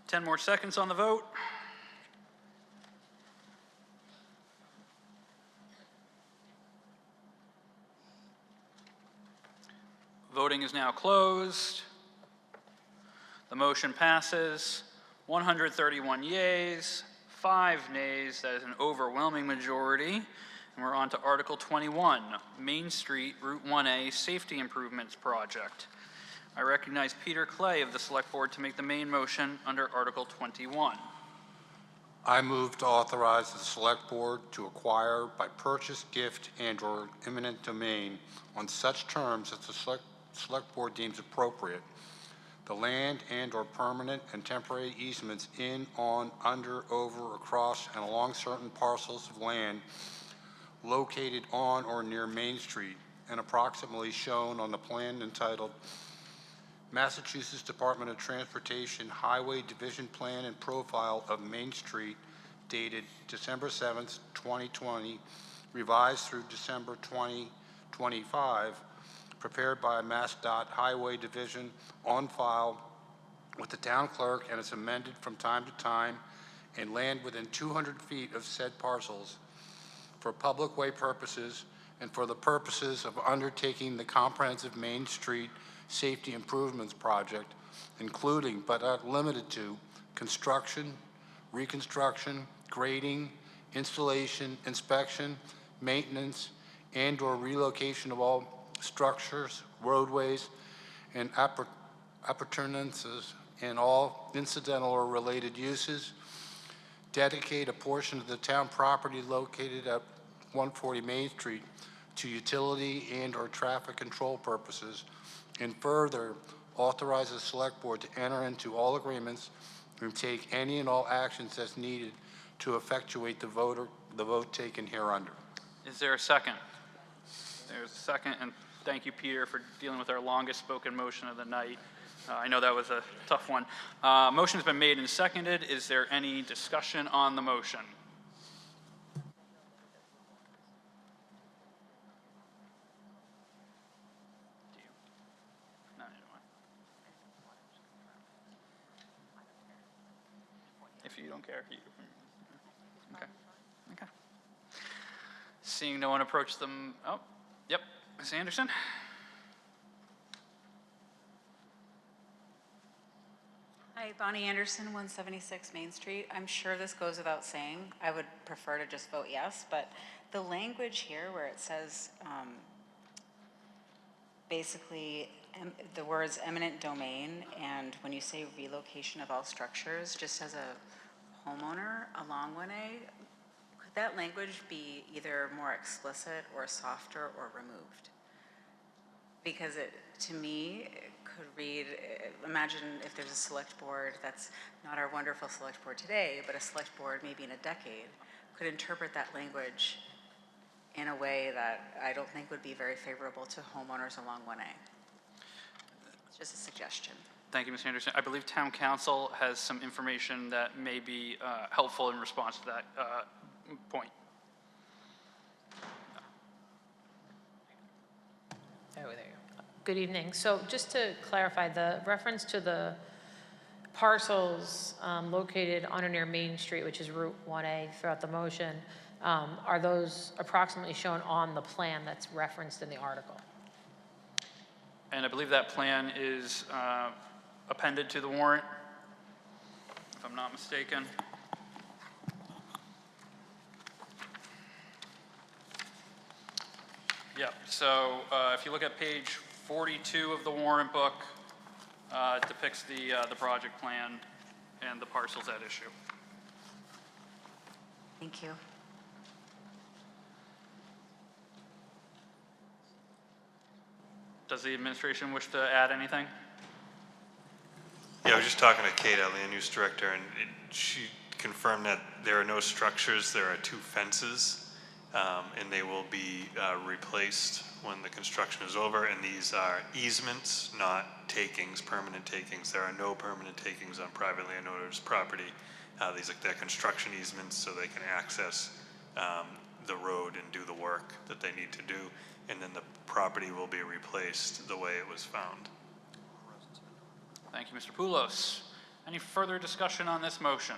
Ten more seconds on the vote. Voting is now closed. The motion passes. 131 yeas, 5 nays. That is an overwhelming majority. And we're on to Article 21, Main Street Route 1A Safety Improvements Project. I recognize Peter Clay of the Select Board to make the main motion under Article 21. I move to authorize the Select Board to acquire by purchase, gift, and/or eminent domain on such terms as the Select Board deems appropriate, the land and/or permanent and temporary easements in, on, under, over, across, and along certain parcels of land located on or near Main Street and approximately shown on the plan entitled Massachusetts Department of Transportation Highway Division Plan and Profile of Main Street dated December 7th, 2020, revised through December 2025, prepared by MassDOT Highway Division, on file with the town clerk, and is amended from time to time, and land within 200 feet of said parcels for public way purposes and for the purposes of undertaking the comprehensive Main Street Safety Improvements Project, including but not limited to construction, reconstruction, grading, installation, inspection, maintenance, and/or relocation of all structures, roadways, and appurtenances, and all incidental or related uses. Dedicate a portion of the town property located at 140 Main Street to utility and/or traffic control purposes, and further authorize the Select Board to enter into all agreements and take any and all actions as needed to effectuate the vote taken hereunder. Is there a second? There's a second, and thank you, Peter, for dealing with our longest spoken motion of the night. I know that was a tough one. Motion's been made and seconded. Is there any discussion on the motion? If you don't care. Okay. Okay. Seeing no one approach them. Oh, yep. Ms. Anderson? Hi, Bonnie Anderson, 176 Main Street. I'm sure this goes without saying. I would prefer to just vote yes, but the language here where it says basically the words eminent domain, and when you say relocation of all structures, just as a homeowner along 1A, could that language be either more explicit or softer or removed? Because it, to me, it could read, imagine if there's a select board that's not our wonderful select board today, but a select board maybe in a decade, could interpret that language in a way that I don't think would be very favorable to homeowners along 1A. It's just a suggestion. Thank you, Ms. Anderson. I believe Town Council has some information that may be helpful in response to that point. Oh, there you go. Good evening. So just to clarify, the reference to the parcels located on or near Main Street, which is Route 1A throughout the motion, are those approximately shown on the plan that's referenced in the article? And I believe that plan is appended to the warrant, if I'm not mistaken. Yep, so if you look at page 42 of the warrant book, it depicts the project plan and the parcels at issue. Thank you. Does the administration wish to add anything? Yeah, I was just talking to Kate, our land use director, and she confirmed that there are no structures, there are 2 fences, and they will be replaced when the construction is over, and these are easements, not takings, permanent takings. There are no permanent takings on private landowners' property. These are their construction easements so they can access the road and do the work that they need to do, and then the property will be replaced the way it was found. Thank you, Mr. Poulos. Any further discussion on this motion?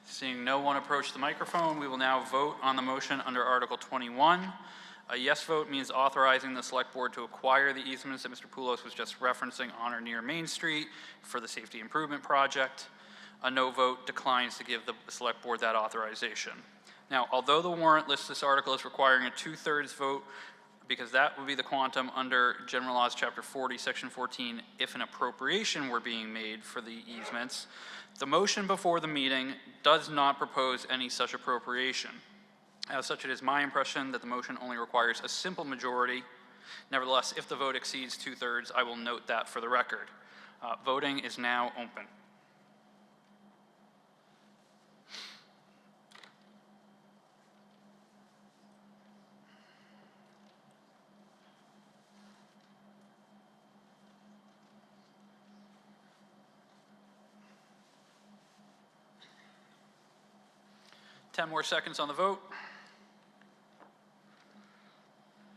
Seeing no one approach the microphone, we will now vote on the motion under Article 21. A yes vote means authorizing the Select Board to acquire the easements that Mr. Poulos was just referencing on or near Main Street for the safety improvement project. A no vote declines to give the Select Board that authorization. Now, although the warrant lists this article as requiring a 2/3 vote, because that would be the quantum under General Laws Chapter 40, Section 14, if an appropriation were being made for the easements, the motion before the meeting does not propose any such appropriation. As such, it is my impression that the motion only requires a simple majority. Nevertheless, if the vote exceeds 2/3, I will note that for the record. Voting is now open. 10 more seconds on the vote.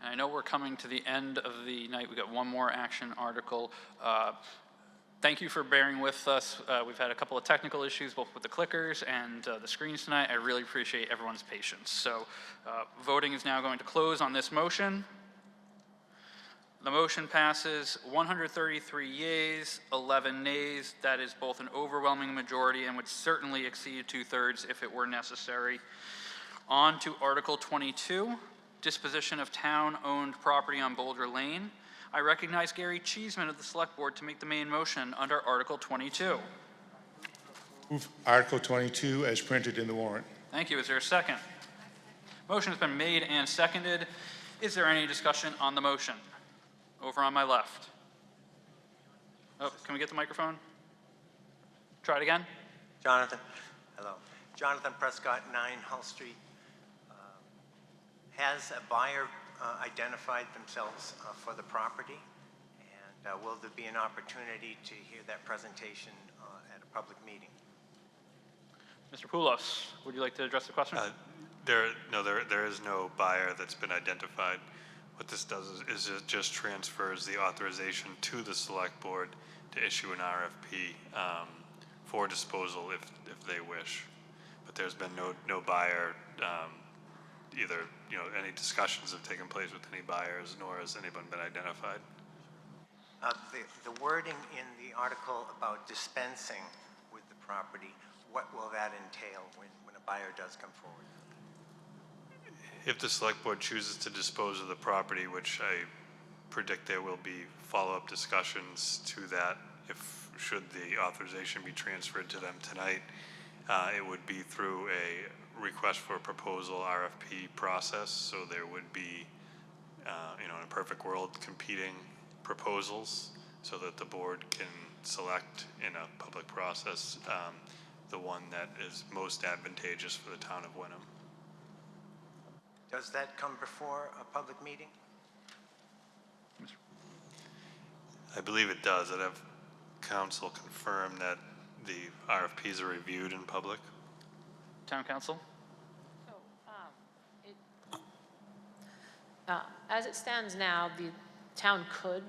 And I know we're coming to the end of the night. We've got one more action article. Thank you for bearing with us. We've had a couple of technical issues, both with the clickers and the screens tonight. I really appreciate everyone's patience. So voting is now going to close on this motion. The motion passes 133 yeas, 11 nays. That is both an overwhelming majority and would certainly exceed 2/3 if it were necessary. On to Article 22, disposition of town-owned property on Boulder Lane. I recognize Gary Cheeseman of the Select Board to make the main motion under Article 22. Move Article 22 as printed in the warrant. Thank you. Is there a second? Motion has been made and seconded. Is there any discussion on the motion? Over on my left. Oh, can we get the microphone? Try it again. Jonathan, hello. Jonathan Prescott, 9 Hull Street. Has a buyer identified themselves for the property? And will there be an opportunity to hear that presentation at a public meeting? Mr. Poulos, would you like to address the question? There is no buyer that's been identified. What this does is it just transfers the authorization to the Select Board to issue an RFP for disposal if they wish. But there's been no buyer, either, any discussions have taken place with any buyers, nor has anyone been identified. The wording in the article about dispensing with the property, what will that entail when a buyer does come forward? If the Select Board chooses to dispose of the property, which I predict there will be follow-up discussions to that, should the authorization be transferred to them tonight, it would be through a request for a proposal RFP process. So there would be, in a perfect world, competing proposals so that the board can select in a public process the one that is most advantageous for the town of Wenham. Does that come before a public meeting? I believe it does. I'd have council confirm that the RFPs are reviewed in public. Town council? As it stands now, the town could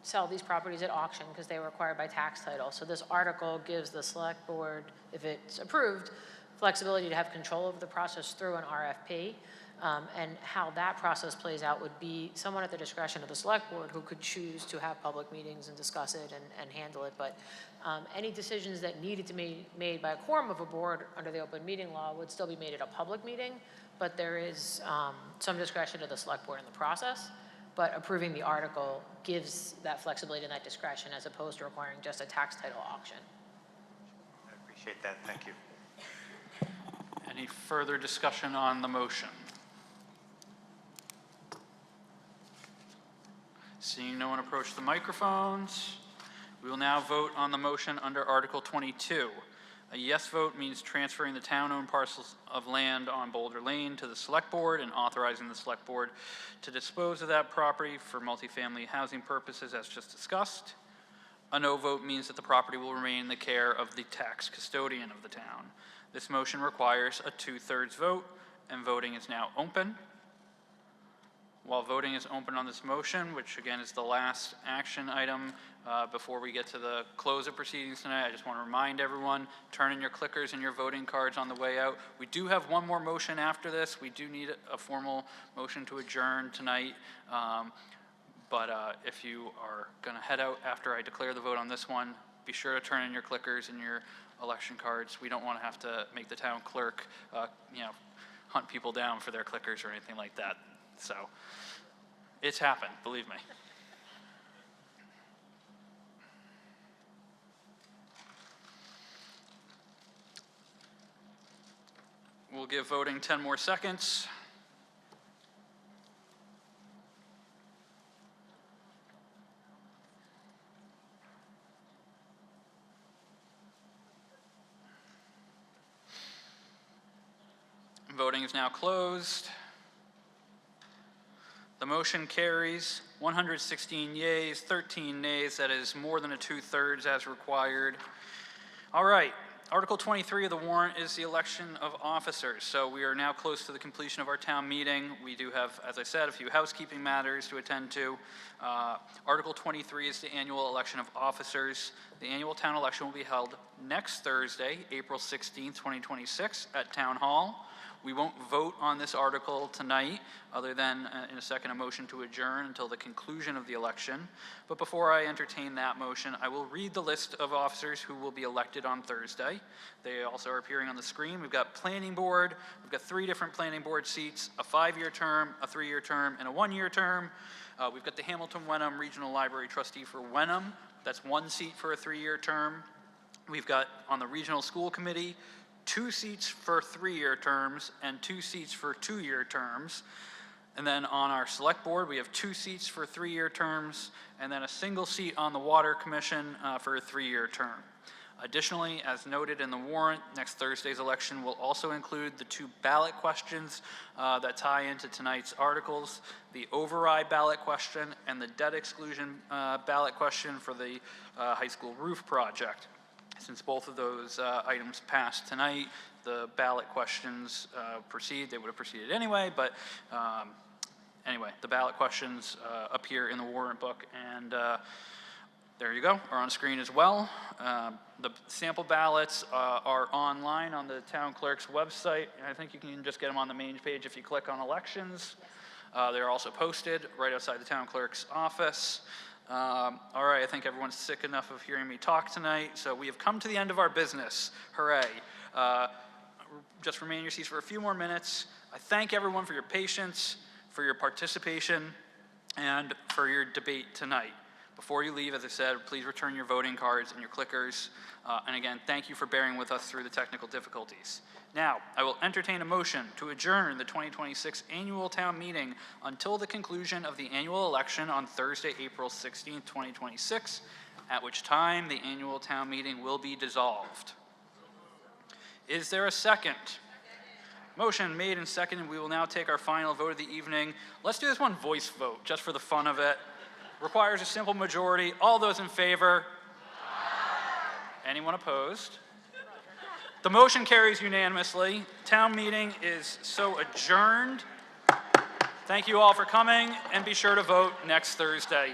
sell these properties at auction because they were acquired by tax title. So this article gives the Select Board, if it's approved, flexibility to have control of the process through an RFP. And how that process plays out would be someone at the discretion of the Select Board who could choose to have public meetings and discuss it and handle it. But any decisions that needed to be made by a quorum of a board under the open meeting law would still be made at a public meeting. But there is some discretion to the Select Board in the process. But approving the article gives that flexibility and that discretion as opposed to requiring just a tax title auction. I appreciate that. Thank you. Any further discussion on the motion? Seeing no one approach the microphones, we will now vote on the motion under Article 22. A yes vote means transferring the town-owned parcels of land on Boulder Lane to the Select Board and authorizing the Select Board to dispose of that property for multifamily housing purposes as just discussed. A no vote means that the property will remain in the care of the tax custodian of the town. This motion requires a 2/3 vote, and voting is now open. While voting is open on this motion, which again is the last action item before we get to the close of proceedings tonight, I just want to remind everyone, turn in your clickers and your voting cards on the way out. We do have one more motion after this. We do need a formal motion to adjourn tonight. But if you are going to head out after I declare the vote on this one, be sure to turn in your clickers and your election cards. We don't want to have to make the town clerk, hunt people down for their clickers or anything like that. So it's happened, believe me. We'll give voting 10 more seconds. Voting is now closed. The motion carries 116 yeas, 13 nays. That is more than a 2/3 as required. All right, Article 23 of the warrant is the election of officers. So we are now close to the completion of our town meeting. We do have, as I said, a few housekeeping matters to attend to. Article 23 is the annual election of officers. The annual town election will be held next Thursday, April 16th, 2026 at Town Hall. We won't vote on this article tonight, other than in a second a motion to adjourn until the conclusion of the election. But before I entertain that motion, I will read the list of officers who will be elected on Thursday. They also are appearing on the screen. We've got planning board. We've got 3 different planning board seats, a 5-year term, a 3-year term, and a 1-year term. We've got the Hamilton Wenham Regional Library Trustee for Wenham. That's 1 seat for a 3-year term. We've got on the Regional School Committee, 2 seats for 3-year terms and 2 seats for 2-year terms. And then on our select board, we have 2 seats for 3-year terms and then a single seat on the Water Commission for a 3-year term. Additionally, as noted in the warrant, next Thursday's election will also include the 2 ballot questions that tie into tonight's articles, the override ballot question and the debt exclusion ballot question for the high school roof project. Since both of those items passed tonight, the ballot questions proceed. They would have proceeded anyway, but anyway, the ballot questions appear in the warrant book, and there you go, are on screen as well. The sample ballots are online on the town clerk's website. I think you can just get them on the main page if you click on elections. They're also posted right outside the town clerk's office. All right, I think everyone's sick enough of hearing me talk tonight, so we have come to the end of our business. Hooray. Just remain in your seats for a few more minutes. I thank everyone for your patience, for your participation, and for your debate tonight. Before you leave, as I said, please return your voting cards and your clickers. And again, thank you for bearing with us through the technical difficulties. Now, I will entertain a motion to adjourn the 2026 annual town meeting until the conclusion of the annual election on Thursday, April 16th, 2026, at which time the annual town meeting will be dissolved. Is there a second? Motion made and seconded. We will now take our final vote of the evening. Let's do this one voice vote, just for the fun of it. Requires a simple majority. All those in favor? Anyone opposed? The motion carries unanimously. Town meeting is so adjourned. Thank you all for coming, and be sure to vote next Thursday.